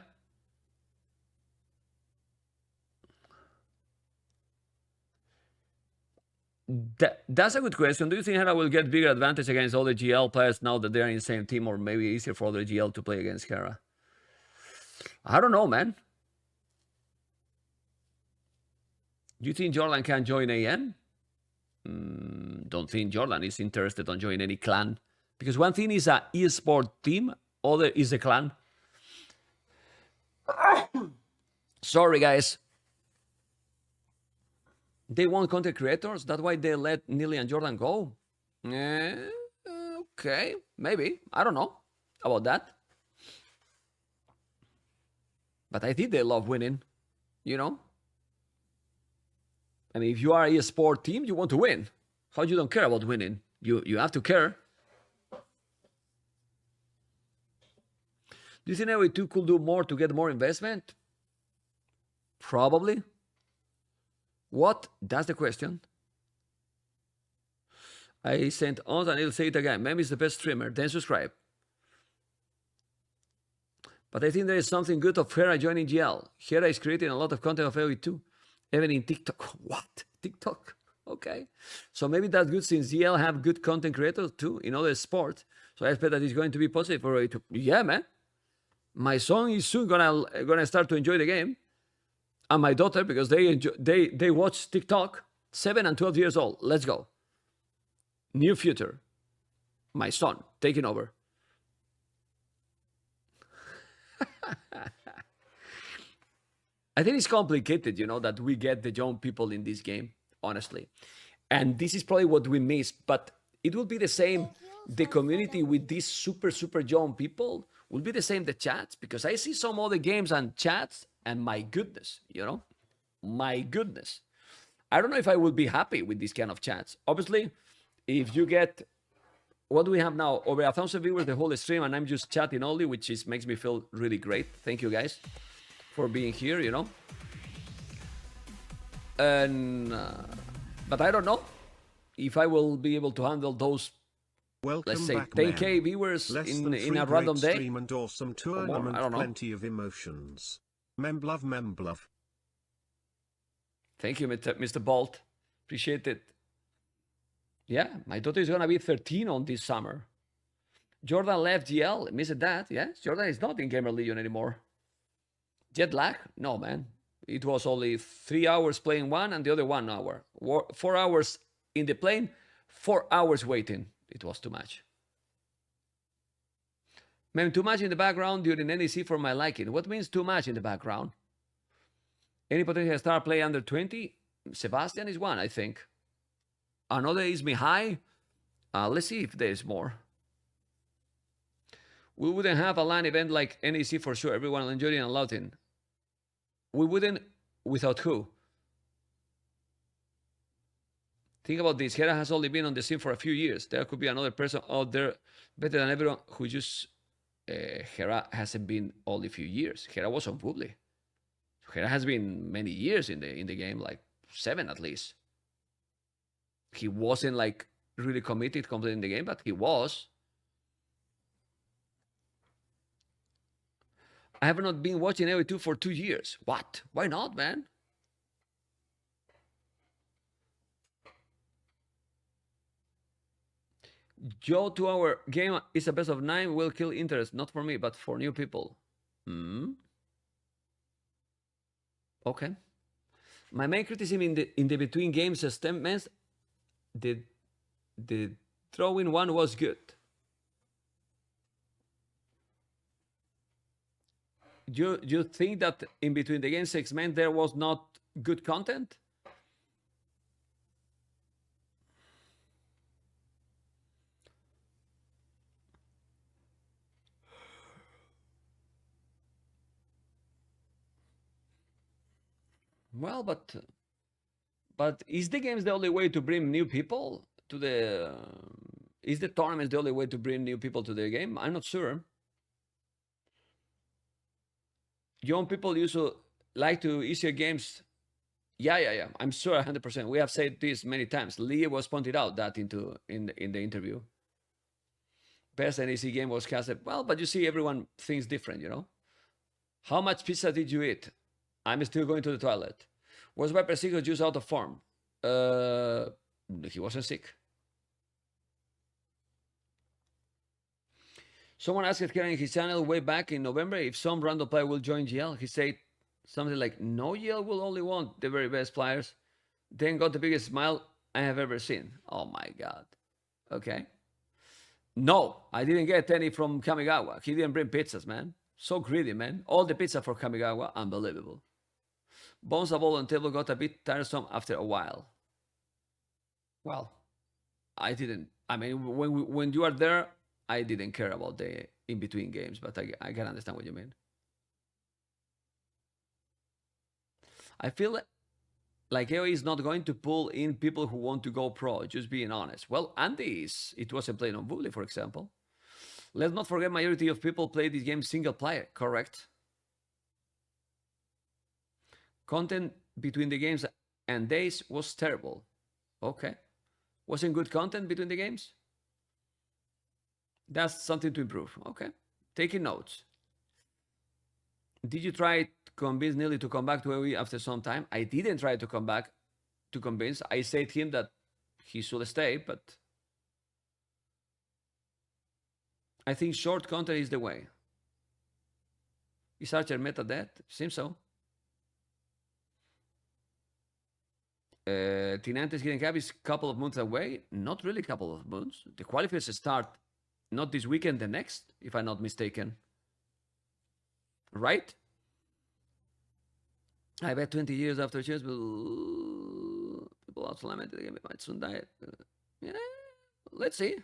A: That's a good question. Do you think Hera will get bigger advantage against all the GL players now that they're in the same team, or maybe easier for other GL to play against Hera? I don't know, man. Do you think Jordan can join AM? Don't think Jordan is interested on joining any clan. Because one thing is an e-sport team, other is a clan. Sorry, guys. They want content creators. That's why they let Neely and Jordan go. Okay, maybe. I don't know about that. But I think they love winning, you know? I mean, if you are a sport team, you want to win. How you don't care about winning? You have to care. Do you think NAC2 could do more to get more investment? Probably. What? That's the question. I sent on and he'll say it again. Mem is the best streamer. Then subscribe. But I think there is something good of Hera joining GL. Hera is creating a lot of content of AOE2. Even in TikTok. What? TikTok? Okay. So maybe that's good since GL have good content creators too in other sports. So I expect that it's going to be positive for AOE2. Yeah, man. My son is soon gonna start to enjoy the game. And my daughter, because they watch TikTok, 7 and 12 years old. Let's go. Near future. My son taking over. I think it's complicated, you know, that we get the young people in this game, honestly. And this is probably what we miss. But it will be the same. The community with these super, super young people will be the same, the chats. Because I see some other games and chats, and my goodness, you know, my goodness. I don't know if I will be happy with this kind of chats. Obviously, if you get, what do we have now? Over 1,000 viewers the whole stream, and I'm just chatting only, which makes me feel really great. Thank you guys for being here, you know. And but I don't know if I will be able to handle those.
B: Welcome
A: Let's say
B: back,
A: 10K viewers in a random day.
B: Stream and awesome tournament,
A: I don't know.
B: plenty of emotions. Memblove.
A: Thank you, Mr. Bolt. Appreciate it. Yeah, my daughter is gonna be 13 on this summer. Jordan left GL. Missed that. Yeah, Jordan is not in Gamer Legion anymore. Jet lag? No, man. It was only 3 hours playing one and the other 1 hour. 4 hours in the plane, 4 hours waiting. It was too much. Man, too much in the background during NEC for my liking. What means too much in the background? Any potential star play under 20? Sebastian is one, I think. Another is Mihai. Let's see if there's more. We wouldn't have a LAN event like NEC for sure. Everyone will enjoy it and love it. We wouldn't without who? Think about this. Hera has only been on the scene for a few years. There could be another person out there better than everyone who just... Hera hasn't been only a few years. Hera was on Bubbly. Hera has been many years in the game, like 7 at least. He wasn't like really committed completing the game, but he was. I have not been watching AOE2 for 2 years. What? Why not, man? Joe, 2-hour game is a best of 9, will kill interest. Not for me, but for new people. Okay. My main criticism in the between games statements, the throwing one was good. You think that in between the game segment there was not good content? Well, but is the games the only way to bring new people to the... is the tournament the only way to bring new people to the game? I'm not sure. Young people used to like to easier games. Yeah. I'm sure 100%. We have said this many times. Lee was pointed out that in the interview. Best NAC game was casted. Well, but you see, everyone thinks different, you know. How much pizza did you eat? I'm still going to the toilet. Was Viper Seeker just out of form? He wasn't sick. Someone asked here in his channel way back in November if some random player will join GL. He said something like, no, GL will only want the very best players. Then got the biggest smile I have ever seen. Oh my God. Okay. No, I didn't get any from Kamigawa. He didn't bring pizzas, man. So greedy, man. All the pizza for Kamigawa, unbelievable. Bones of Ball on table got a bit tiresome after a while. Well, I didn't. I mean, when you are there, I didn't care about the in-between games, but I can understand what you mean. I feel like AOE is not going to pull in people who want to go pro, just being honest. Well, Andy is. It wasn't playing on Bully, for example. Let's not forget majority of people play this game single player, correct? Content between the games and days was terrible. Okay. Wasn't good content between the games? That's something to improve. Okay. Taking notes. Did you try to convince Neely to come back to AOE after some time? I didn't try to come back to convince. I said to him that he should stay, but I think short content is the way. Is Archer meta dead? Seems so. Tinante's Hidden Cap is a couple of months away. Not really a couple of months. The qualifiers start not this weekend, the next, if I'm not mistaken. Right? I bet 20 years after Cheers will... people also lamented the game might soon die. Yeah, let's see.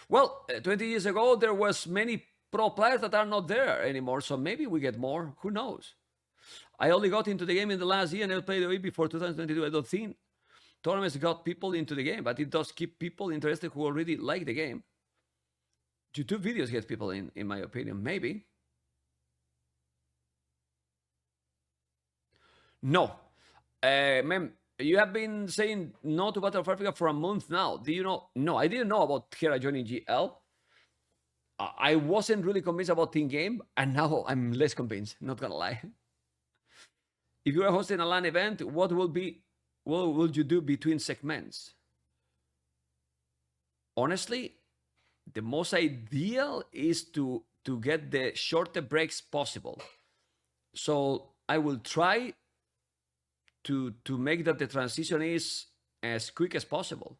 A: Well, 20 years ago, there was many pro players that are not there anymore, so maybe we get more. Who knows? I only got into the game in the last year and I played away before 2022. I don't think tournaments got people into the game, but it does keep people interested who already like the game. YouTube videos get people in my opinion. Maybe. No. Ma'am, you have been saying no to Battle of Africa for a month now. Do you know? No, I didn't know about Hera joining GL. I wasn't really convinced about Team Game, and now I'm less convinced, not gonna lie. If you are hosting a LAN event, what will you do between segments? Honestly, the most ideal is to get the shorter breaks possible. So I will try to make that the transition is as quick as possible,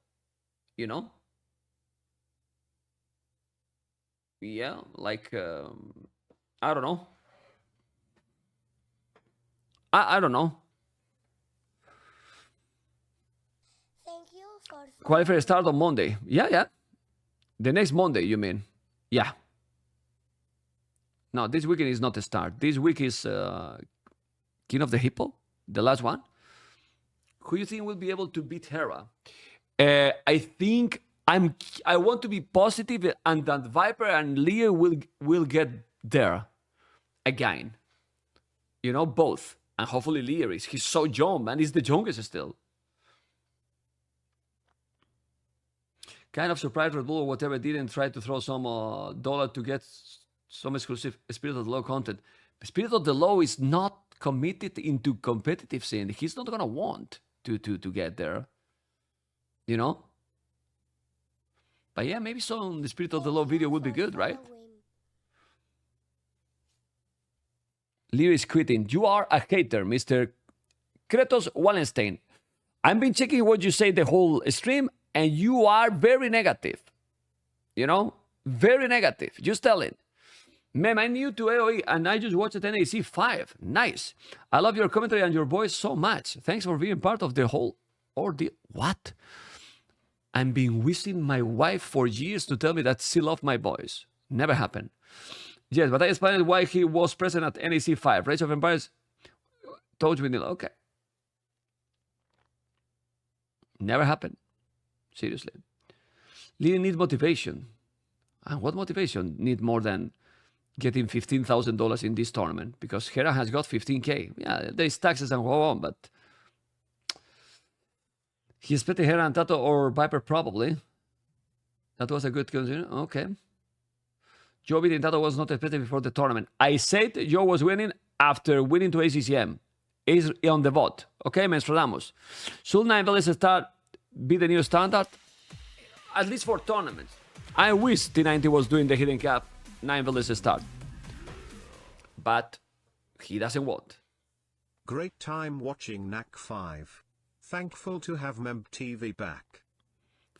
A: you know? Yeah, like, I don't know. I don't know.
C: Thank you for
A: Qualifier start on Monday. Yeah. The next Monday, you mean? Yeah. No, this weekend is not a start. This week is King of the Hippo, the last one. Who you think will be able to beat Hera? I think I want to be positive, and that Viper and Lear will get there again. You know, both, and hopefully Lear is. He's so young, man. He's the youngest still. Kind of surprised Red Bull or whatever didn't try to throw some dollar to get some exclusive Spirit of the Law content. Spirit of the Law is not committed into competitive scene. He's not gonna want to get there, you know. But yeah, maybe some the Spirit of the Law video would be good, right? Lear is quitting. You are a hater, Mr. Kratos Wallenstein. I've been checking what you say the whole stream, and you are very negative. You know? Very negative. Just tell it. Ma'am, I'm new to AOE, and I just watched NAC5. Nice. I love your commentary and your voice so much. Thanks for being part of the whole ordeal. What? I've been wishing my wife for years to tell me that she loved my voice. Never happened. Yes, but I explained why he was present at NAC5. Rage of Empires told me, okay. Never happened. Seriously. Lee needs motivation. And what motivation need more than getting $15,000 in this tournament? Because Hera has got 15K. Yeah, there's taxes and so on, but he expected Hera and Tato or Viper probably. That was a good consideration. Okay. Joe beating Tato was not expected before the tournament. I said Joe was winning after winning to ACCM. Is on the vote. Okay, Menstradamus. Should 9 Village start be the new standard? At least for tournaments. I wish T90 was doing the Hidden Cap 9 Village start. But he doesn't want.
B: Great time watching NAC5. Thankful to have membTV back.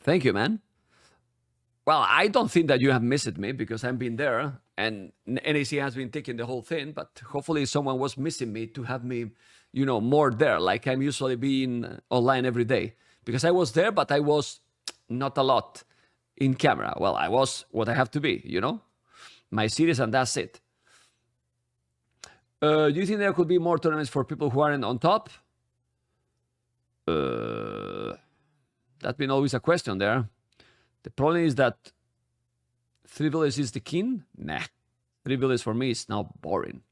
A: Thank you, man. Well, I don't think that you have missed me because I've been there and NAC has been taking the whole thing, but hopefully someone was missing me to have me, you know, more there, like I'm usually being online every day. Because I was there, but I was not a lot in camera. Well, I was what I have to be, you know? My series and that's it. Do you think there could be more tournaments for people who aren't on top? That's been always a question there. The problem is that 3 villages is the king? Nah. 3 villages for me is now boring.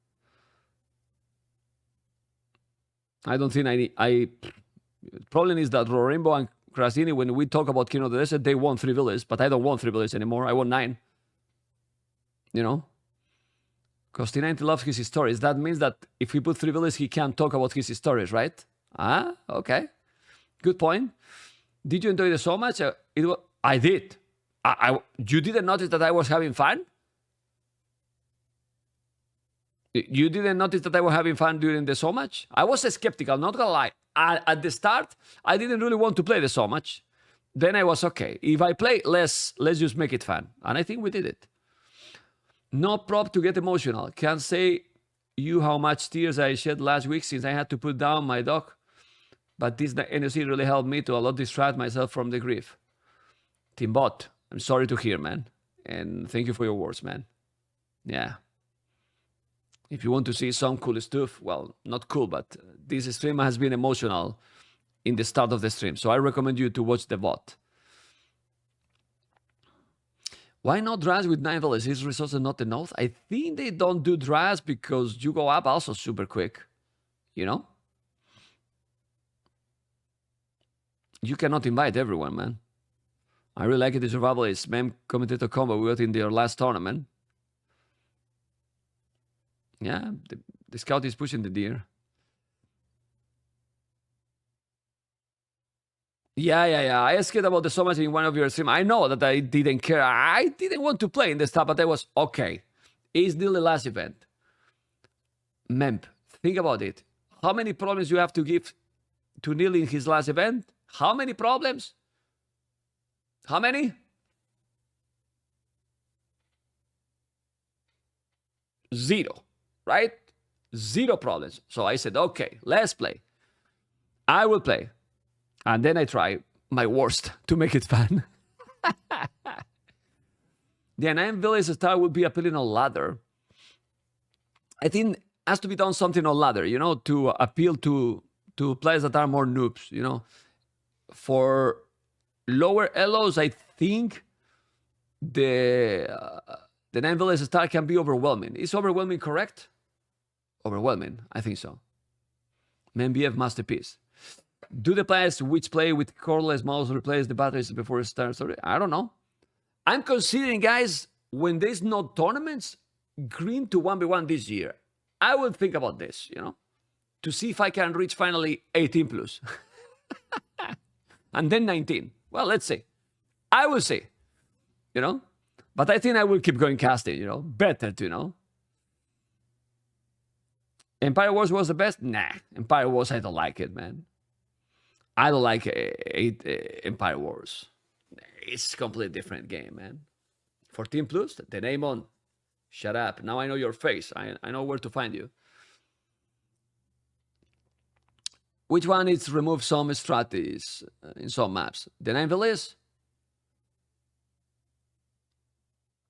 A: I don't think the problem is that Rainbow and Krasini, when we talk about King of the Desert, they want 3 villages, but I don't want 3 villages anymore. I want 9. You know? Because T90 loves his stories. That means that if we put 3 villages, he can't talk about his stories, right? Ah, okay. Good point. Did you enjoy it so much? I did. You didn't notice that I was having fun? You didn't notice that I was having fun during the so much? I was skeptical, not gonna lie. At the start, I didn't really want to play the so much. Then I was okay. If I play, let's just make it fun. And I think we did it. No prop to get emotional. Can't say you how much tears I shed last week since I had to put down my dog. But this NOC really helped me to a lot distract myself from the grief. Timbot, I'm sorry to hear, man. And thank you for your words, man. Yeah. If you want to see some cool stuff, well, not cool, but this stream has been emotional in the start of the stream. So I recommend you to watch the VOD. Why not drafts with 9 villages? Is resources not enough? I think they don't do drafts because you go up also super quick. You know? You cannot invite everyone, man. I really like it. The survival is mem commentator combo we got in their last tournament. Yeah, the scout is pushing the deer. Yeah. I asked about the so much in one of your streams. I know that I didn't care. I didn't want to play in the stuff, but I was okay. It's still the last event. Memp, think about it. How many problems you have to give to Neil in his last event? How many problems? How many? Zero, right? Zero problems. So I said, okay, let's play. I will play. And then I try my worst to make it fun. The 9 village star would be appealing on ladder. I think has to be done something on ladder, you know, to appeal to players that are more noobs, you know. For lower elos, I think the 9 village style can be overwhelming. Is overwhelming correct? Overwhelming, I think so. MBF masterpiece. Do the players which play with cordless mouse replace the batteries before it starts? I don't know. I'm considering, guys, when there's no tournaments, green to 1v1 this year. I will think about this, you know, to see if I can reach finally 18 plus. And then 19. Well, let's see. I will see, you know, but I think I will keep going casting, you know, better to, you know. Empire Wars was the best? Nah, Empire Wars, I don't like it, man. I don't like Empire Wars. It's a completely different game, man. 14 plus, the name on. Shut up. Now I know your face. I know where to find you. Which one is remove some strategies in some maps? The 9 villas?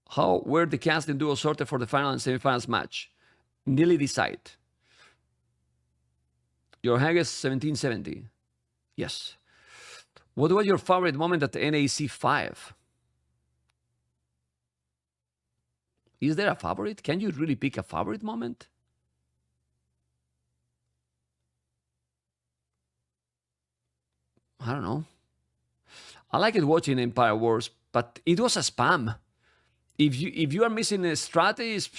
A: How were the casting duo sorted for the final and semifinals match? Nearly decide. Your Haggis 1770. Yes. What was your favorite moment at the NAC5? Is there a favorite? Can you really pick a favorite moment? I don't know. I like it watching Empire Wars, but it was a spam. If you are missing a strategies,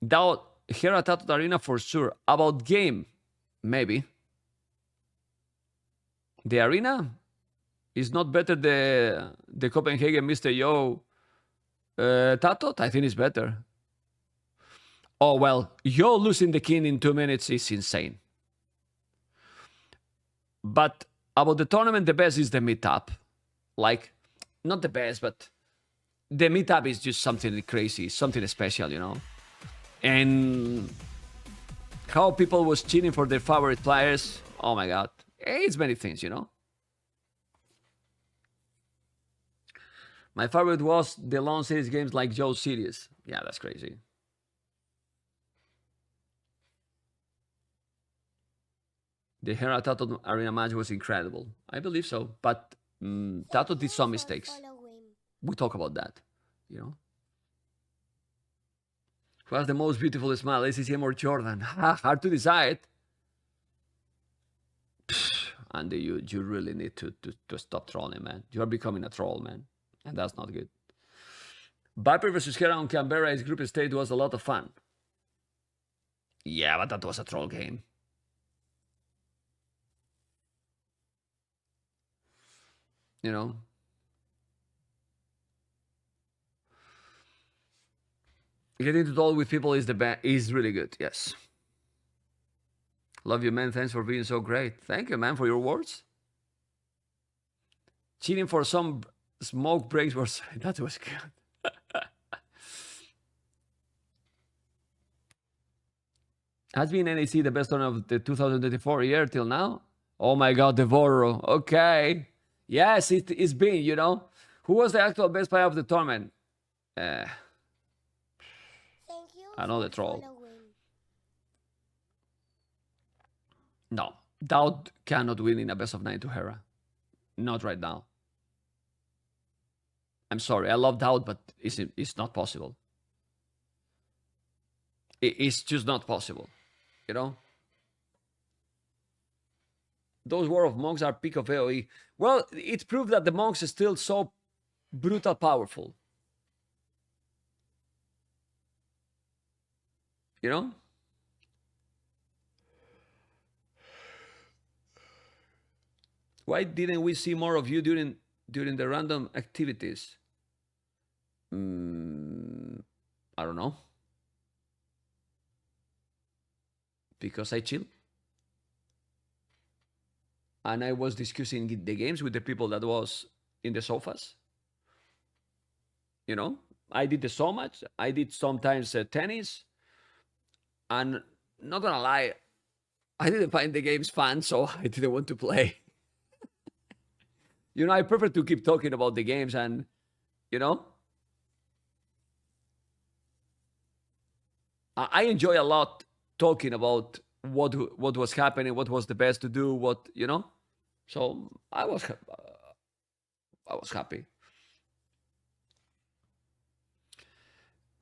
A: doubt Hera Tattoo Arena for sure. About game, maybe. The arena is not better the Copenhagen Mr. Yo Tattoo. I think it's better. Oh well, Yo losing the king in 2 minutes is insane. But about the tournament, the best is the meetup. Like, not the best, but the meetup is just something crazy, something special, you know. And how people was cheering for their favorite players. Oh my god. It's many things, you know. My favorite was the long series games like Joe Series. Yeah, that's crazy. The Hera Tato Arena match was incredible. I believe so. But Tato did some mistakes. We talk about that, you know. Who has the most beautiful smile, ACCM or Jordan? Hard to decide. Andy, you really need to stop trolling, man. You are becoming a troll, man. And that's not good. Viper versus Hera on Canberra, his group stage was a lot of fun. Yeah, but that was a troll game. You know? Getting to talk with people is really good, yes. Love you, man. Thanks for being so great. Thank you, man, for your words. Cheating for some smoke breaks was that was good. Has been NAC the best one of the 2024 year till now? Oh my god, Devoro. Okay. Yes, it's been, you know. Who was the actual best player of the tournament?
C: Thank you.
A: I know the
C: for
A: troll.
C: following.
A: No, Dowd cannot win in a best of 9 to Hera. Not right now. I'm sorry, I love Dowd, but it's not possible. It's just not possible, you know? Those War of Monks are peak of AoE. Well, it proved that the monks are still so brutal powerful. You know? Why didn't we see more of you during the random activities? I don't know. Because I chill. And I was discussing the games with the people that was in the sofas. You know, I did so much. I did sometimes tennis. And not gonna lie, I didn't find the games fun, so I didn't want to play. You know, I prefer to keep talking about the games and, you know. I enjoy a lot talking about what was happening, what was the best to do, what you know. So I was happy.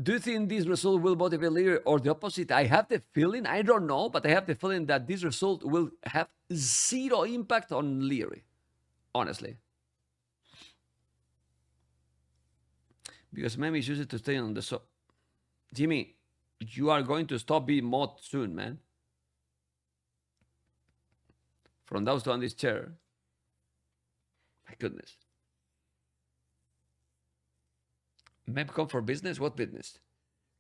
A: Do you think this result will motivate Leary or the opposite? I have the feeling, I don't know, but I have the feeling that this result will have zero impact on Leary, honestly. Because Memi is used to stay on the so. Jimmy, you are going to stop being mod soon, man. From those to on this chair. My goodness. Mem come for business? What business?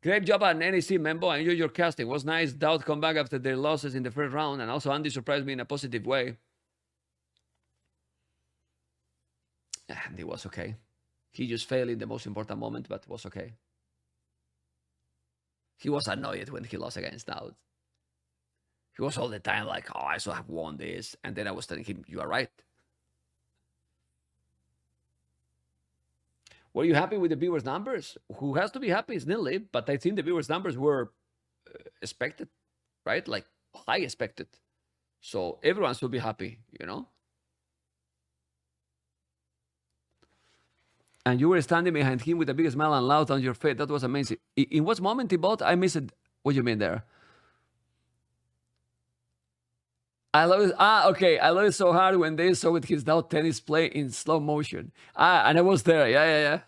A: Great job at NAC, Membo. I enjoyed your casting. Was nice. Doubt come back after their losses in the first round. And also Andy surprised me in a positive way. Andy was okay. He just failed in the most important moment, but was okay. He was annoyed when he lost against Doubt. He was all the time like, oh, I should have won this. And then I was telling him, you are right. Were you happy with the viewers' numbers? Who has to be happy is Nilly, but I think the viewers' numbers were expected, right? Like high expected. So everyone should be happy, you know? And you were standing behind him with the biggest smile and loud on your face. That was amazing. In what moment he bought? I missed it. What do you mean there? I love it. Okay. I love it so hard when they saw with his now tennis play in slow motion. And I was there. Yeah.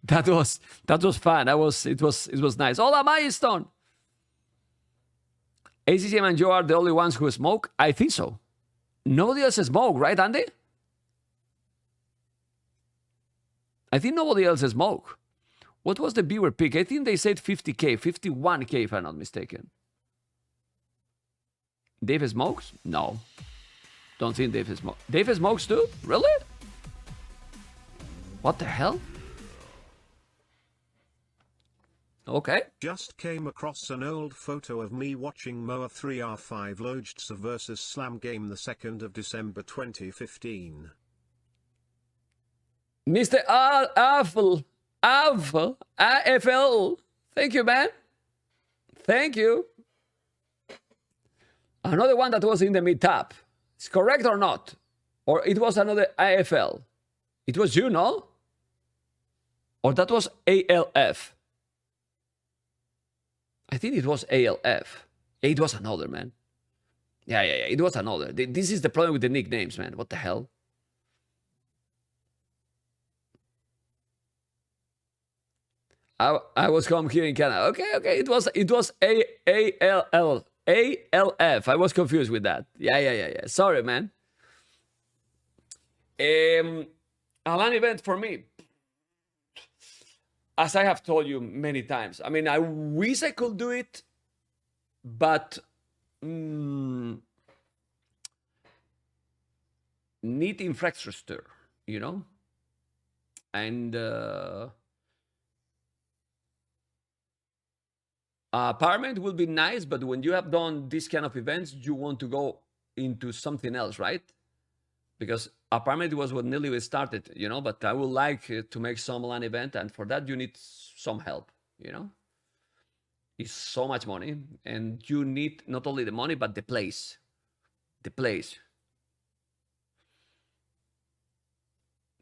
A: that was fun. It was nice. Hola, milestone. ACCM and Joe are the only ones who smoke. I think so. Nobody else smoke, right, Andy? I think nobody else smoke. What was the viewer pick? I think they said 50K, 51K if I'm not mistaken. Dave smokes? No. Don't think Dave smokes. Dave smokes too? Really? What the hell? Okay.
B: Just came across an old photo of me watching Moa 3R5 Lojtsa versus Slam game the 2nd of December 2015.
A: Mr. AFL. Thank you, man. Thank you. Another one that was in the mid-top. Is correct or not? Or it was another AFL? It was you, no? Or that was ALF? I think it was ALF. It was another, man. Yeah. It was another. This is the problem with the nicknames, man. What the hell? I was home here in Canada. Okay. It was ALL. ALF. I was confused with that. Yeah. Sorry, man. A LAN event for me. As I have told you many times. I mean, I wish I could do it, but need infrastructure, you know? And apartment will be nice, but when you have done this kind of events, you want to go into something else, right? Because apartment was what nearly started, you know, but I would like to make some LAN event, and for that you need some help, you know? It's so much money, and you need not only the money, but the place. The place.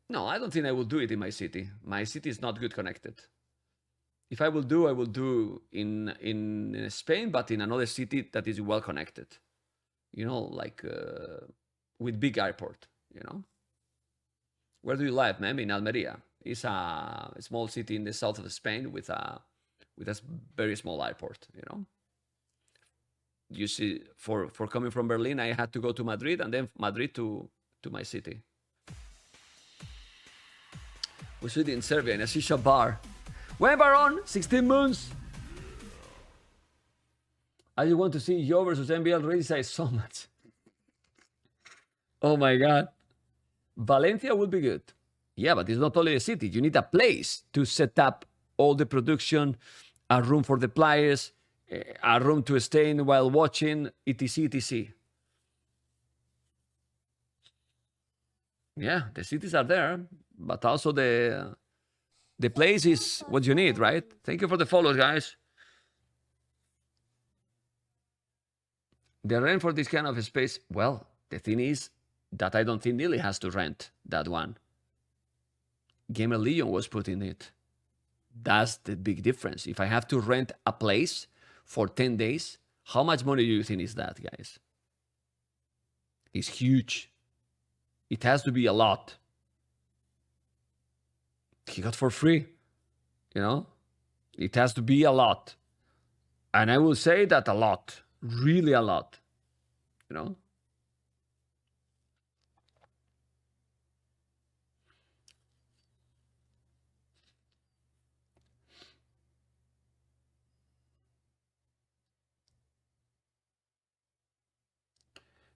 A: No, I don't think I will do it in my city. My city is not good connected. If I will do in Spain, but in another city that is well connected. You know, like with big airport, you know. Where do you live, ma'am? In Almeria. It's a small city in the south of Spain with a very small airport, you know. You see, for coming from Berlin, I had to go to Madrid, and then Madrid to my city. We should in Serbia in a shisha bar. When Baron, 16 months. I just want to see Yo versus NBL ready size so much. Oh my God. Valencia would be good. Yeah, but it's not only a city. You need a place to set up all the production, a room for the players, a room to stay in while watching, etc. Yeah, the cities are there, but also the The place is what you need, right? Thank you for the follows, guys. The rent for this kind of space, well, the thing is that I don't think Neely has to rent that one. Gamer Legion was put in it. That's the big difference. If I have to rent a place for 10 days, how much money do you think is that, guys? It's huge. It has to be a lot. He got for free, you know? It has to be a lot. And I will say that a lot, really a lot, you know?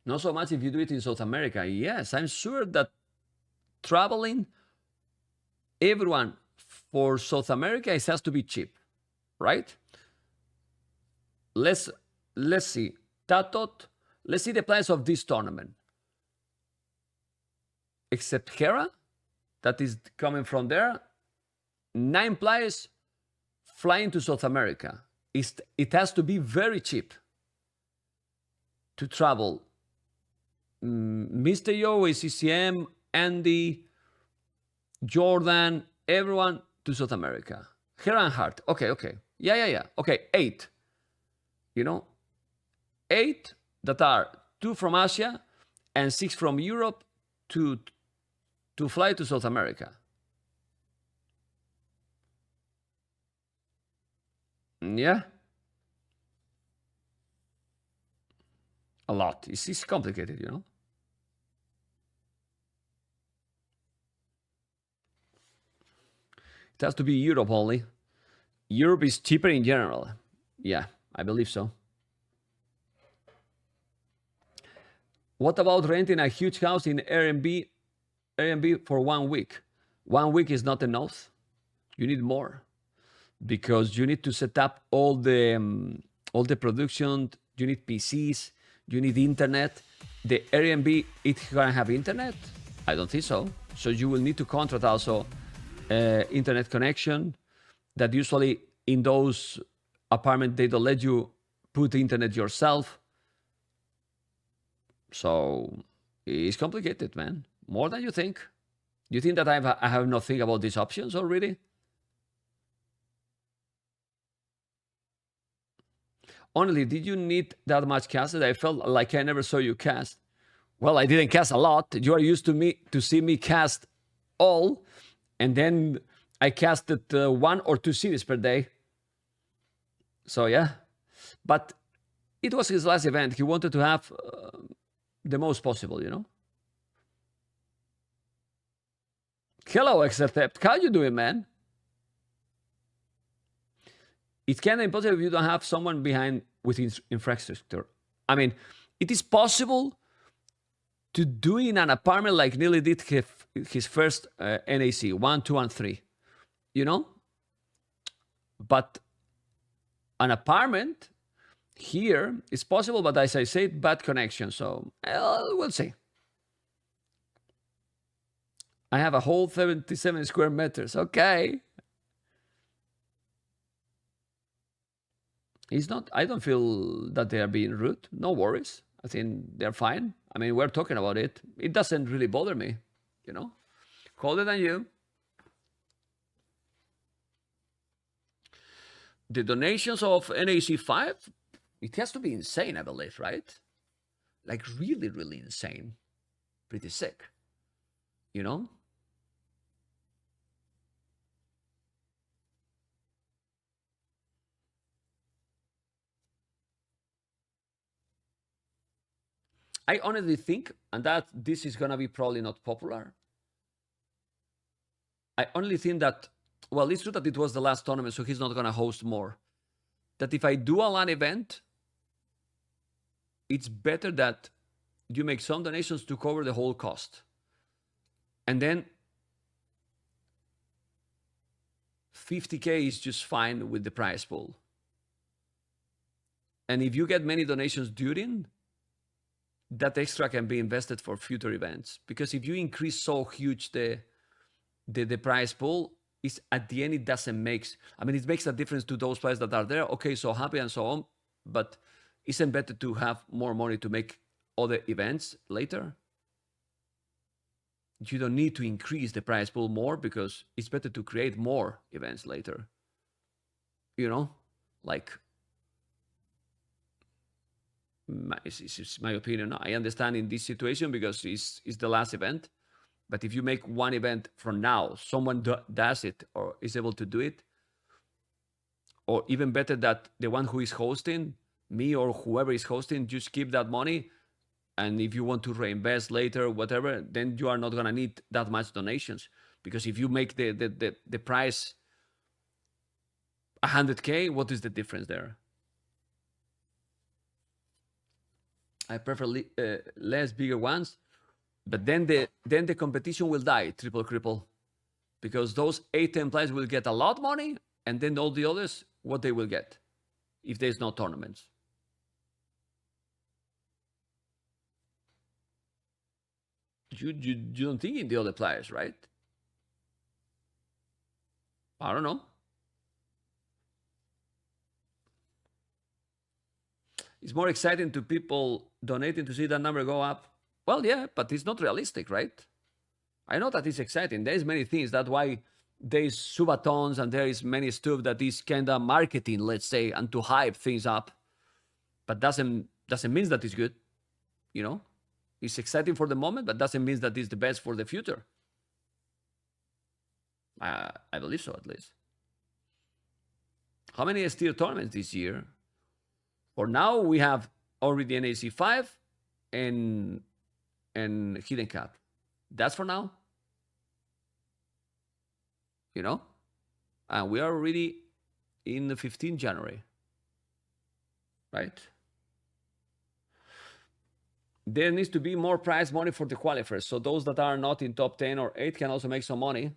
A: Not so much if you do it in South America. Yes, I'm sure that traveling, everyone for South America, it has to be cheap, right? Let's see. Tatot, let's see the plans of this tournament. Except Hera, that is coming from there. 9 players flying to South America. It has to be very cheap to travel. Mr. Yo, ACCM, Andy, Jordan, everyone to South America. Hera and Hart. Okay. Yeah. Okay, 8. You know, 8 that are 2 from Asia and 6 from Europe to fly to South America. Yeah. A lot. It's complicated, you know. It has to be Europe only. Europe is cheaper in general. Yeah, I believe so. What about renting a huge house in Airbnb for 1 week? 1 week is not enough. You need more because you need to set up all the production. You need PCs. You need internet. The Airbnb, it's gonna have internet? I don't think so. So you will need to contract also internet connection. That usually in those apartments they don't let you put internet yourself. So it's complicated, man. More than you think. You think that I have not think about these options already? Honestly, did you need that much casted? I felt like I never saw you cast. Well, I didn't cast a lot. You are used to see me cast all, and then I casted 1 or 2 series per day. So yeah, but it was his last event. He wanted to have the most possible, you know. Hello, Exercept. How you doing, man? It's kind of impossible if you don't have someone behind with infrastructure. I mean, it is possible to do in an apartment like Neely did his first NAC 1, 2, and 3, you know. But an apartment here is possible, but as I said, bad connection. So we'll see. I have a whole 77 square meters. Okay. It's not, I don't feel that they are being rude. No worries. I think they're fine. I mean, we're talking about it. It doesn't really bother me, you know. Colder than you. The donations of NAC5, it has to be insane, I believe, right? Like really, really insane. Pretty sick, you know? I honestly think, and that this is gonna be probably not popular. I only think that, well, it's true that it was the last tournament, so he's not gonna host more. That if I do a LAN event, it's better that you make some donations to cover the whole cost. And then 50K is just fine with the prize pool. And if you get many donations during, that extra can be invested for future events. Because if you increase so huge the prize pool, is at the end it doesn't make. I mean, it makes a difference to those players that are there. Okay, so happy and so on, but isn't better to have more money to make other events later? You don't need to increase the prize pool more because it's better to create more events later. You know, like it's my opinion. I understand in this situation because it's the last event. But if you make one event from now, someone does it or is able to do it, or even better that the one who is hosting, me or whoever is hosting, just keep that money. And if you want to reinvest later, whatever, then you are not going to need that much donations. Because if you make the price 100K, what is the difference there? I prefer less bigger ones. But then the competition will die, triple cripple, because those 8-10 players will get a lot of money, and then all the others, what they will get, if there's no tournaments. You don't think in the other players, right? I don't know. It's more exciting to people donating to see that number go up. Well, yeah, but it's not realistic, right? I know that it's exciting. There's many things. That's why there's subathons and there is many stuff that is kind of marketing, let's say, and to hype things up. But doesn't mean that it's good. You know, it's exciting for the moment, but doesn't mean that it's the best for the future. I believe so, at least. How many S-tier tournaments this year? For now, we have already NAC5 and Hidden Cup. That's for now. You know? And we are already in the 15th January. Right? There needs to be more prize money for the qualifiers. So those that are not in top 10 or 8 can also make some money.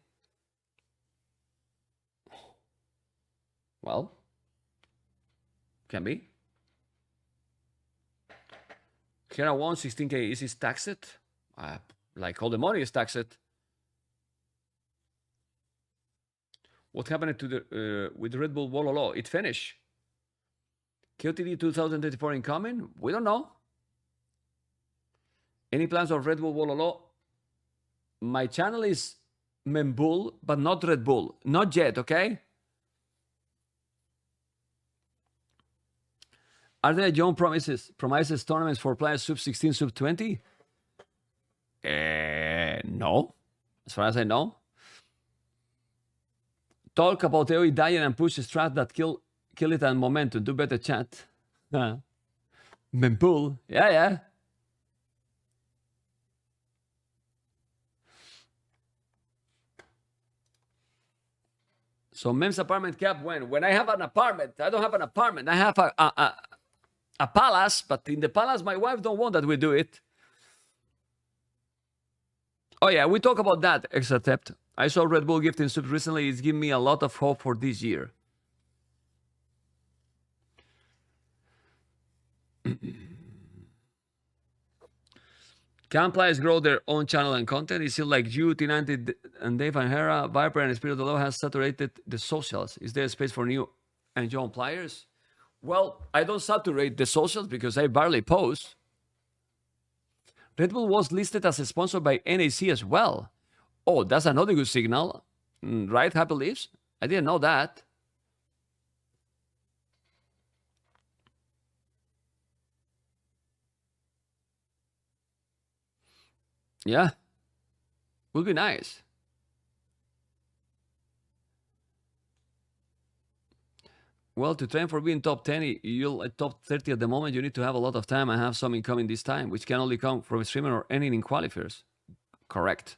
A: Well, can be. Here I won 16K. Is it taxed? Like all the money is taxed. What happened to the with Red Bull Wololo? It finished. KOTD 2024 incoming? We don't know. Any plans of Red Bull Wololo? My channel is Membull, but not Red Bull. Not yet, okay? Are there John promises tournaments for players sub 16, sub 20? No. As far as I know. Talk about AoE dying and push strat that kill it and momentum. Do better chat. Mempool. Yeah. So Mem's apartment cap when I have an apartment. I don't have an apartment. I have a palace, but in the palace, my wife don't want that we do it. Oh yeah, we talk about that, Exatept. I saw Red Bull gifting subs recently. It's given me a lot of hope for this year. Can players grow their own channel and content? Is it like you, T90, and Dave and Hera, Viper, and Spirit of the Law has saturated the socials? Is there space for new and young players? Well, I don't saturate the socials because I barely post. Red Bull was listed as a sponsor by NAC as well. Oh, that's another good signal. Right, Happy Leaves? I didn't know that. Yeah. Would be nice. Well, to train for being top 10, you'll at top 30 at the moment, you need to have a lot of time and have some incoming this time, which can only come from a streamer or any in qualifiers. Correct.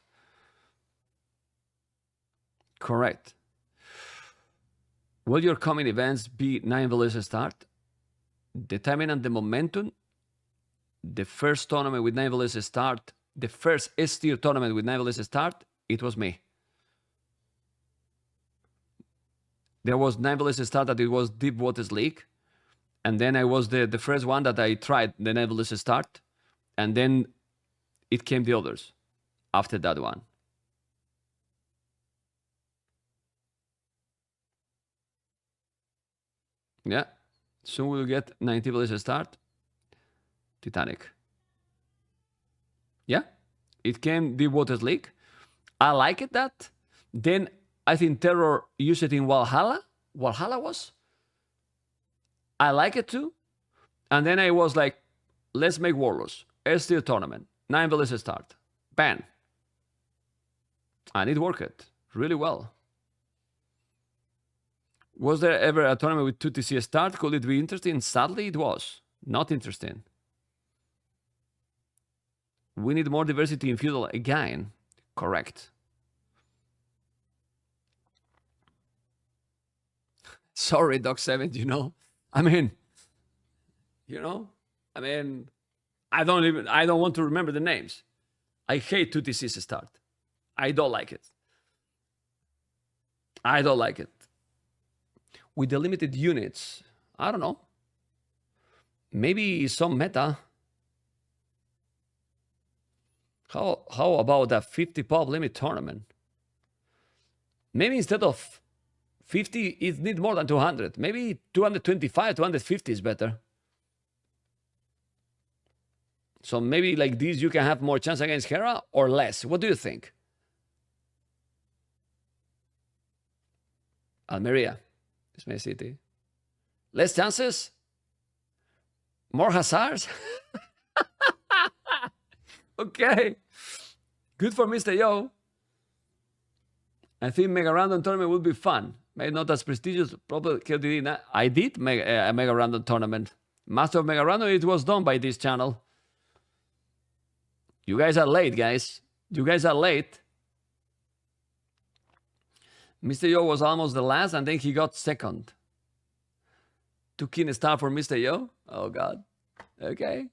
A: Will your coming events be 9 village start? The timing and the momentum, the first tournament with 9 village start, the first S-tier tournament with 9 village start, it was me. There was 9 village start that it was Deep Waters League. And then I was the first one that I tried the 9 village start. And then it came the others after that one. Yeah. Soon we'll get 90 Village start. Titanic. Yeah. It came Deep Waters League. I like it that. Then I think Terror used it in Valhalla. Valhalla was. I like it too. And then I was like, let's make Warlords. S-tier tournament. 9 Village start. Bam. And it worked really well. Was there ever a tournament with 2 TC start? Could it be interesting? Sadly, it was. Not interesting. We need more diversity in feudal again. Correct. Sorry, Doc7, you know. I mean, I don't want to remember the names. I hate 2 TC's start. I don't like it. I don't like it. With the limited units, I don't know. Maybe some meta. How about a 50 pop limit tournament? Maybe instead of 50, it needs more than 200. Maybe 225, 250 is better. So maybe like this, you can have more chance against Hera or less. What do you think? Almeria. It's my city. Less chances? More hazards? Okay. Good for Mr. Yo. I think Mega Random Tournament will be fun. Maybe not as prestigious. Probably KDD. I did make a Mega Random Tournament. Master of Mega Random, it was done by this channel. You guys are late, guys. You guys are late. Mr. Yo was almost the last, and then he got second. 2 king star for Mr. Yo? Oh, God. Okay.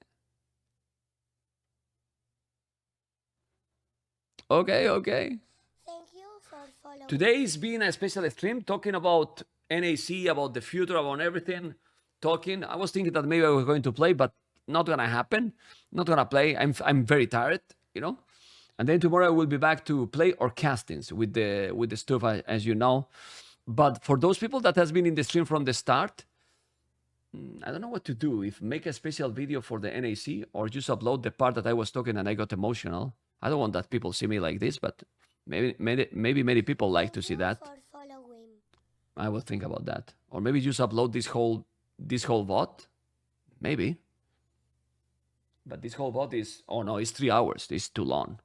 A: Okay.
C: Thank you for following.
A: Today's been a special stream talking about NAC, about the future, about everything. I was thinking that maybe I was going to play, but not gonna happen. Not gonna play. I'm very tired, you know. And then tomorrow I will be back to play or castings with the stuff, as you know. But for those people that has been in the stream from the start, I don't know what to do. If make a special video for the NAC or just upload the part that I was talking and I got emotional. I don't want that people see me like this, but maybe many people like to see that.
C: For following.
A: I will think about that. Or maybe just upload this whole VOD. Maybe. But this whole VOD is, oh no, it's 3 hours. It's too long.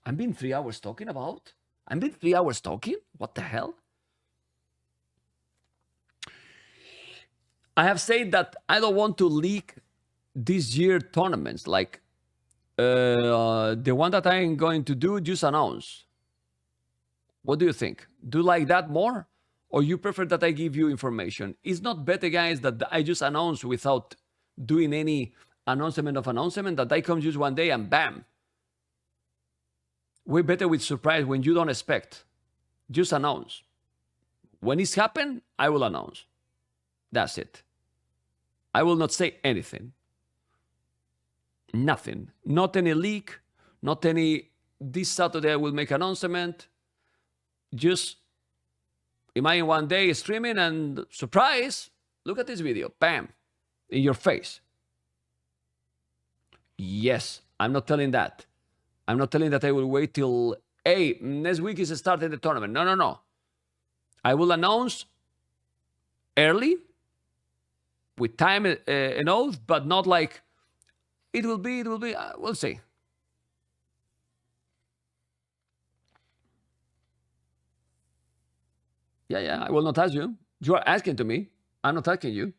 A: I've been 3 hours talking about? I've been 3 hours talking? What the hell? I have said that I don't want to leak this year tournaments. Like the one that I'm going to do, just announce. What do you think? Do you like that more? Or you prefer that I give you information? It's not better, guys, that I just announce without doing any announcement, that I come just one day and bam. Way better with surprise when you don't expect. Just announce. When it's happened, I will announce. That's it. I will not say anything. Nothing. Not any leak. Not any, this Saturday I will make announcement. Just imagine one day streaming and surprise, look at this video. Bam. In your face. Yes, I'm not telling that. I'm not telling that I will wait till, hey, next week is starting the tournament. No. I will announce early, with time and all, but not like, it will be, we'll see. Yeah, I will not ask you. You are asking to me. I'm not asking you.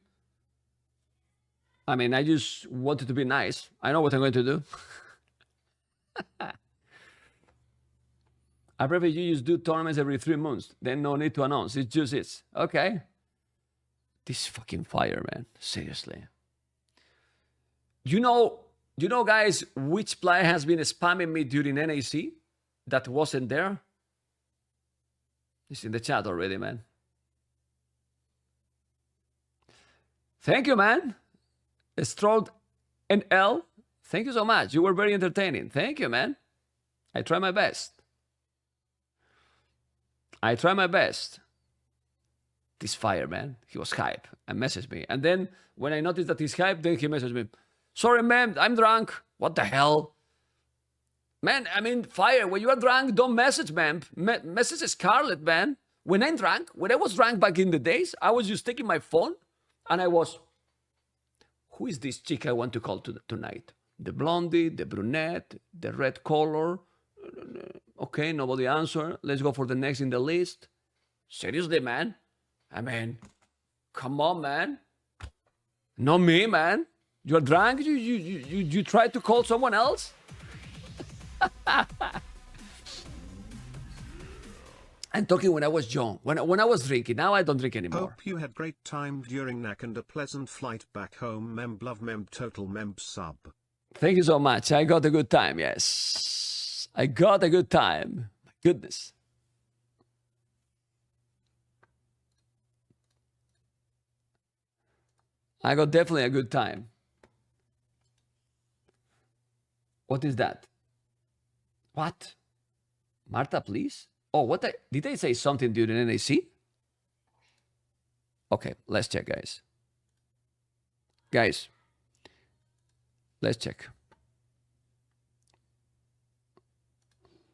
A: I mean, I just wanted to be nice. I know what I'm going to do. I prefer you just do tournaments every 3 months. Then no need to announce. It's just it. Okay. This fucking fire, man. Seriously. You know, guys, which player has been spamming me during NAC that wasn't there? It's in the chat already, man. Thank you, man. Strolled and L. Thank you so much. You were very entertaining. Thank you, man. I try my best. this fire, man. He was hype and messaged me. And then when I noticed that he's hype, then he messaged me, sorry, man, I'm drunk. What the hell? Man, I mean, fire, when you are drunk, don't message, man. Message Scarlett, man. When I was drunk back in the days, I was just taking my phone and I was, who is this chick I want to call tonight? The blondie, the brunette, the red color. Okay, nobody answered. Let's go for the next in the list. Seriously, man? I mean, come on, man. Not me, man. You're drunk? You try to call someone else? I'm talking when I was young, when I was drinking. Now I don't drink anymore.
B: Hope you had great time during NAC and a pleasant flight back home. Love total sub.
A: Thank you so much. I got a good time, yes. I got a good time. My goodness. I got definitely a good time. What is that? What? Marta, please? Oh, did I say something during NAC? Okay, let's check, guys. Guys, let's check.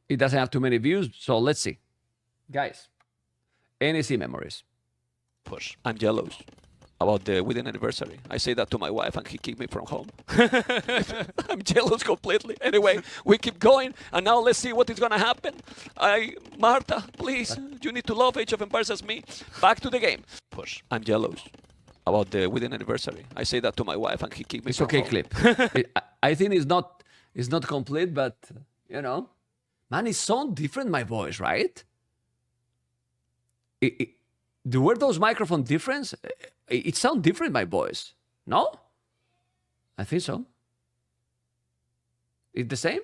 A: It doesn't have too many views, so let's see. Guys, NAC memories.
D: Push. I'm jealous about the wedding anniversary. I say that to my wife and he kicked me from home. I'm jealous completely. Anyway, we keep going and now let's see what is gonna happen. Marta, please, you need to love Age of Empires as me. Back to the game. Push. I'm jealous about the wedding anniversary. I say that to my wife and he kicked me
A: It's
D: from
A: okay,
D: home.
A: clip. I think it's not complete, but you know, man, it sounds different, my voice, right? Were those microphones different? It sounds different, my voice. No? I think so. It's the same?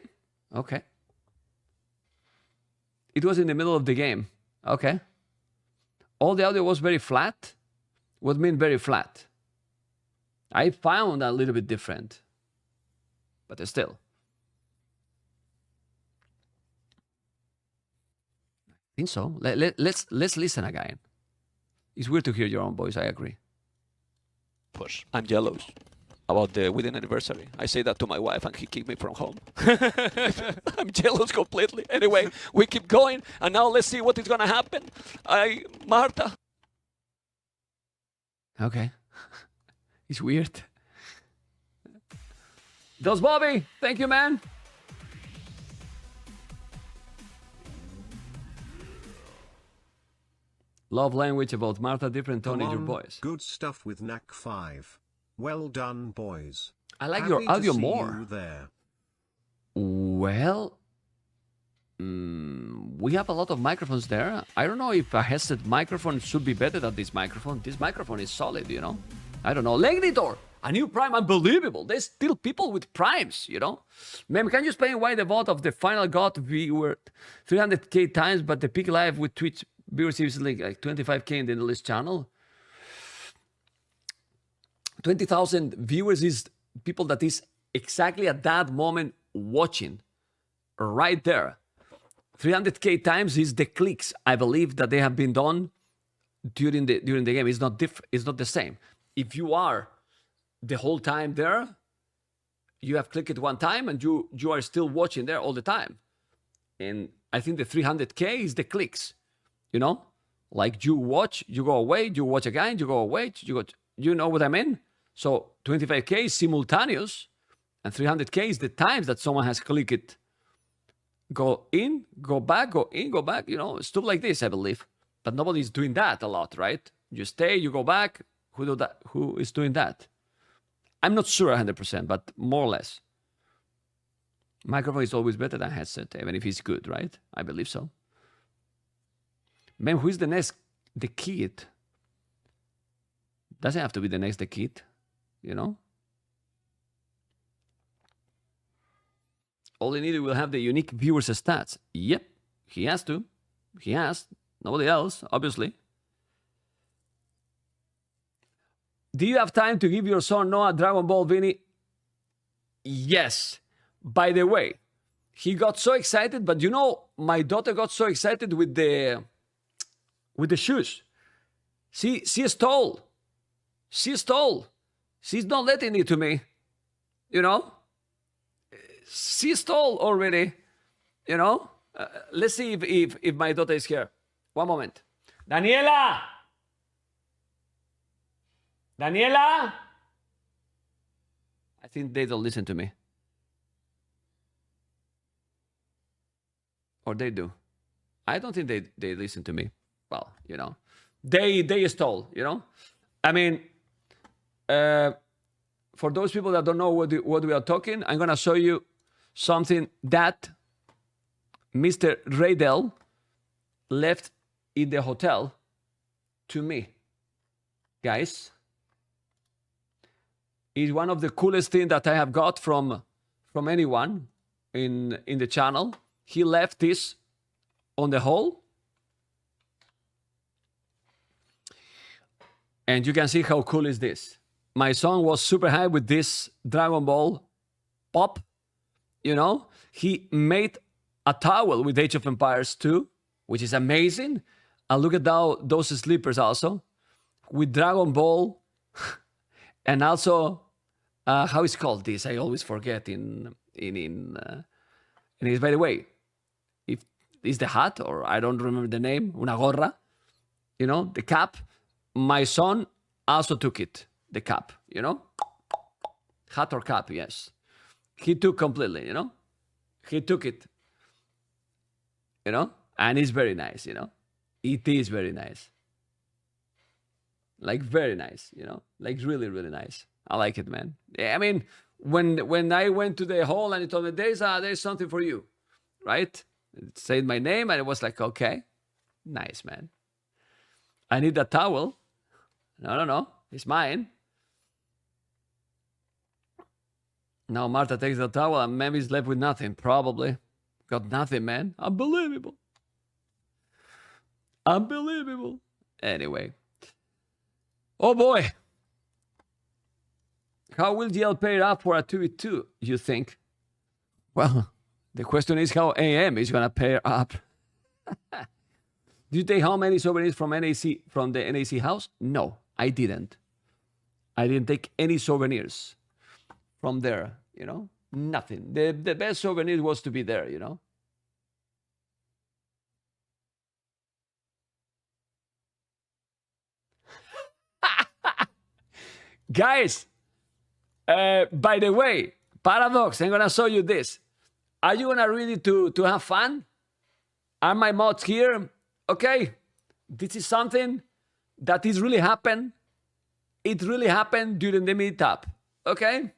A: Okay. It was in the middle of the game. Okay. All the audio was very flat. What mean very flat? I found a little bit different. But still. I think so. Let's listen again. It's weird to hear your own voice, I agree.
D: Push. I'm jealous about the wedding anniversary. I say that to my wife and he kicked me from home. I'm jealous completely. Anyway, we keep going and now let's see what is gonna happen. Marta.
A: Okay. It's weird. Dos Bobby, thank you, man. Love language about Martha, different tone in your voice.
B: Good stuff with NAC5. Well done, boys.
A: I like
B: Happy
A: your audio
B: to see
A: more.
B: You there.
A: Well, we have a lot of microphones there. I don't know if a headset microphone should be better than this microphone. This microphone is solid, you know? I don't know. Legnitor, a new prime, unbelievable. There's still people with primes, you know? Ma'am, can you explain why the vote of the final got viewer 300k times, but the peak live with Twitch viewers is like 25k in the list channel? 20,000 viewers is people that is exactly at that moment watching right there. 300k times is the clicks, I believe, that they have been done during the game. It's not different. It's not the same. If you are the whole time there, you have clicked it one time and you are still watching there all the time. And I think the 300k is the clicks, you know, like you watch, you go away, you watch again, you go away, you know what I mean? So 25k is simultaneous and 300k is the times that someone has clicked it. Go in, go back, go in, go back, you know, stuff like this, I believe. But nobody's doing that a lot, right? You stay, you go back. Who do that? Who is doing that? I'm not sure 100%, but more or less. Microphone is always better than headset, even if it's good, right? I believe so. Man, who is the next? The kid. Doesn't have to be the next the kid, you know? All he needed will have the unique viewers stats. Yep, he has to. He has. Nobody else, obviously. Do you have time to give your son Noah Dragon Ball Vinny? Yes. By the way, he got so excited, but you know, my daughter got so excited with the shoes. She stole. She stole. She's not letting it to me. You know? She stole already. You know? Let's see if my daughter is here. One moment. Daniela! Daniela! I think they don't listen to me. Or they do. I don't think they listen to me. Well, you know. They stole, you know? I mean, for those people that don't know what we are talking, I'm going to show you something that Mr. Raydell left in the hotel to me. Guys, it's one of the coolest things that I have got from anyone in the channel. He left this on the hall. And you can see how cool is this. My son was super high with this Dragon Ball pop. You know, he made a towel with Age of Empires 2, which is amazing. And look at those slippers also with Dragon Ball. And also, how is called this? I always forget in by the way, if is the hat, or I don't remember the name, una gorra, you know, the cap. My son also took it, the cap, you know, hat or cap, yes. He took completely, you know, he took it, you know, and it's very nice, you know, it is very nice. Like very nice, you know, like really, really nice. I like it, man. Yeah, I mean, when I went to the hall and it told me, there's something for you, right? It said my name and it was like, okay, nice, man. I need that towel. No, it's mine. Now Marta takes the towel and Mammy's left with nothing, probably. Got nothing, man. Unbelievable. Unbelievable. Anyway. Oh boy. How will GL pay up for a 2v2, you think? Well, the question is how AM is going to pair up. Did you take how many souvenirs from the NAC house? No, I didn't. I didn't take any souvenirs from there, you know? Nothing. The best souvenir was to be there, you know? Guys, by the way, Paradox, I'm going to show you this. Are you going to read it to have fun? Are my mods here? Okay, this is something that is really happened. It really happened during the meetup, okay?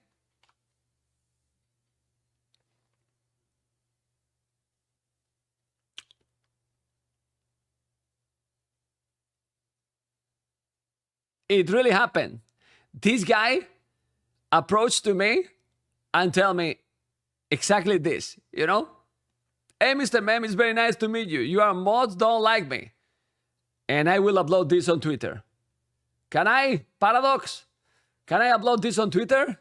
A: It really happened. This guy approached to me and tell me exactly this, you know? Hey, Mr. Mem, it's very nice to meet you. Your mods don't like me. And I will upload this on Twitter. Can I, Paradox? Can I upload this on Twitter?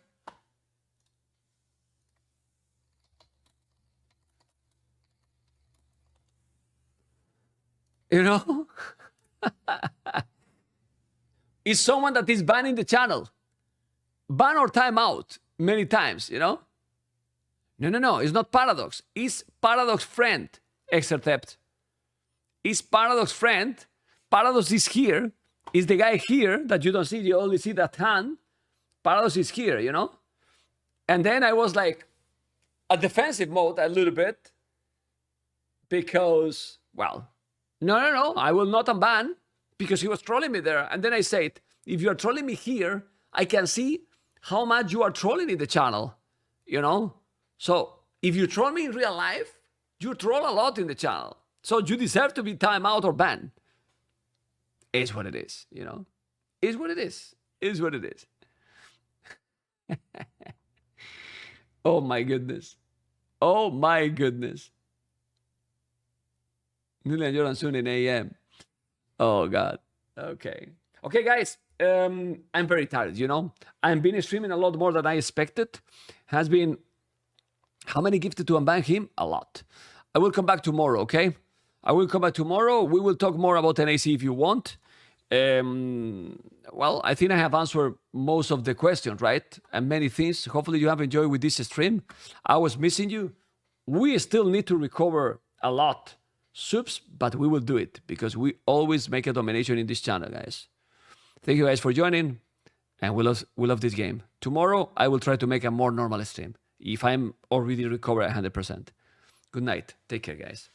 A: You know? It's someone that is banning the channel. Ban or timeout many times, you know? No, it's not Paradox. It's Paradox friend, Exercept. It's Paradox friend. Paradox is here. Is the guy here that you don't see, you only see that hand. Paradox is here, you know? And then I was like, a defensive mode a little bit. Because, well, no, I will not unban. Because he was trolling me there. And then I said, if you are trolling me here, I can see how much you are trolling in the channel, you know? So if you troll me in real life, you troll a lot in the channel. So you deserve to be timed out or banned. It's what it is, you know? It's what it is. It's what it is. Oh my goodness. Oh my goodness. Julian Jordan soon in AM. Oh God. Okay. Okay, guys. I'm very tired, you know? I've been streaming a lot more than I expected. Has been... How many gifted to unban him? A lot. I will come back tomorrow, okay? I will come back tomorrow. We will talk more about NAC if you want. Well, I think I have answered most of the questions, right? And many things. Hopefully you have enjoyed with this stream. I was missing you. We still need to recover a lot subs, but we will do it because we always make a domination in this channel, guys. Thank you guys for joining, and we love this game. Tomorrow, I will try to make a more normal stream if I'm already recovered 100%. Good night. Take care, guys.